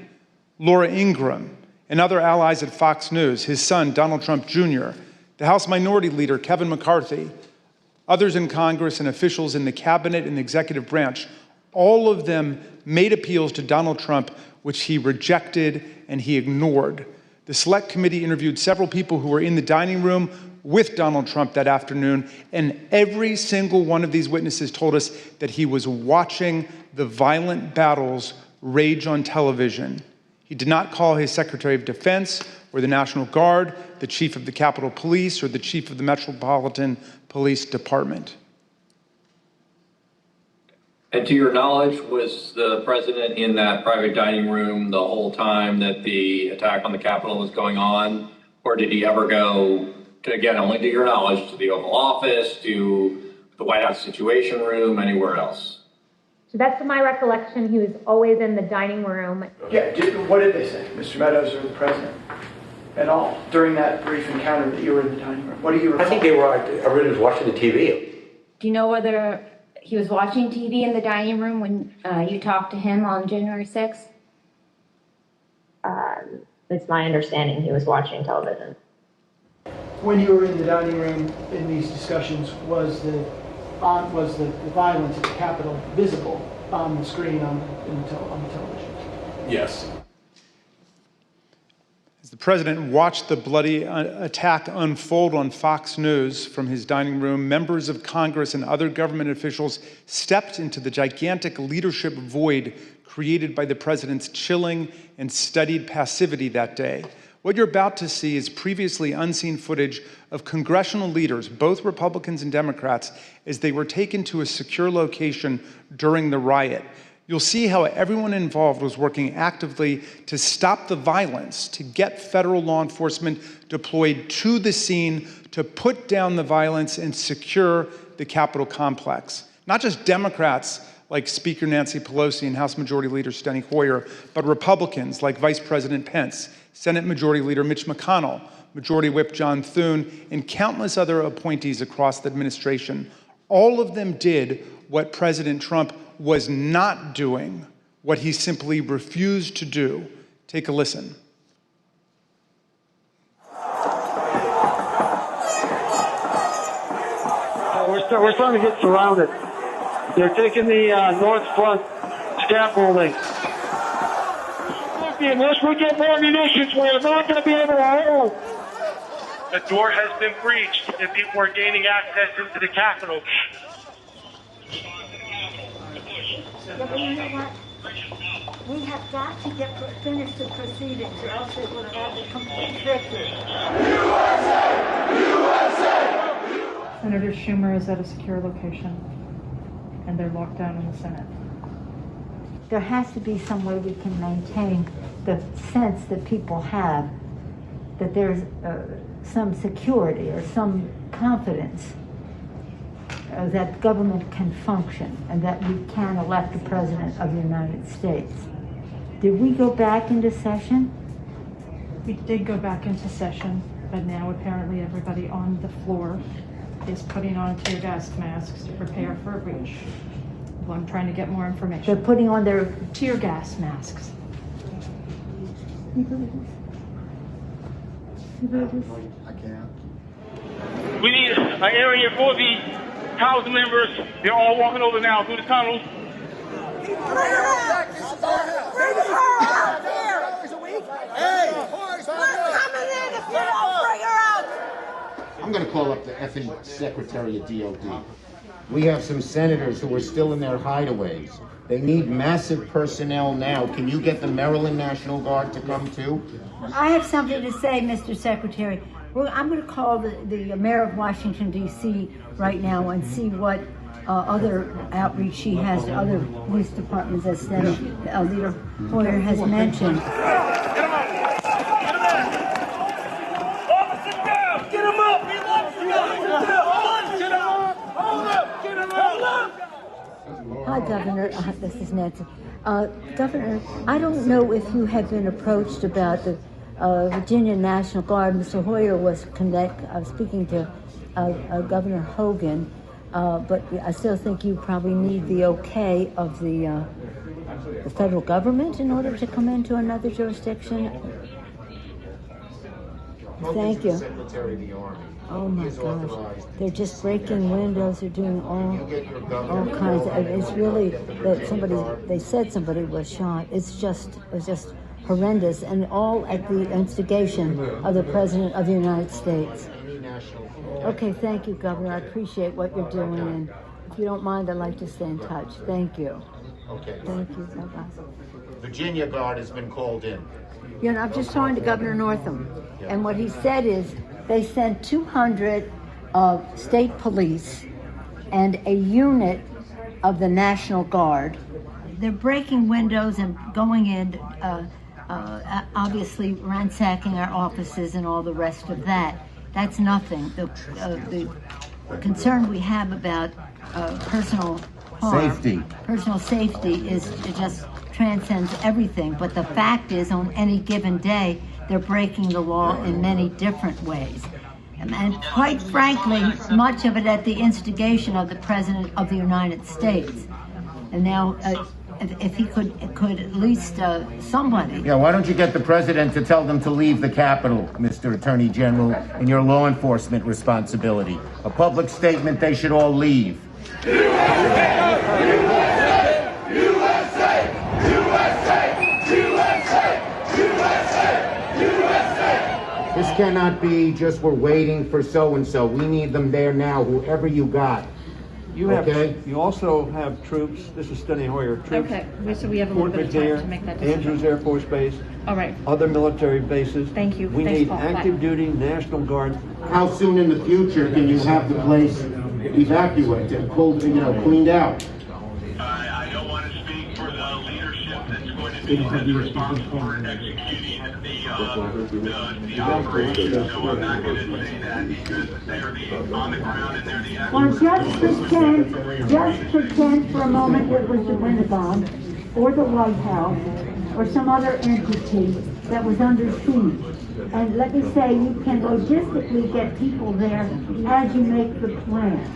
Laura Ingraham, and other allies at Fox News, his son, Donald Trump Jr., the House Minority Leader, Kevin McCarthy, others in Congress and officials in the cabinet and the executive branch. All of them made appeals to Donald Trump, which he rejected and he ignored. The Select Committee interviewed several people who were in the dining room with Donald Trump that afternoon, and every single one of these witnesses told us that he was watching the violent battles rage on television. He did not call his Secretary of Defense or the National Guard, the chief of the Capitol Police, or the chief of the Metropolitan Police Department. And to your knowledge, was the president in that private dining room the whole time that the attack on the Capitol was going on? Or did he ever go to, again, only to your knowledge, to the Oval Office, to the White House Situation Room, anywhere else? So that's my recollection. He was always in the dining room. Yeah, what did they say, Mr. Meadows or the president, at all, during that brief encounter that you were in the dining room? What do you recall? I think everybody was watching the TV. Do you know whether he was watching TV in the dining room when you talked to him on January 6th? It's my understanding he was watching television. When you were in the dining room in these discussions, was the violence at the Capitol visible on the screen on the television? Yes. As the president watched the bloody attack unfold on Fox News from his dining room, members of Congress and other government officials stepped into the gigantic leadership void created by the president's chilling and studied passivity that day. What you're about to see is previously unseen footage of congressional leaders, both Republicans and Democrats, as they were taken to a secure location during the riot. You'll see how everyone involved was working actively to stop the violence, to get federal law enforcement deployed to the scene, to put down the violence and secure the Capitol complex. Not just Democrats like Speaker Nancy Pelosi and House Majority Leader Steny Hoyer, but Republicans like Vice President Pence, Senate Majority Leader Mitch McConnell, Majority Whip John Thune, and countless other appointees across the administration. All of them did what President Trump was not doing, what he simply refused to do. Take a listen. We're starting to get surrounded. They're taking the north front scaffolding. Unless we get more munitions, we're not going to be able to hold. The door has been breached and people are gaining access into the Capitol. Yeah, but you know what? We have got to finish the proceedings, or else it will have a complete victory. Senator Schumer is at a secure location, and they're locked down in the Senate. There has to be some way we can maintain the sense that people have that there's some security or some confidence that government can function and that we can elect the President of the United States. Did we go back into session? We did go back into session, but now apparently everybody on the floor is putting on tear gas masks to prepare for a breach. Well, I'm trying to get more information. They're putting on their tear gas masks. I can't. We need an area for the House members. They're all walking over now through the tunnels. I'm going to call up the effing Secretary of DOD. We have some senators who are still in their hideaways. They need massive personnel now. Can you get the Maryland National Guard to come too? have something to say, Mr. Secretary. I'm going to call the mayor of Washington, D.C. right now and see what other outreach she has to other police departments, as Senate Leader Hoyer has mentioned. Hi, Governor. This is Nancy. Governor, I don't know if you have been approached about the Virginia National Guard. Mr. Hoyer was speaking to Governor Hogan, but I still think you probably need the okay of the federal government in order to come into another jurisdiction. Thank you. Secretary of the Army. Oh my gosh, they're just breaking windows, they're doing all kinds of, it's really, that they said somebody was shot. It's just horrendous, and all at the instigation of the President of the United States. Okay, thank you, Governor. I appreciate what you're doing, and if you don't mind, I'd like to stay in touch. Thank you. Okay. Thank you. Bye-bye. Virginia Guard has been called in. You know, I'm just talking to Governor Northam, and what he said is they sent 200 of state police and a unit of the National Guard. They're breaking windows and going in, obviously ransacking our offices and all the rest of that. That's nothing. The concern we have about personal harm, personal safety, is it just transcends everything. But the fact is, on any given day, they're breaking the law in many different ways. And quite frankly, much of it at the instigation of the President of the United States. And now, if he could at least somebody. Yeah, why don't you get the President to tell them to leave the Capitol, Mr. Attorney General, in your law enforcement responsibility? A public statement, they should all leave. This cannot be just we're waiting for so-and-so. We need them there now, whoever you got. You also have troops. This is Steny Hoyer. Troops. Okay, so we have a little bit of time to make that decision. Andrews Air Force Base. All right. Other military bases. Thank you. We Thanks, need Paul. active Bye. duty National Guard. How soon in the future can you have the place evacuated, pulled, cleaned out? I don't want to speak for the leadership that's going to be responsible for executing the operation, so I'm not going to say that because they're on the ground and they're the experts. Well, just pretend for a moment it was the Pentagon or the White House or some other entity that was under siege. And let me say, you can logistically get people there as you make the plan.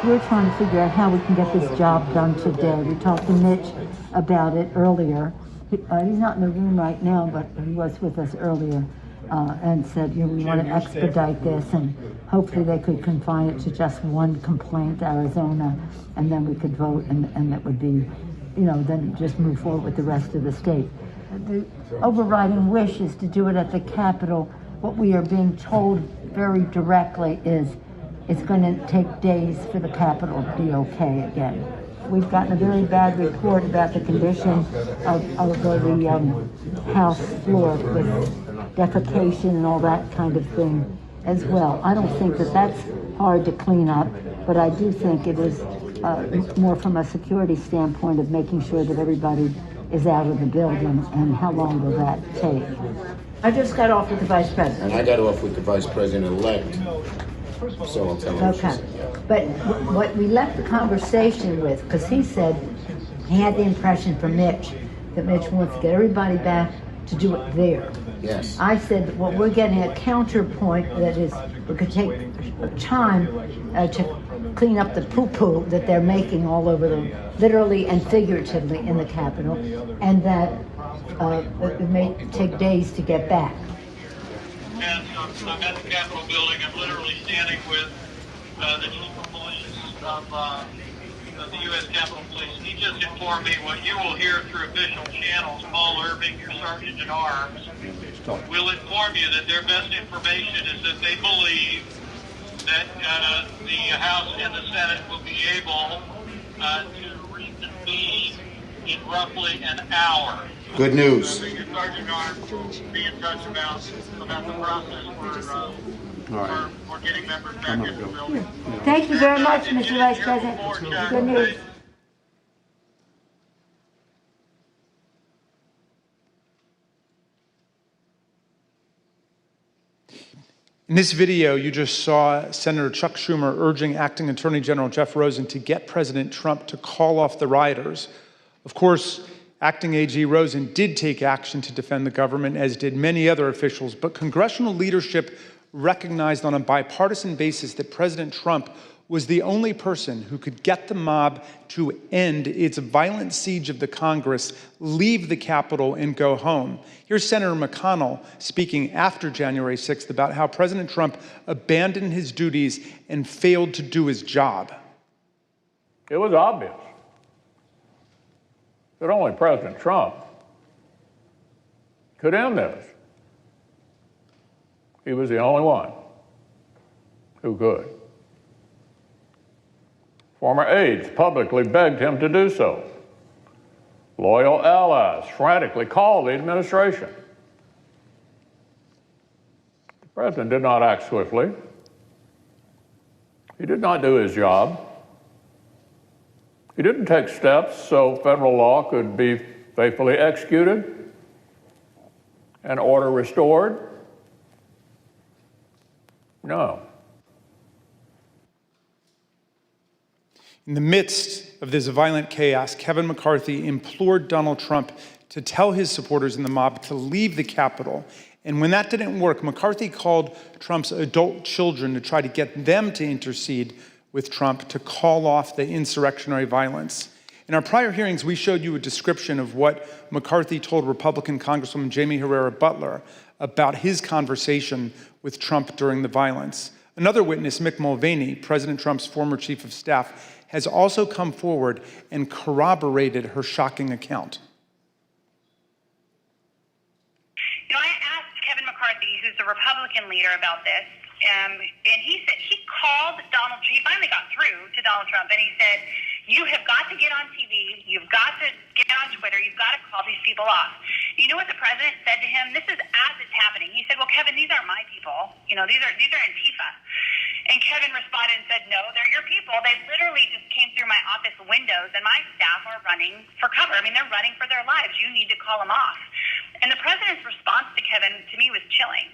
We're trying to figure out how we can get this job done today. We talked to Mitch about it earlier. He's not in the room right now, but he was with us earlier and said, we want to expedite this, and hopefully they could confine it to just one complaint, Arizona, and then we could vote, and that would be, then just move forward with the rest of the state. The overriding wish is to do it at the Capitol. What we are being told very directly is it's going to take days for the Capitol to be okay again. We've gotten a very bad report about the condition of the House floor with defecation and all that kind of thing as well. I don't think that that's hard to clean up, but I do think it is more from a security standpoint of making sure that everybody is out of the building, and how long will that take? I just got off with the Vice President. And I got off with the Vice President-elect. So I'll tell him. Okay. But what we left the conversation with, because he said he had the impression from Mitch that Mitch wants to get everybody back to do it there. Yes. I said, well, we're getting a counterpoint that is, we could take time to clean up the poo-poo that they're making all over them, literally and figuratively in the Capitol, and that it may take days to get back. And I'm at the Capitol building. I'm literally standing with the chief of police of the U.S. Capitol Police. He just informed me what you will hear through official channels. Paul Irving, your sergeant at arms, will inform you that their best information is that they believe that the House and the Senate will be able to reconvene in roughly an hour. Good news. So your sergeant at arms will be in touch about the process for getting members back into the building. Thank you very much, Mr. Vice President. Good news. In this video, you just saw Senator Chuck Schumer urging Acting Attorney General Jeff Rosen to get President Trump to call off the rioters. Of course, Acting AG Rosen did take action to defend the government, as did many other officials, but congressional leadership recognized on a bipartisan basis that President Trump was the only person who could get the mob to end its violent siege of the Congress, leave the Capitol, and go home. Here's Senator McConnell speaking after January 6th about how President Trump abandoned his duties and failed to do his job. It was obvious that only President Trump could end this. He was the only one who could. Former aides publicly begged him to do so. Loyal allies frantically called the administration. The president did not act swiftly. He did not do his job. He didn't take steps so federal law could be faithfully executed and order restored. No. In the midst of this violent chaos, Kevin McCarthy implored Donald Trump to tell his supporters in the mob to leave the Capitol. And when that didn't work, McCarthy called Trump's adult children to try to get them to intercede with Trump to call off the insurrectionary violence. In our prior hearings, we showed you a description of what McCarthy told Republican Congresswoman Jamie Herrera Butler about his conversation with Trump during the violence. Another witness, Mick Mulvaney, President Trump's former chief of staff, has also come forward and corroborated her shocking account. You know, I asked Kevin McCarthy, who's the Republican leader, about this, and he said he called Donald Trump. He finally got through to Donald Trump, and he said, "You have got to get on TV. You've got to get on Twitter. You've got to call these people off." You know what the president said to him? This is as it's happening. He said, "Well, Kevin, these aren't my people. You know, these are Antifa." And Kevin responded and said, "No, they're your people. They literally just came through my office windows, and my staff are running for cover. I mean, they're running for their lives. You need to call them off." And the president's response to Kevin, to me, was chilling.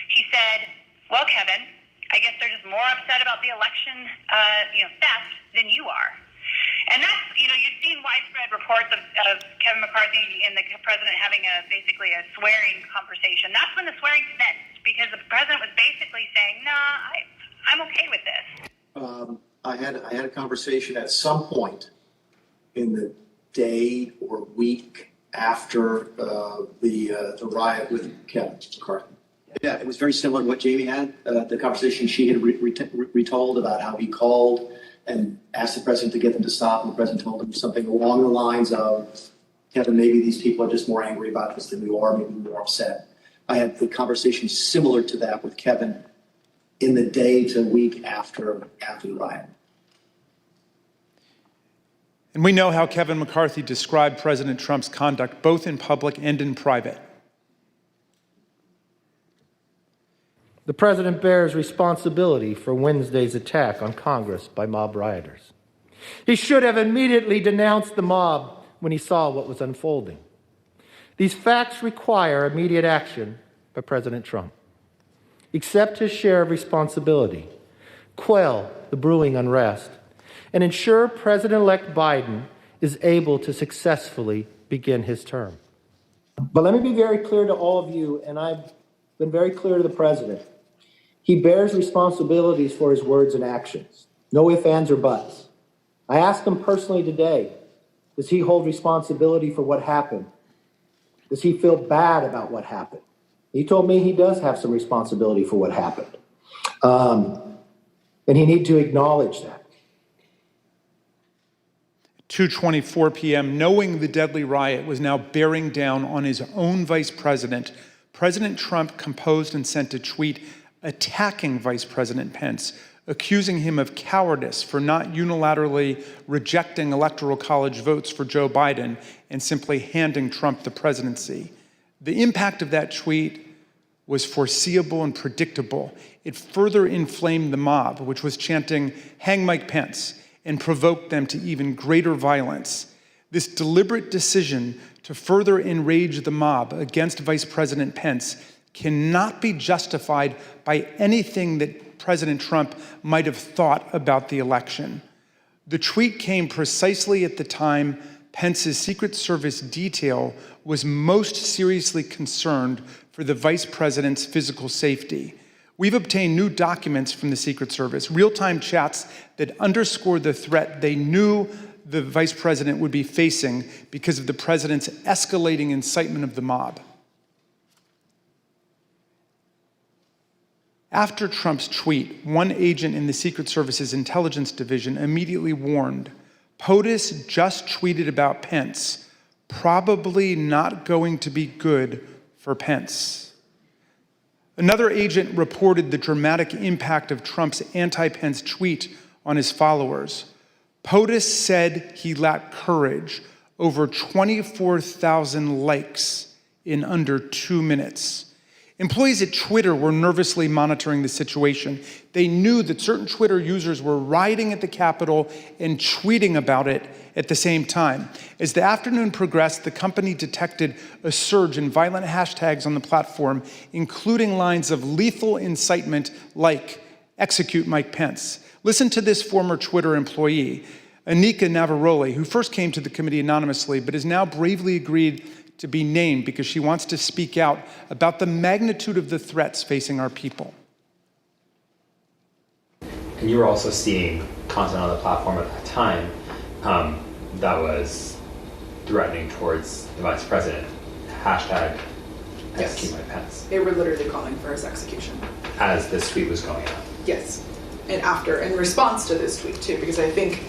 He said, "Well, Kevin, I guess they're just more upset about the election, theft than you are." And that's, you've seen widespread reports of Kevin McCarthy and the president having basically a swearing conversation. That's when the swearing commenced, because the president was basically saying, "Nah, I'm okay with this." I had a conversation at some point in the day or week after the riot with Kevin McCarthy. Yeah, it was very similar to what Jamie had. The conversation she had retold about how he called and asked the president to get them to stop, and the president told him something along the lines of, "Kevin, maybe these people are just more angry about this than you are, maybe more upset." I had the conversation similar to that with Kevin in the day to week after the riot. And we know how Kevin McCarthy described President Trump's conduct, both in public and in private. The president bears responsibility for Wednesday's attack on Congress by mob rioters. He should have immediately denounced the mob when he saw what was unfolding. These facts require immediate action by President Trump. Accept his share of responsibility, quell the brewing unrest, and ensure President-elect Biden is able to successfully begin his term. But let me be very clear to all of you, and I've been very clear to the president. He bears responsibilities for his words and actions. No ifs, ands, or buts. I asked him personally today, does he hold responsibility for what happened? Does he feel bad about what happened? He told me he does have some responsibility for what happened. And he needs to acknowledge that. 2:24 p.m., knowing the deadly riot was now bearing down on his own vice president, President Trump composed and sent a tweet attacking Vice President Pence, accusing him of cowardice for not unilaterally rejecting Electoral College votes for Joe Biden and simply handing Trump the presidency. The impact of that tweet was foreseeable and predictable. It further inflamed the mob, which was chanting, "Hang Mike Pence," and provoked them to even greater violence. This deliberate decision to further enrage the mob against Vice President Pence cannot be justified by anything that President Trump might have thought about the election. The tweet came precisely at the time Pence's Secret Service detail was most seriously concerned for the vice president's physical safety. We've obtained new documents from the Secret Service, real-time chats that underscore the threat they knew the vice president would be facing because of the president's escalating incitement of the mob. After Trump's tweet, one agent in the Secret Service's intelligence division immediately warned, "POTUS just tweeted about Pence, probably not going to be good for Pence." Another agent reported the dramatic impact of Trump's anti-Pence tweet on his followers. POTUS said he lacked courage. Over 24,000 likes in under 2 minutes. Employees at Twitter were nervously monitoring the situation. They knew that certain Twitter users were rioting at the Capitol and tweeting about it at the same time. As the afternoon progressed, the company detected a surge in violent hashtags on the platform, including lines of lethal incitement like "Execute Mike Pence." Listen to this former Twitter employee, Anika Navarrete, who first came to the committee anonymously, but has now bravely agreed to be named because she wants to speak out about the magnitude of the threats facing our people. And you were also seeing content on the platform at that time that was threatening towards the vice president. Hashtag execute Mike Pence. They were literally calling for his execution. As this tweet was going out. Yes. And in response to this tweet too, because I think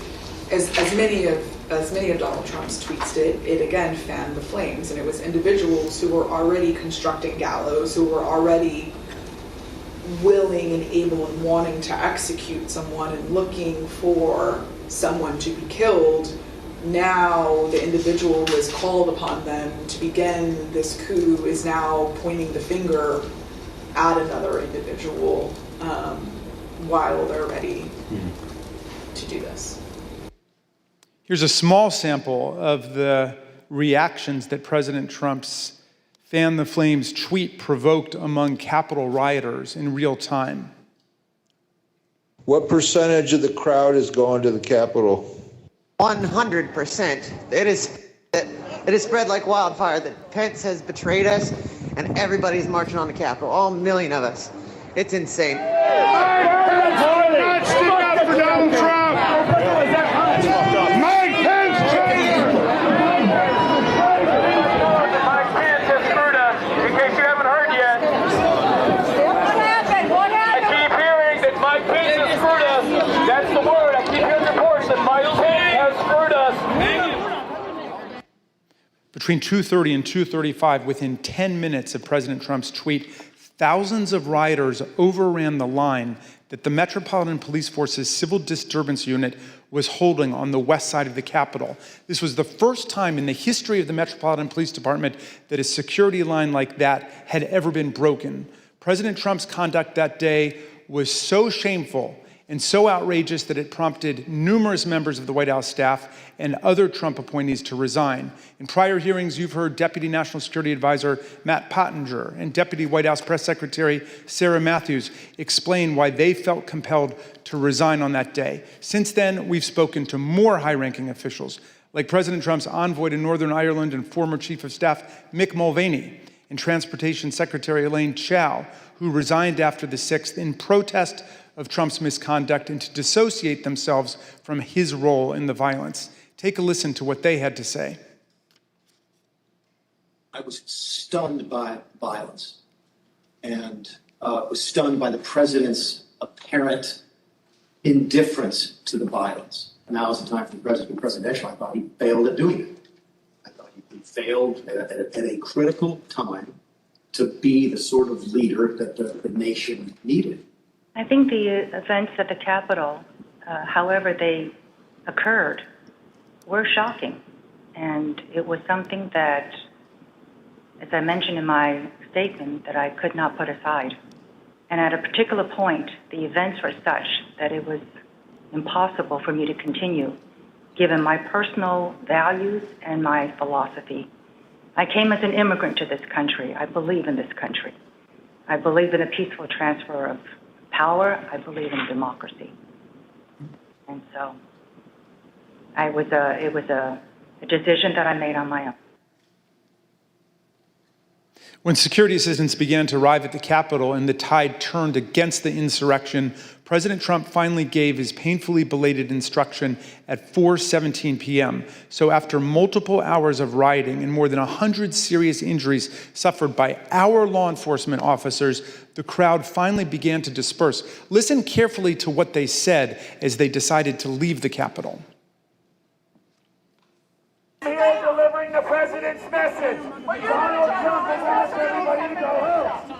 as many of Donald Trump's tweets did, it again fanned the flames, and it was individuals who were already constructing gallows, who were already willing and able and wanting to execute someone and looking for someone to be killed. Now the individual who has called upon them to begin this coup is now pointing the finger at another individual while they're ready to do this. Here's a small sample of the reactions that President Trump's Fan the Flames tweet provoked among Capitol rioters in real time. What percentage of the crowd is going to the Capitol? 100%. It is spread like wildfire that Pence has betrayed us, and everybody's marching on the Capitol, all 1 million of us. It's insane. Not stick up for Donald Trump. Mike Pence change. Mike Pence has screwed us. In case you haven't heard yet. What happened? What happened? I keep hearing that Mike Pence has screwed us. That's the word. I keep hearing reports that Mike Pence has screwed us. Between 2:30 and 2:35, within 10 minutes of President Trump's tweet, thousands of rioters overran the line that the Metropolitan Police Force's Civil Disturbance Unit was holding on the west side of the Capitol. This was the first time in the history of the Metropolitan Police Department that a security line like that had ever been broken. President Trump's conduct that day was so shameful and so outrageous that it prompted numerous members of the White House staff and other Trump appointees to resign. In prior hearings, you've heard Deputy National Security Advisor Matt Pottinger and Deputy White House Press Secretary Sarah Matthews explain why they felt compelled to resign on that day. Since then, we've spoken to more high-ranking officials, like President Trump's envoy to Northern Ireland and former Chief of Staff Mick Mulvaney, and Transportation Secretary Elaine Chao, who resigned after the 6th in protest of Trump's misconduct and to dissociate themselves from his role in the violence. Take a listen to what they had to say. I was stunned by violence and was stunned by the president's apparent indifference to the violence. And now is the time for the president to be presidential. I thought he failed at doing it. I thought he failed at a critical time to be the sort of leader that the nation needed. I think the events at the Capitol, however they occurred, were shocking. And it was something that, as I mentioned in my statement, that I could not put aside. And at a particular point, the events were such that it was impossible for me to continue, given my personal values and my philosophy. I came as an immigrant to this country. I believe in this country. I believe in a peaceful transfer of power. I believe in democracy. And so it was a decision that I made on my own. When security assistance began to arrive at the Capitol and the tide turned against the insurrection, President Trump finally gave his painfully belated instruction at 4:17 p.m. So after multiple hours of rioting and more than 100 serious injuries suffered by our law enforcement officers, the crowd finally began to disperse. Listen carefully to what they said as they decided to leave the Capitol. Here delivering the president's message. Donald Trump has asked everybody to go home.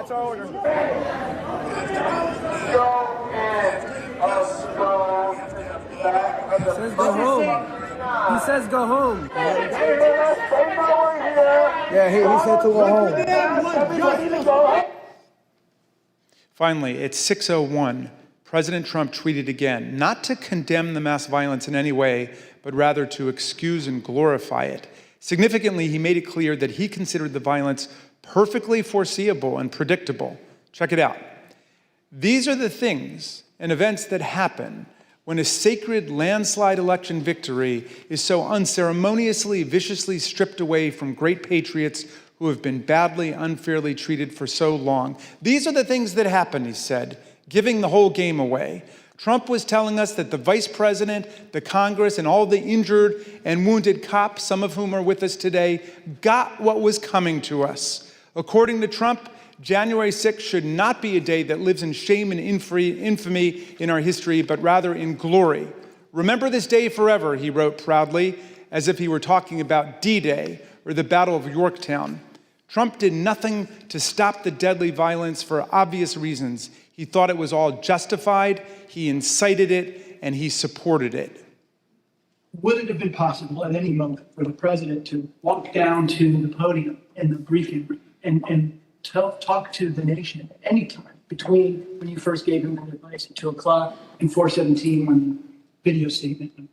That's our order. Says go home. He says go home. Yeah, he said to go home. Finally, at 6:01, President Trump tweeted again, not to condemn the mass violence in any way, but rather to excuse and glorify it. Significantly, he made it clear that he considered the violence perfectly foreseeable and predictable. Check it out. These are the things and events that happen when a sacred landslide election victory is so unceremoniously, viciously stripped away from great patriots who have been badly, unfairly treated for so long. These are the things that happen, he said, giving the whole game away. Trump was telling us that the vice president, the Congress, and all the injured and wounded cops, some of whom are with us today, got what was coming to us. According to Trump, January 6th should not be a day that lives in shame and infamy in our history, but rather in glory. Remember this day forever, he wrote proudly, as if he were talking about D-Day or the Battle of Yorktown. Trump did nothing to stop the deadly violence for obvious reasons. He thought it was all justified, he incited it, and he supported it. Would it have been possible at any moment for the president to walk down to the podium in the briefing room and talk to the nation at any time between when you first gave him that advice at 2 o'clock and 4:17 when the video statement?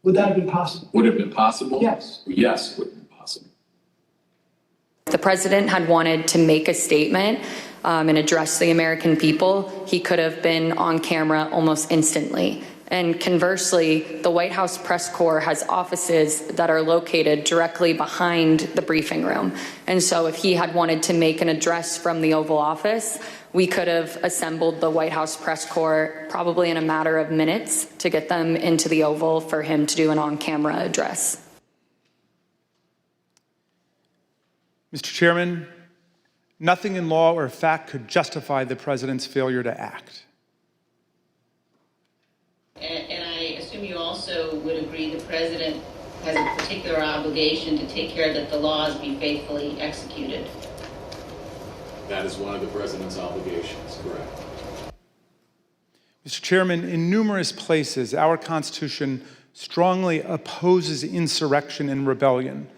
Would that have been possible? Would it have been possible? Yes. Yes, would have been possible. If the president had wanted to make a statement and address the American people, he could have been on camera almost instantly. And conversely, the White House press corps has offices that are located directly behind the briefing room. And so if he had wanted to make an address from the Oval Office, we could have assembled the White House press corps probably in a matter of minutes to get them into the Oval for him to do an on-camera address. Mr. Chairman, nothing in law or fact could justify the president's failure to act. And I assume you also would agree the president has a particular obligation to take care that the laws be faithfully executed. That is one of the president's obligations, correct. Mr. Chairman, in numerous places, our Constitution strongly opposes insurrection and rebellion.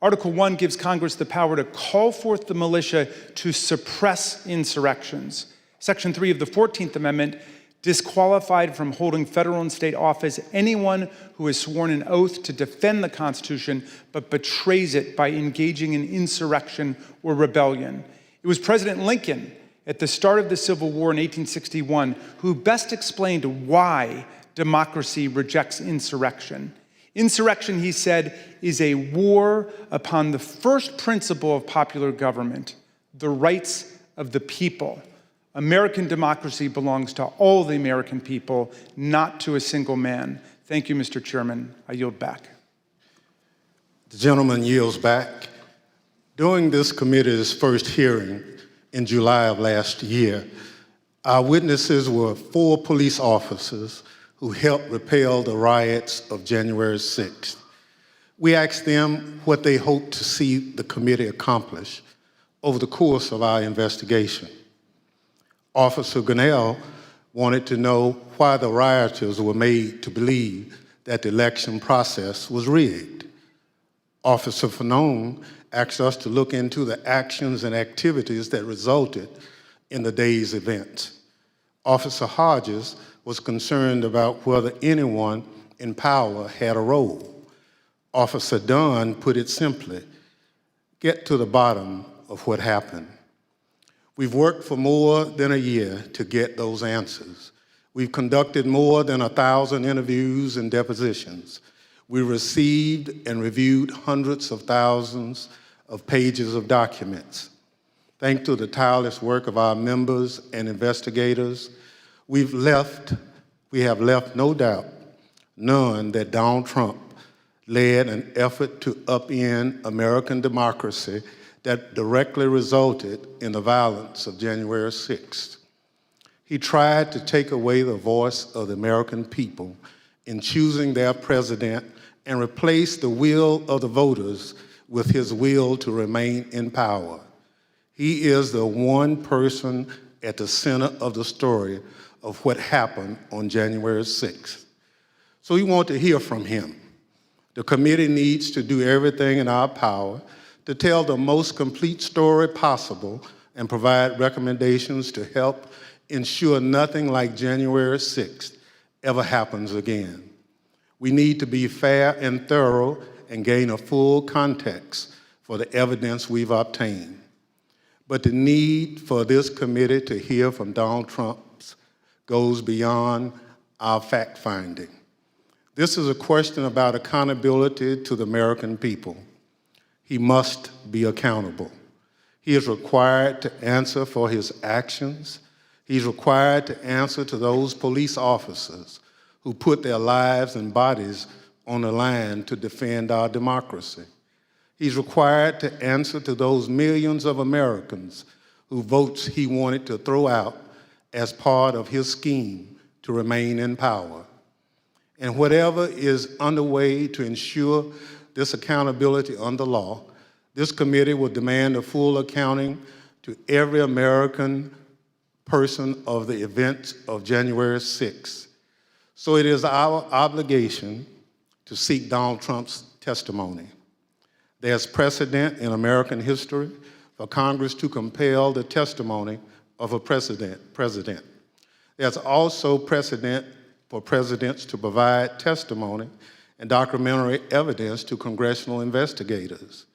Article 1 gives Congress the power to call forth the militia to suppress insurrections. Section 3 of the 14th Amendment disqualified from holding federal and state office anyone who has sworn an oath to defend the Constitution but betrays it by engaging in insurrection or rebellion. It was President Lincoln at the start of the Civil War in 1861 who best explained why democracy rejects insurrection. Insurrection, he said, is a war upon the first principle of popular government, the rights of the people. American democracy belongs to all the American people, not to a single man. Thank you, Mr. Chairman. I yield back. The gentleman yields back. During this committee's first hearing in July of last year, our witnesses were 4 police officers who helped repel the riots of January 6th. We asked them what they hoped to see the committee accomplish over the course of our investigation. Officer Gunnell wanted to know why the rioters were made to believe that the election process was rigged. Officer Fanone asked us to look into the actions and activities that resulted in the day's events. Officer Hodges was concerned about whether anyone in power had a role. Officer Dunn put it simply, get to the bottom of what happened. We've worked for more than a year to get those answers. We've conducted more than 1,000 interviews and depositions. We received and reviewed hundreds of thousands of pages of documents. Thanks to the tireless work of our members and investigators, we have left no doubt, none, that Donald Trump led an effort to upend American democracy that directly resulted in the violence of January 6th. He tried to take away the voice of the American people in choosing their president and replace the will of the voters with his will to remain in power. He is the one person at the center of the story of what happened on January 6th. So we want to hear from him. The committee needs to do everything in our power to tell the most complete story possible and provide recommendations to help ensure nothing like January 6th ever happens again. We need to be fair and thorough and gain a full context for the evidence we've obtained. But the need for this committee to hear from Donald Trump goes beyond our fact-finding. This is a question about accountability to the American people. He must be accountable. He is required to answer for his actions. He's required to answer to those police officers who put their lives and bodies on the line to defend our democracy. He's required to answer to those millions of Americans whose votes he wanted to throw out as part of his scheme to remain in power. And whatever is underway to ensure this accountability under law, this committee will demand a full accounting to every American person of the events of January 6th. So it is our obligation to seek Donald Trump's testimony. There's precedent in American history for Congress to compel the testimony of a president. There's also precedent for presidents to provide testimony and documentary evidence to congressional investigators.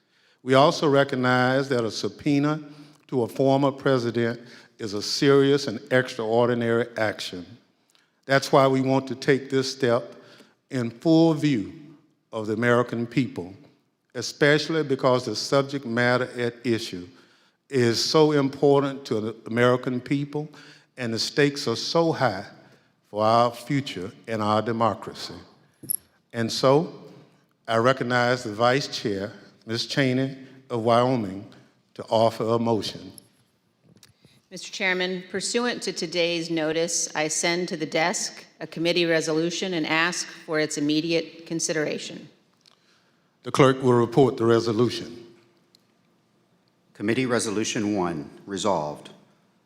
We also recognize that a subpoena to a former president is a serious and extraordinary action. That's why we want to take this step in full view of the American people, especially because the subject matter at issue is so important to the American people and the stakes are so high for our future and our democracy. And so I recognize the Vice Chair, Ms. Cheney of Wyoming, to offer a motion. Mr. Chairman, pursuant to today's notice, I send to the desk a committee resolution and ask for its immediate consideration. The clerk will report the resolution. Committee Resolution 1, resolved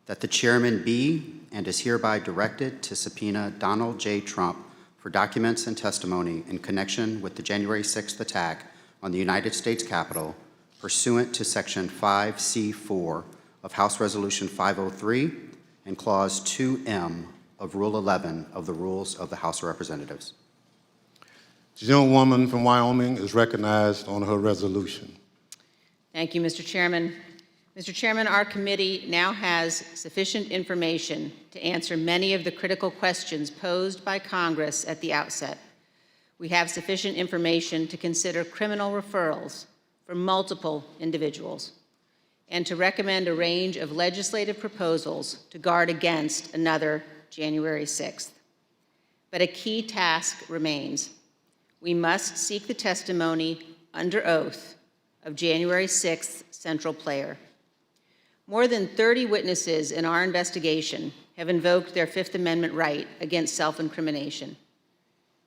that the chairman be and is hereby directed to subpoena Donald J. Trump for documents and testimony in connection with the January 6th attack on the United States Capitol pursuant to Section 5C4 of House Resolution 503 and Clause 2M of Rule 11 of the Rules of the House of Representatives. The gentlewoman from Wyoming is recognized on her resolution. Thank you, Mr. Chairman. Mr. Chairman, our committee now has sufficient information to answer many of the critical questions posed by Congress at the outset. We have sufficient information to consider criminal referrals for multiple individuals and to recommend a range of legislative proposals to guard against another January 6th. But a key task remains. We must seek the testimony under oath of January 6th central player. More than 30 witnesses in our investigation have invoked their Fifth Amendment right against self-incrimination,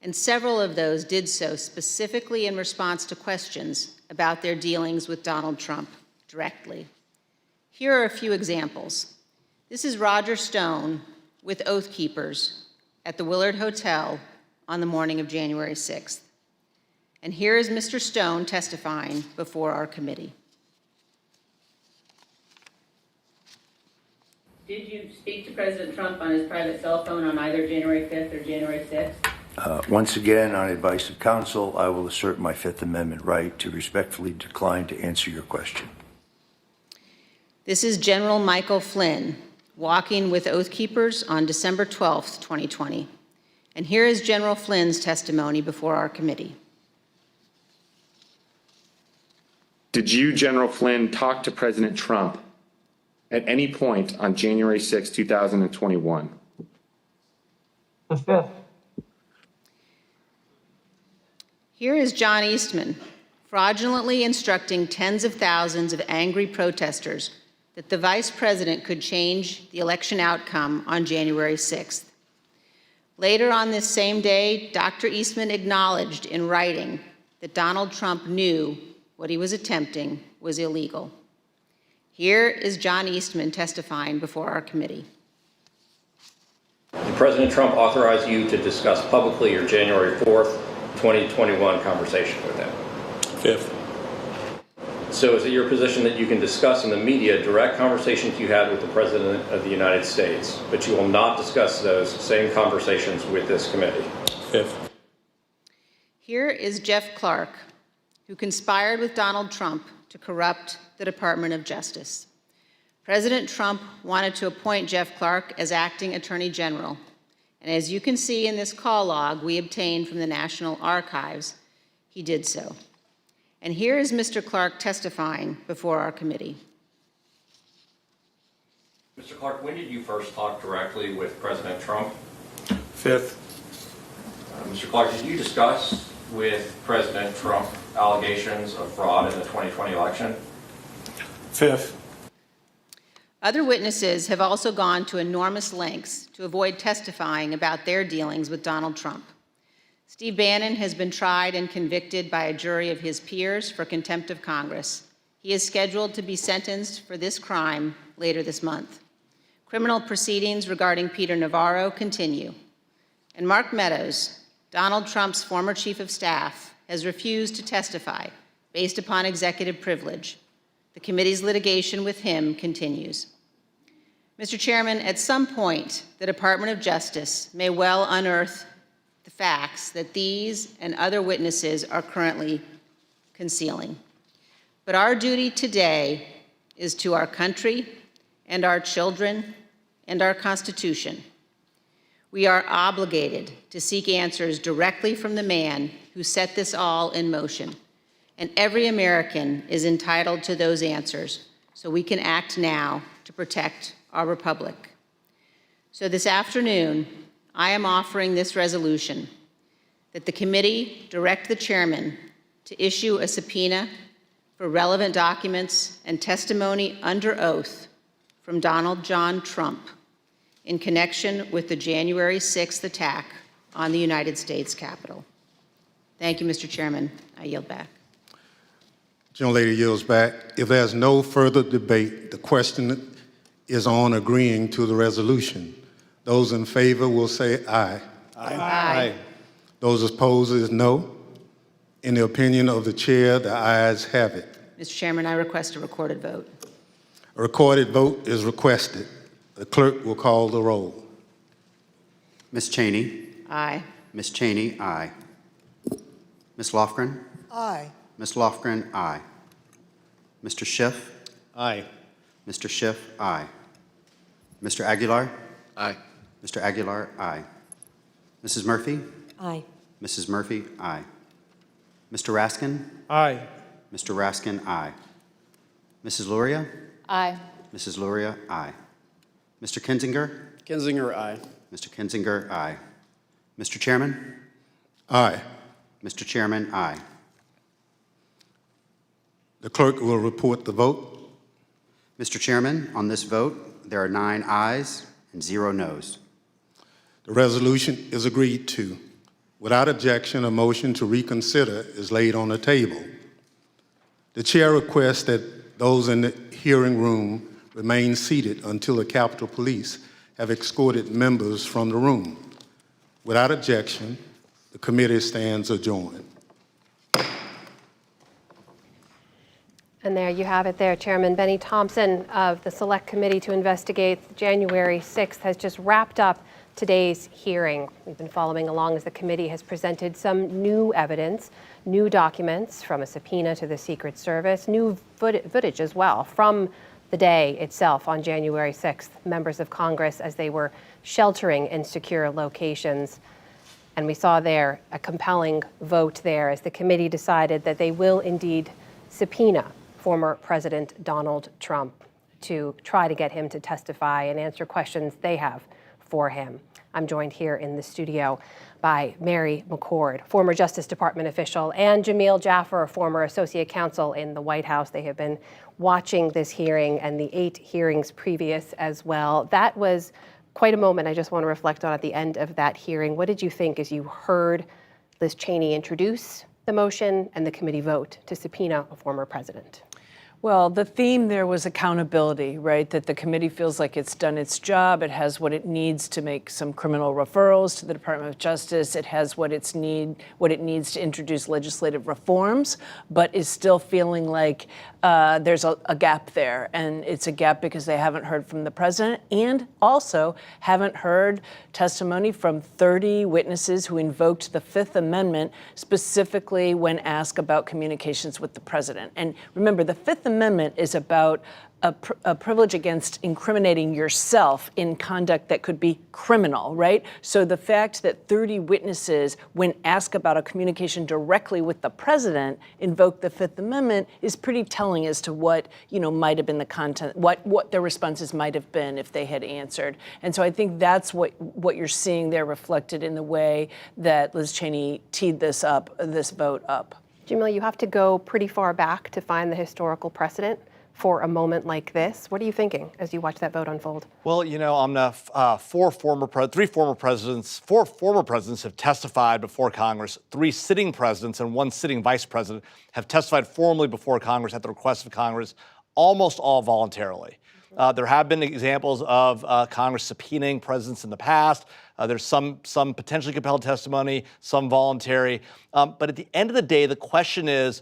and several of those did so specifically in response to questions about their dealings with Donald Trump directly. Here are a few examples. This is Roger Stone with Oath Keepers at the Willard Hotel on the morning of January 6th. And here is Mr. Stone testifying before our committee. Did you speak to President Trump on his private cell phone on either January 5th or January 6th? Once again, on advice of counsel, I will assert my Fifth Amendment right to respectfully decline to answer your question. This is General Michael Flynn walking with Oath Keepers on December 12th, 2020. And here is General Flynn's testimony before our committee. Did you, General Flynn, talk to President Trump at any point on January 6, 2021? The 5th. Here is John Eastman, fraudulently instructing tens of thousands of angry protesters that the vice president could change the election outcome on January 6th. Later on this same day, Dr. Eastman acknowledged in writing that Donald Trump knew what he was attempting was illegal. Here is John Eastman testifying before our committee. Did President Trump authorize you to discuss publicly your January 4th, 2021 conversation with him? Fifth. So is it your position that you can discuss in the media direct conversations you had with the President of the United States, but you will not discuss those same conversations with this committee? Fifth. Here is Jeff Clark, who conspired with Donald Trump to corrupt the Department of Justice. President Trump wanted to appoint Jeff Clark as acting Attorney General. And as you can see in this call log we obtained from the National Archives, he did so. And here is Mr. Clark testifying before our committee. Mr. Clark, when did you first talk directly with President Trump? Fifth. Mr. Clark, did you discuss with President Trump allegations of fraud in the 2020 election? Fifth. Other witnesses have also gone to enormous lengths to avoid testifying about their dealings with Donald Trump. Steve Bannon has been tried and convicted by a jury of his peers for contempt of Congress. He is scheduled to be sentenced for this crime later this month. Criminal proceedings regarding Peter Navarro continue. And Mark Meadows, Donald Trump's former chief of staff, has refused to testify based upon executive privilege. The committee's litigation with him continues. Mr. Chairman, at some point, the Department of Justice may well unearth the facts that these and other witnesses are currently concealing. But our duty today is to our country and our children and our Constitution. We are obligated to seek answers directly from the man who set this all in motion. And every American is entitled to those answers, so we can act now to protect our republic. So this afternoon, I am offering this resolution that the committee direct the chairman to issue a subpoena for relevant documents and testimony under oath from Donald John Trump in connection with the January 6th attack on the United States Capitol. Thank you, Mr. Chairman. I yield back. Gentlelady yields back. If there's no further debate, the question is on agreeing to the resolution. Those in favor will say aye. Aye. Aye. Those opposed is no. In the opinion of the chair, the ayes have it. Mr. Chairman, I request a recorded vote. A recorded vote is requested. The clerk will call the roll. Ms. Cheney. Aye. Ms. Cheney, aye. Ms. Lofgren. Aye. Ms. Lofgren, aye. Mr. Schiff. Aye. Mr. Schiff, aye. Mr. Aguilar. Aye. Mr. Aguilar, aye. Mrs. Murphy. Aye. Mrs. Murphy, aye. Mr. Raskin. Aye. Mr. Raskin, aye. Mrs. Luria. Aye. Mrs. Luria, aye. Mr. Kinzinger. Kinzinger, aye. Mr. Kinzinger, aye. Mr. Chairman. Aye. Mr. Chairman, aye. The clerk will report the vote. Mr. Chairman, on this vote, there are 9 ayes and 0 noes. The resolution is agreed to. Without objection, a motion to reconsider is laid on the table. The chair requests that those in the hearing room remain seated until the Capitol Police have escorted members from the room. Without objection, the committee stands adjourned. And there you have it there. Chairman Benny Thompson of the Select Committee to investigate January 6th has just wrapped up today's hearing. We've been following along as the committee has presented some new evidence, new documents from a subpoena to the Secret Service, new footage as well from the day itself on January 6th, members of Congress as they were sheltering in secure locations. And we saw there a compelling vote there as the committee decided that they will indeed subpoena former President Donald Trump to try to get him to testify and answer questions they have for him. I'm joined here in the studio by Mary McCord, former Justice Department official, and Jamil Jaffer, former associate counsel in the White House. They have been watching this hearing and the 8 hearings previous as well. That was quite a moment I just want to reflect on at the end of that hearing. What did you think as you heard Liz Cheney introduce the motion and the committee vote to subpoena a former president? Well, the theme there was accountability, right? That the committee feels like it's done its job. It has what it needs to make some criminal referrals to the Department of Justice. It has what it needs to introduce legislative reforms, but is still feeling like there's a gap there. And it's a gap because they haven't heard from the president and also haven't heard testimony from 30 witnesses who invoked the Fifth Amendment specifically when asked about communications with the president. And remember, the Fifth Amendment is about a privilege against incriminating yourself in conduct that could be criminal, right? So the fact that 30 witnesses, when asked about a communication directly with the president, invoked the Fifth Amendment is pretty telling as to what, might have been the content, what their responses might have been if they had answered. And so I think that's what you're seeing there reflected in the way that Liz Cheney teed this vote up. Jamil, you have to go pretty far back to find the historical precedent for a moment like this. What are you thinking as you watch that vote unfold? Well, four former presidents have testified before Congress. 3 sitting presidents and 1 sitting vice president have testified formally before Congress at the request of Congress, almost all voluntarily. There have been examples of Congress subpoenaing presidents in the past. There's some potentially compelled testimony, some voluntary. But at the end of the day, the question is,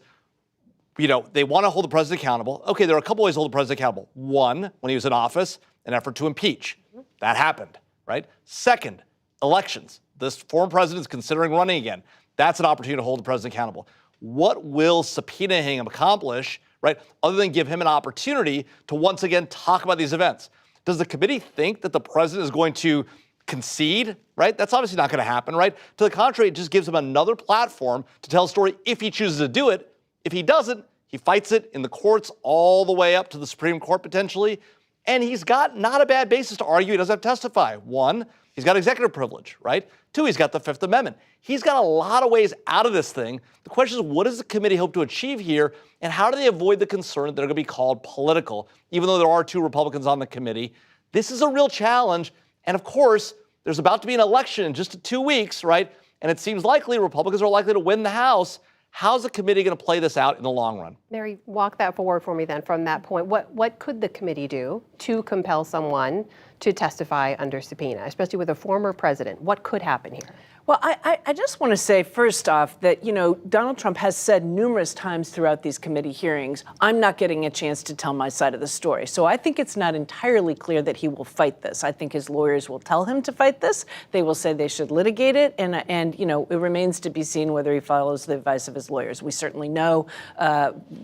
they want to hold the president accountable. Okay, there are a couple ways to hold the president accountable. One, when he was in office, an effort to impeach. That happened, right? Second, elections. This former president is considering running again. That's an opportunity to hold the president accountable. What will subpoenaing him accomplish, right, other than give him an opportunity to once again talk about these events? Does the committee think that the president is going to concede, right? That's obviously not going to happen, right? To the contrary, it just gives him another platform to tell a story if he chooses to do it. If he doesn't, he fights it in the courts all the way up to the Supreme Court potentially. And he's got not a bad basis to argue he doesn't have to testify. 1, he's got executive privilege, right? 2, he's got the Fifth Amendment. He's got a lot of ways out of this thing. The question is, what does the committee hope to achieve here? And how do they avoid the concern that they're going to be called political, even though there are 2 Republicans on the committee? This is a real challenge. And of course, there's about to be an election in just 2 weeks, right? And it seems likely Republicans are likely to win the House. How's the committee going to play this out in the long run? Mary, walk that forward for me then from that point. What could the committee do to compel someone to testify under subpoena, especially with a former president? What could happen here? Well, I just want to say, first off, that, Donald Trump has said numerous times throughout these committee hearings, I'm not getting a chance to tell my side of the story. So I think it's not entirely clear that he will fight this. I think his lawyers will tell him to fight this. They will say they should litigate it. And it remains to be seen whether he follows the advice of his lawyers. We certainly know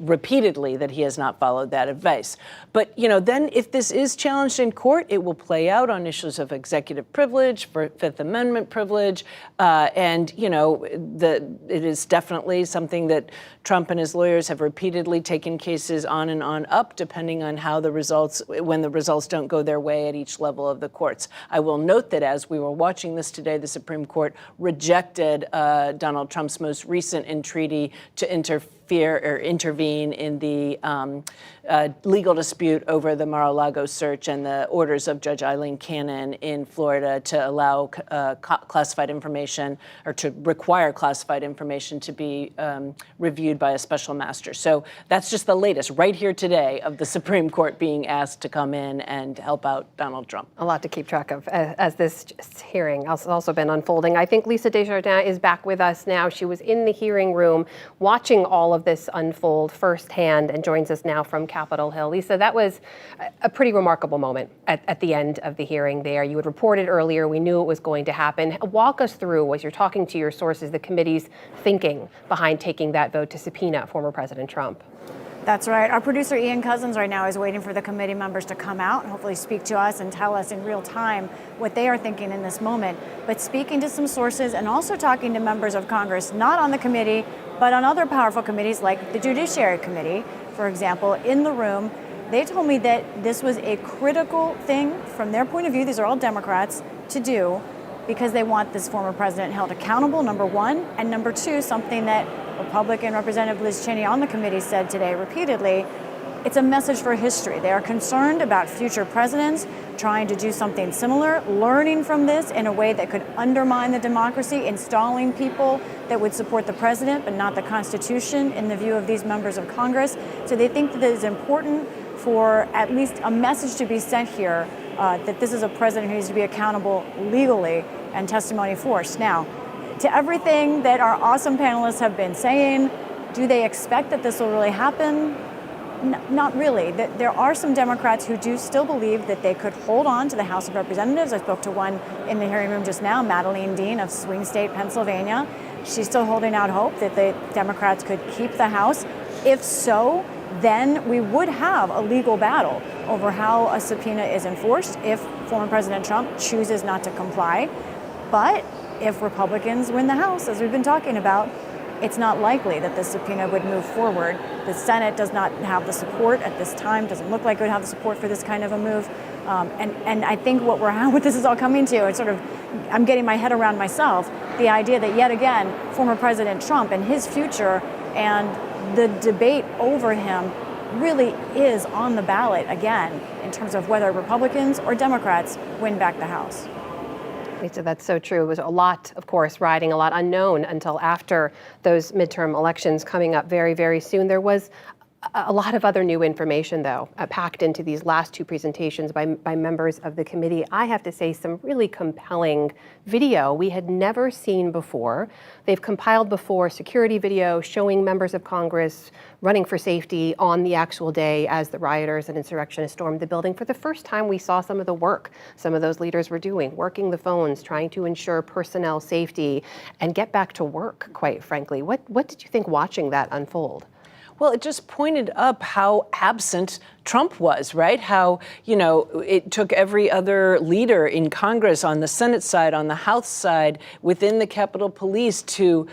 repeatedly that he has not followed that advice. But, then if this is challenged in court, it will play out on issues of executive privilege, for Fifth Amendment privilege. It is definitely something that Trump and his lawyers have repeatedly taken cases on and on up, depending on how when the results don't go their way at each level of the courts. I will note that as we were watching this today, the Supreme Court rejected Donald Trump's most recent entreaty to intervene in the legal dispute over the Mar-a-Lago search and the orders of Judge Eileen Cannon in Florida to allow classified information or to require classified information to be reviewed by a special master. So that's just the latest right here today of the Supreme Court being asked to come in and help out Donald Trump. A lot to keep track of as this hearing has also been unfolding. I think Lisa Desjardins is back with us now. She was in the hearing room watching all of this unfold firsthand and joins us now from Capitol Hill. Lisa, that was a pretty remarkable moment at the end of the hearing there. You had reported earlier, we knew it was going to happen. Walk us through, as you're talking to your sources, the committee's thinking behind taking that vote to subpoena former President Trump. That's right. Our producer Ian Cousins right now is waiting for the committee members to come out and hopefully speak to us and tell us in real time what they are thinking in this moment. But speaking to some sources and also talking to members of Congress, not on the committee, but on other powerful committees like the Judiciary Committee, for example, in the room, they told me that this was a critical thing from their point of view, these are all Democrats, to do because they want this former president held accountable, number one, and number two, something that Republican Representative Liz Cheney on the committee said today repeatedly, it's a message for history. They are concerned about future presidents trying to do something similar, learning from this in a way that could undermine the democracy, installing people that would support the president but not the Constitution in the view of these members of Congress. So they think that it is important for at least a message to be sent here that this is a president who needs to be accountable legally and testimony forced. Now, to everything that our awesome panelists have been saying, do they expect that this will really happen? Not really. There are some Democrats who do still believe that they could hold on to the House of Representatives. I spoke to one in the hearing room just now, Madeleine Dean of swing state Pennsylvania. She's still holding out hope that the Democrats could keep the House. If so, then we would have a legal battle over how a subpoena is enforced if former President Trump chooses not to comply. But if Republicans win the House, as we've been talking about, it's not likely that the subpoena would move forward. The Senate does not have the support at this time, doesn't look like it would have the support for this kind of a move. And I think what this is all coming to, it's sort of, I'm getting my head around myself, the idea that yet again, former President Trump and his future and the debate over him really is on the ballot again in terms of whether Republicans or Democrats win back the House. Lisa, that's so true. It was a lot, of course, riding, a lot unknown until after those midterm elections coming up very, very soon. There was a lot of other new information, though, packed into these last two presentations by members of the committee. I have to say, some really compelling video we had never seen before. They've compiled before security video showing members of Congress running for safety on the actual day as the rioters and insurrectionists stormed the building. For the first time, we saw some of the work some of those leaders were doing, working the phones, trying to ensure personnel safety and get back to work, quite frankly. What did you think watching that unfold? Well, it just pointed up how absent Trump was, right? How, it took every other leader in Congress on the Senate side, on the House side, within the Capitol Police to,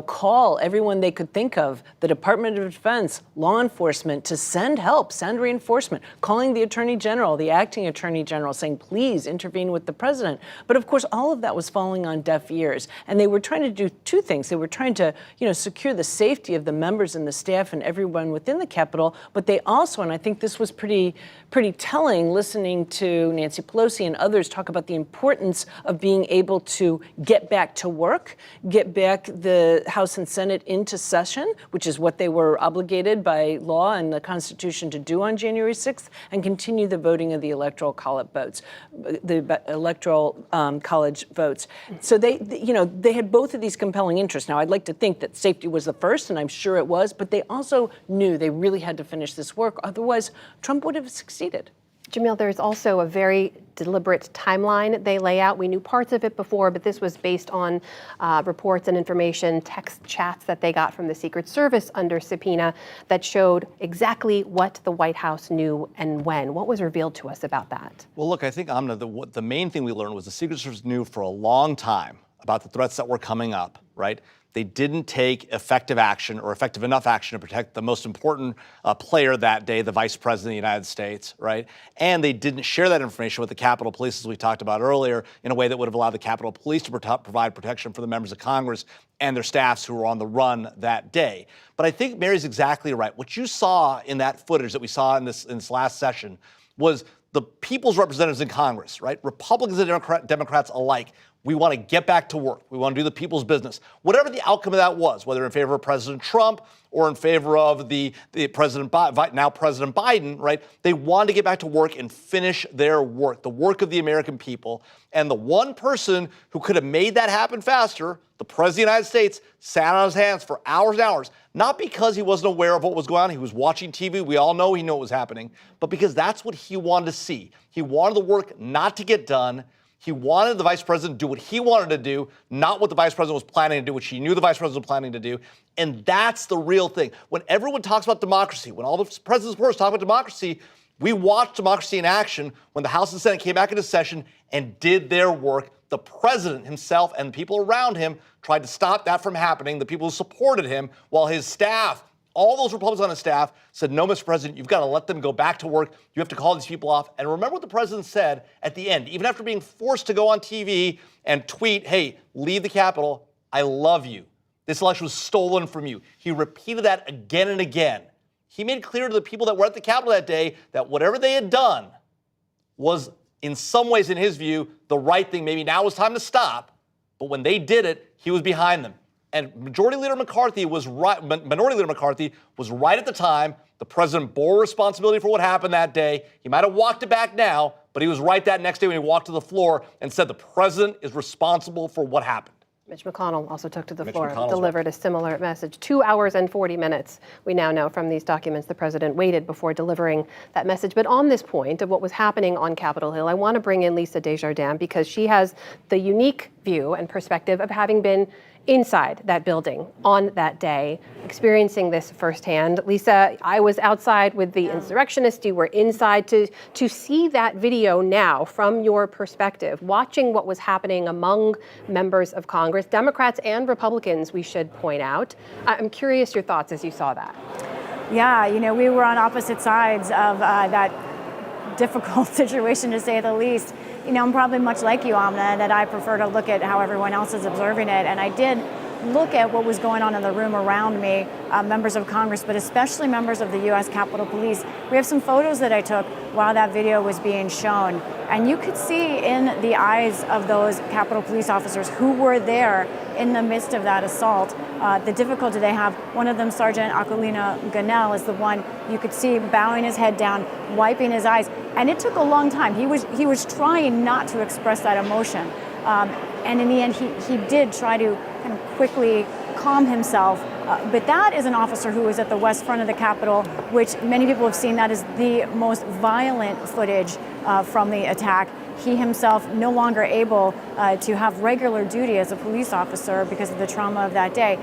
call everyone they could think of, the Department of Defense, law enforcement, to send help, send reinforcement, calling the Attorney General, the acting Attorney General, saying, please intervene with the president. But of course, all of that was falling on deaf ears. And they were trying to do two things. They were trying to, secure the safety of the members and the staff and everyone within the Capitol. But they also, and I think this was pretty telling, listening to Nancy Pelosi and others talk about the importance of being able to get back to work, get back the House and Senate into session, which is what they were obligated by law and the Constitution to do on January 6th, and continue the voting of the electoral college votes, So they had both of these compelling interests. Now, I'd like to think that safety was the first, and I'm sure it was, but they also knew they really had to finish this work. Otherwise, Trump would have succeeded. Jamil, there's also a very deliberate timeline they lay out. We knew parts of it before, but this was based on reports and information, text chats that they got from the Secret Service under subpoena that showed exactly what the White House knew and when. What was revealed to us about that? Well, look, I think, Amna, the main thing we learned was the Secret Service knew for a long time about the threats that were coming up, right? They didn't take effective action or effective enough action to protect the most important player that day, the Vice President of the United States, right? And they didn't share that information with the Capitol Police, as we talked about earlier, in a way that would have allowed the Capitol Police to provide protection for the members of Congress and their staffs who were on the run that day. But I think Mary's exactly right. What you saw in that footage that we saw in this last session was the people's representatives in Congress, right? Republicans and Democrats alike. We want to get back to work. We want to do the people's business. Whatever the outcome of that was, whether in favor of President Trump or in favor of the now President Biden, right? They wanted to get back to work and finish their work, the work of the American people. And the one person who could have made that happen faster, the President of the United States, sat on his hands for hours and hours, not because he wasn't aware of what was going on. He was watching TV. We all know he knew what was happening, but because that's what he wanted to see. He wanted the work not to get done. He wanted the vice president to do what he wanted to do, not what the vice president was planning to do, which he knew the vice president was planning to do. And that's the real thing. When everyone talks about democracy, when all the president's supporters talk about democracy, we watched democracy in action when the House and Senate came back into session and did their work. The president himself and the people around him tried to stop that from happening, the people who supported him, while his staff, all those Republicans on his staff, said, no, Mr. President, you've got to let them go back to work. You have to call these people off. And remember what the president said at the end, even after being forced to go on TV and tweet, hey, leave the Capitol, I love you. This election was stolen from you. He repeated that again and again. he made clear to the people that were at the Capitol that day that whatever they had done was, in some ways, in his view, the right thing. Maybe now was time to stop, but when they did it, he was behind them. And Minority Leader McCarthy was right at the time. The president bore responsibility for what happened that day. He might have walked it back now, but he was right that next day when he walked to the floor and said the president is responsible for what happened. Mitch McConnell also took to the floor, delivered a similar message. 2 hours and 40 minutes, we now know from these documents, the president waited before delivering that message. But on this point of what was happening on Capitol Hill, I want to bring in Lisa Desjardins because she has the unique view and perspective of having been inside that building on that day, experiencing this firsthand. Lisa, I was outside with the insurrectionists. You were inside. To see that video now from your perspective, watching what was happening among members of Congress, Democrats and Republicans, we should point out. I'm curious your thoughts as you saw that. Yeah, we were on opposite sides of that difficult situation, to say the least. I'm probably much like you, Amna, that I prefer to look at how everyone else is observing it. And I did look at what was going on in the room around me, members of Congress, but especially members of the U.S. Capitol Police. We have some photos that I took while that video was being shown. And you could see in the eyes of those Capitol Police officers who were there in the midst of that assault, the difficulty they have. One of them, Sergeant Aquilino Ganell, is the one you could see bowing his head down, wiping his eyes. And it took a long time. He was trying not to express that emotion. And in the end, he did try to kind of quickly calm himself. But that is an officer who was at the west front of the Capitol, which many people have seen that as the most violent footage from the attack. He himself no longer able to have regular duty as a police officer because of the trauma of that day.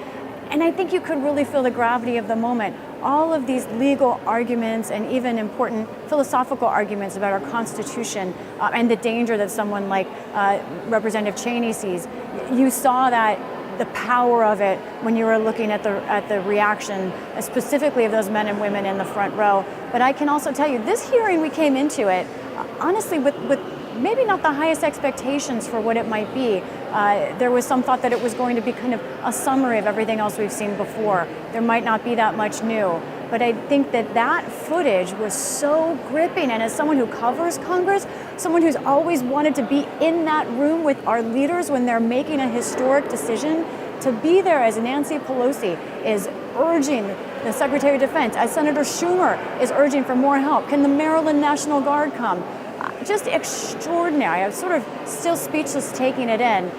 And I think you could really feel the gravity of the moment. All of these legal arguments and even important philosophical arguments about our Constitution and the danger that someone like Representative Cheney sees. You saw that the power of it when you were looking at the reaction, specifically of those men and women in the front row. But I can also tell you, this hearing, we came into it, honestly, with maybe not the highest expectations for what it might be. There was some thought that it was going to be kind of a summary of everything else we've seen before. There might not be that much new. But I think that footage was so gripping. And as someone who covers Congress, someone who's always wanted to be in that room with our leaders when they're making a historic decision, to be there as Nancy Pelosi is urging the Secretary of Defense, as Senator Schumer is urging for more help. Can the Maryland National Guard come? Just extraordinary. I was sort of still speechless taking it in.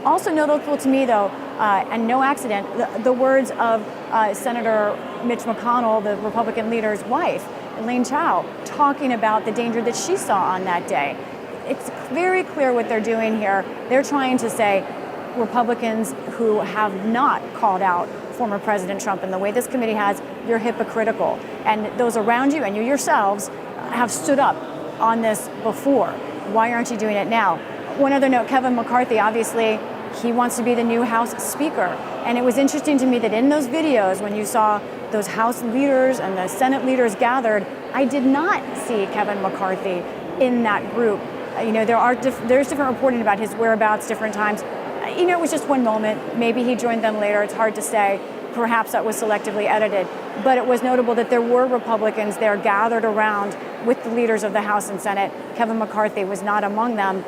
Also notable to me, though, and no accident, the words of Senator Mitch McConnell, the Republican leader's wife, Elaine Chao, talking about the danger that she saw on that day. It's very clear what they're doing here. They're trying to say Republicans who have not called out former President Trump in the way this committee has, you're hypocritical. And those around you and you yourselves have stood up on this before. Why aren't you doing it now? One other note, Kevin McCarthy, obviously, he wants to be the new House Speaker. And it was interesting to me that in those videos, when you saw those House leaders and the Senate leaders gathered, I did not see Kevin McCarthy in that group. There's different reporting about his whereabouts different times. It was just one moment. Maybe he joined them later. It's hard to say. Perhaps that was selectively edited. But it was notable that there were Republicans there gathered around with the leaders of the House and Senate. Kevin McCarthy was not among them.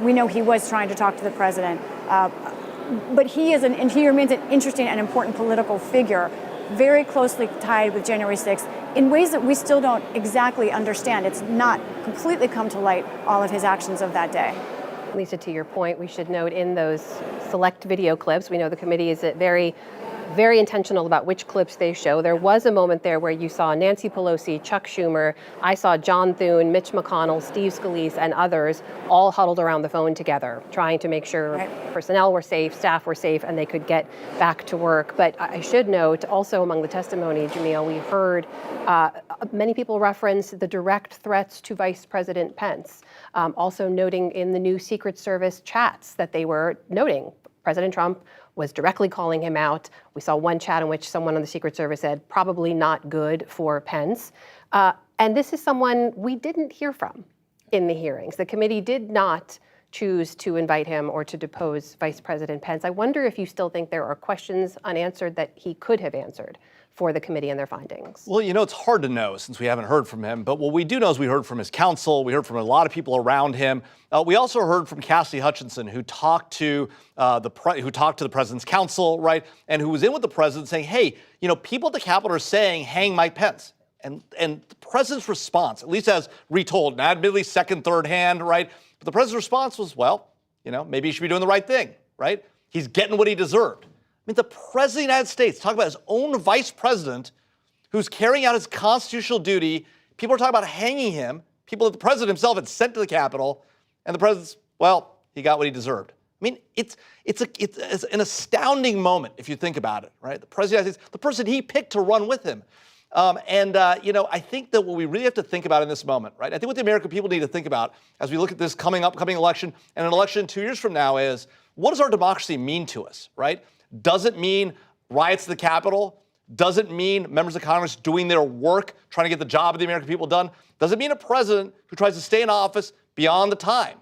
We know he was trying to talk to the president. But he remains an interesting and important political figure, very closely tied with January 6th in ways that we still don't exactly understand. It's not completely come to light, all of his actions of that day. Lisa, to your point, we should note in those select video clips, we know the committee is very intentional about which clips they show. There was a moment there where you saw Nancy Pelosi, Chuck Schumer, I saw John Thune, Mitch McConnell, Steve Scalise, and others all huddled around the phone together, trying to make sure personnel were safe, staff were safe, and they could get back to work. But I should note, also among the testimony, Jamil, we heard many people reference the direct threats to Vice President Pence, also noting in the new Secret Service chats that they were noting President Trump was directly calling him out. We saw one chat in which someone on the Secret Service said, probably not good for Pence. And this is someone we didn't hear from in the hearings. The committee did not choose to invite him or to depose Vice President Pence. I wonder if you still think there are questions unanswered that he could have answered for the committee and their findings? Well, it's hard to know since we haven't heard from him. But what we do know is we heard from his counsel. We heard from a lot of people around him. We also heard from Cassidy Hutchinson, who talked to the president's counsel, right, and who was in with the president saying, "Hey, people at the Capitol are saying hang Mike Pence." And the president's response, at least as retold, now admittedly second, third hand, right, but the president's response was, well, maybe he should be doing the right thing, right? He's getting what he deserved. I mean, the president of the United States, talk about his own vice president who's carrying out his constitutional duty. People are talking about hanging him, people that the president himself had sent to the Capitol, and the president's, well, he got what he deserved. I mean, it's an astounding moment if you think about it, right? The president of the United States, the person he picked to run with him. I think that what we really have to think about in this moment, right? I think what the American people need to think about as we look at this upcoming election and an election 2 years from now is, what does our democracy mean to us, right? Does it mean riots at the Capitol? Does it mean members of Congress doing their work, trying to get the job of the American people done? Does it mean a president who tries to stay in office beyond the time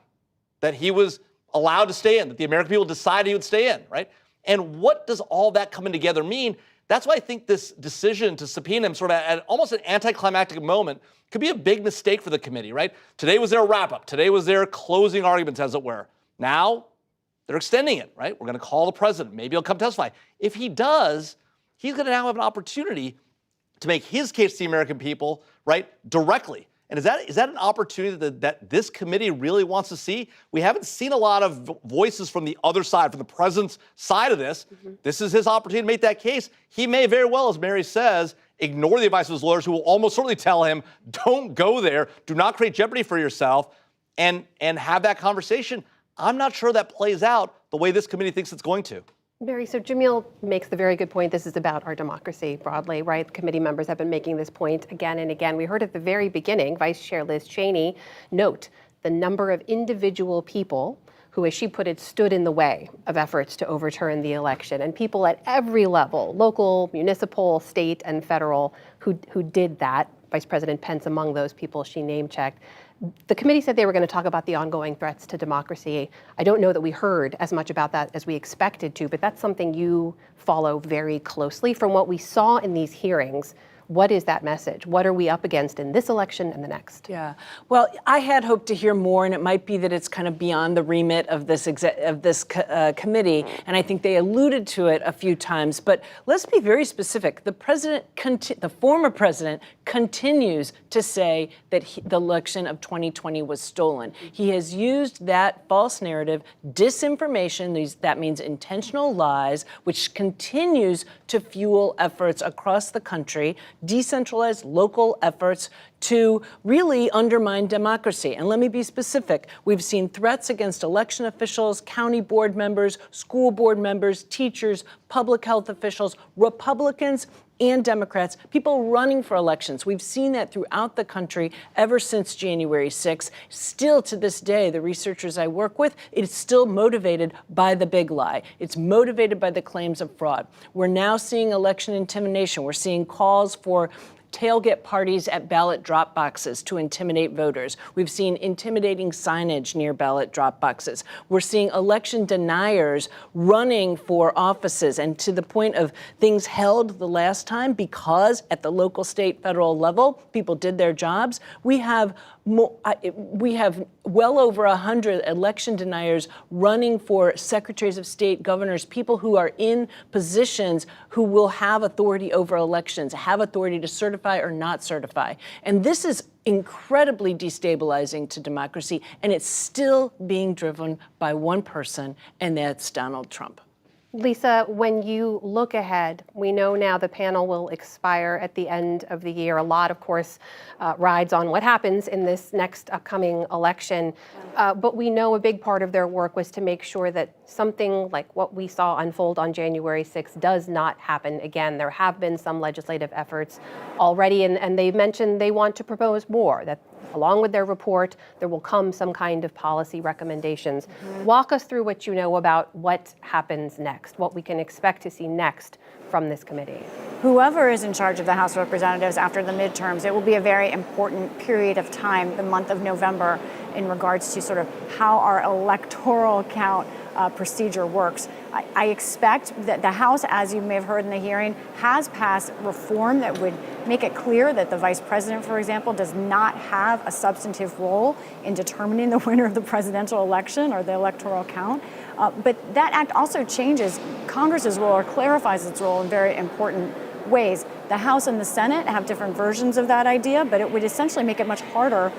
that he was allowed to stay in, that the American people decided he would stay in, right? And what does all that coming together mean? That's why I think this decision to subpoena him sort of at almost an anticlimactic moment could be a big mistake for the committee, right? Today was their wrap-up. Today was their closing arguments, as it were. Now, they're extending it, right? We're going to call the president. Maybe he'll come testify. If he does, he's going to now have an opportunity to make his case to the American people, right, directly. And is that an opportunity that this committee really wants to see? We haven't seen a lot of voices from the other side, from the president's side of this. Mm-hmm. This is his opportunity to make that case. He may very well, as Mary says, ignore the advice of his lawyers, who will almost certainly tell him, don't go there, do not create jeopardy for yourself, and have that conversation. I'm not sure that plays out the way this committee thinks it's going to. Mary, so Jamil makes the very good point. This is about our democracy broadly, right? The committee members have been making this point again and again. We heard at the very beginning, Vice Chair Liz Cheney note the number of individual people who, as she put it, stood in the way of efforts to overturn the election, and people at every level, local, municipal, state, and federal, who did that. Vice President Pence among those people she name-checked. The committee said they were going to talk about the ongoing threats to democracy. I don't know that we heard as much about that as we expected to, but that's something you follow very closely. From what we saw in these hearings, what is that message? What are we up against in this election and the next? Yeah, well, I had hoped to hear more, and it might be that it's kind of beyond the remit of this committee, and I think they alluded to it a few times. But let's be very specific. The former president continues to say that the election of 2020 was stolen. He has used that false narrative, disinformation, that means intentional lies, which continues to fuel efforts across the country, decentralized local efforts to really undermine democracy. And let me be specific. We've seen threats against election officials, county board members, school board members, teachers, public health officials, Republicans and Democrats, people running for elections. We've seen that throughout the country ever since January 6th. Still to this day, the researchers I work with, it's still motivated by the big lie. It's motivated by the claims of fraud. We're now seeing election intimidation. We're seeing calls for tailgate parties at ballot drop boxes to intimidate voters. We've seen intimidating signage near ballot drop boxes. We're seeing election deniers running for offices, and to the point of things held the last time because at the local, state, federal level, people did their jobs. We have well over 100 election deniers running for secretaries of state, governors, people who are in positions who will have authority over elections, have authority to certify or not certify. And this is incredibly destabilizing to democracy, and it's still being driven by one person, and that's Donald Trump. Lisa, when you look ahead, we know now the panel will expire at the end of the year. A lot, of course, rides on what happens in this next upcoming election. But we know a big part of their work was to make sure that something like what we saw unfold on January 6th does not happen again. There have been some legislative efforts already, and they mentioned they want to propose more, that along with their report, there will come some kind of policy recommendations. Mm-hmm. Walk us through what you know about what happens next, what we can expect to see next from this committee. Whoever is in charge of the House of Representatives after the midterms, it will be a very important period of time, the month of November, in regards to sort of how our electoral count procedure works. I expect that the House, as you may have heard in the hearing, has passed reform that would make it clear that the vice president, for example, does not have a substantive role in determining the winner of the presidential election or the electoral count. But that act also changes Congress's role or clarifies its role in very important ways. The House and the Senate have different versions of that idea, but it would essentially make it much harder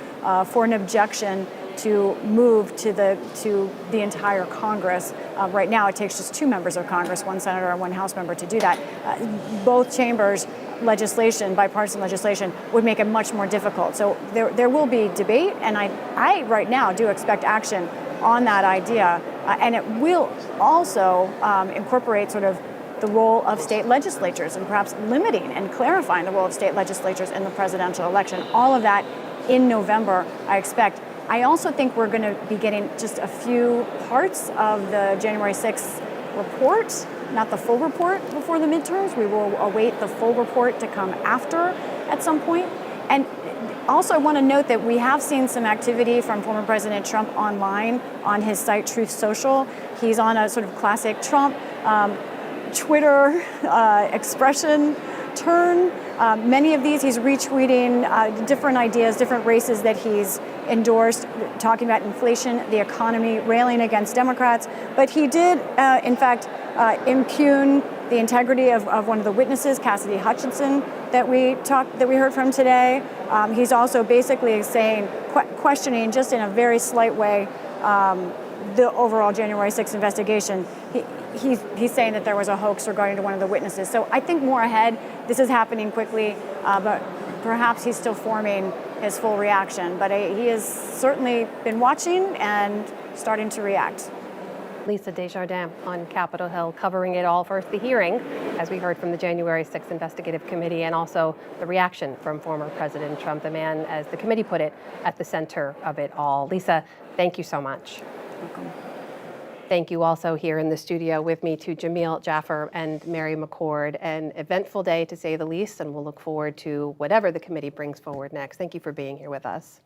for an objection to move to the entire Congress. Right now, it takes just 2 members of Congress, 1 senator and 1 House member, to do that. Both chambers' legislation, bipartisan legislation, would make it much more difficult. So there will be debate, and I right now do expect action on that idea, and it will also incorporate sort of the role of state legislatures and perhaps limiting and clarifying the role of state legislatures in the presidential election. All of that in November, I expect. I also think we're going to be getting just a few parts of the January 6th report, not the full report before the midterms. We will await the full report to come after at some point. And also, I want to note that we have seen some activity from former President Trump online on his site Truth Social. He's on a sort of classic Trump Twitter expression turn. Many of these, he's retweeting different ideas, different races that he's endorsed, talking about inflation, the economy, railing against Democrats. But he did, in fact, impugn the integrity of one of the witnesses, Cassidy Hutchinson, that we heard from today. He's also basically saying, questioning just in a very slight way, the overall January 6th investigation. He's saying that there was a hoax regarding to one of the witnesses. So I think more ahead. This is happening quickly, but perhaps he's still forming his full reaction. But he has certainly been watching and starting to react. Lisa Desjardins on Capitol Hill covering it all. First, the hearing, as we heard from the January 6th Investigative Committee, and also the reaction from former President Trump, the man, as the committee put it, at the center of it all. Lisa, thank you so much. Welcome. Thank you also here in the studio with me to Jamil Jaffer and Mary McCord. An eventful day, to say the least, and we'll look forward to whatever the committee brings forward next. Thank you for being here with us.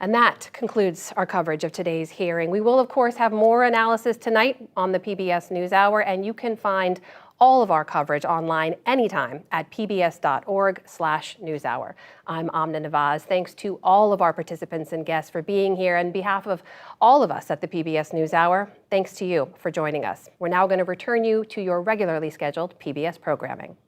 And that concludes our coverage of today's hearing. We will, of course, have more analysis tonight on the PBS NewsHour, and you can find all of our coverage online anytime at pbs.org/newshour. I'm Amna Nawaz. Thanks to all of our participants and guests for being here. On behalf of all of us at the PBS NewsHour, thanks to you for joining us. We're now going to return you to your regularly scheduled PBS programming.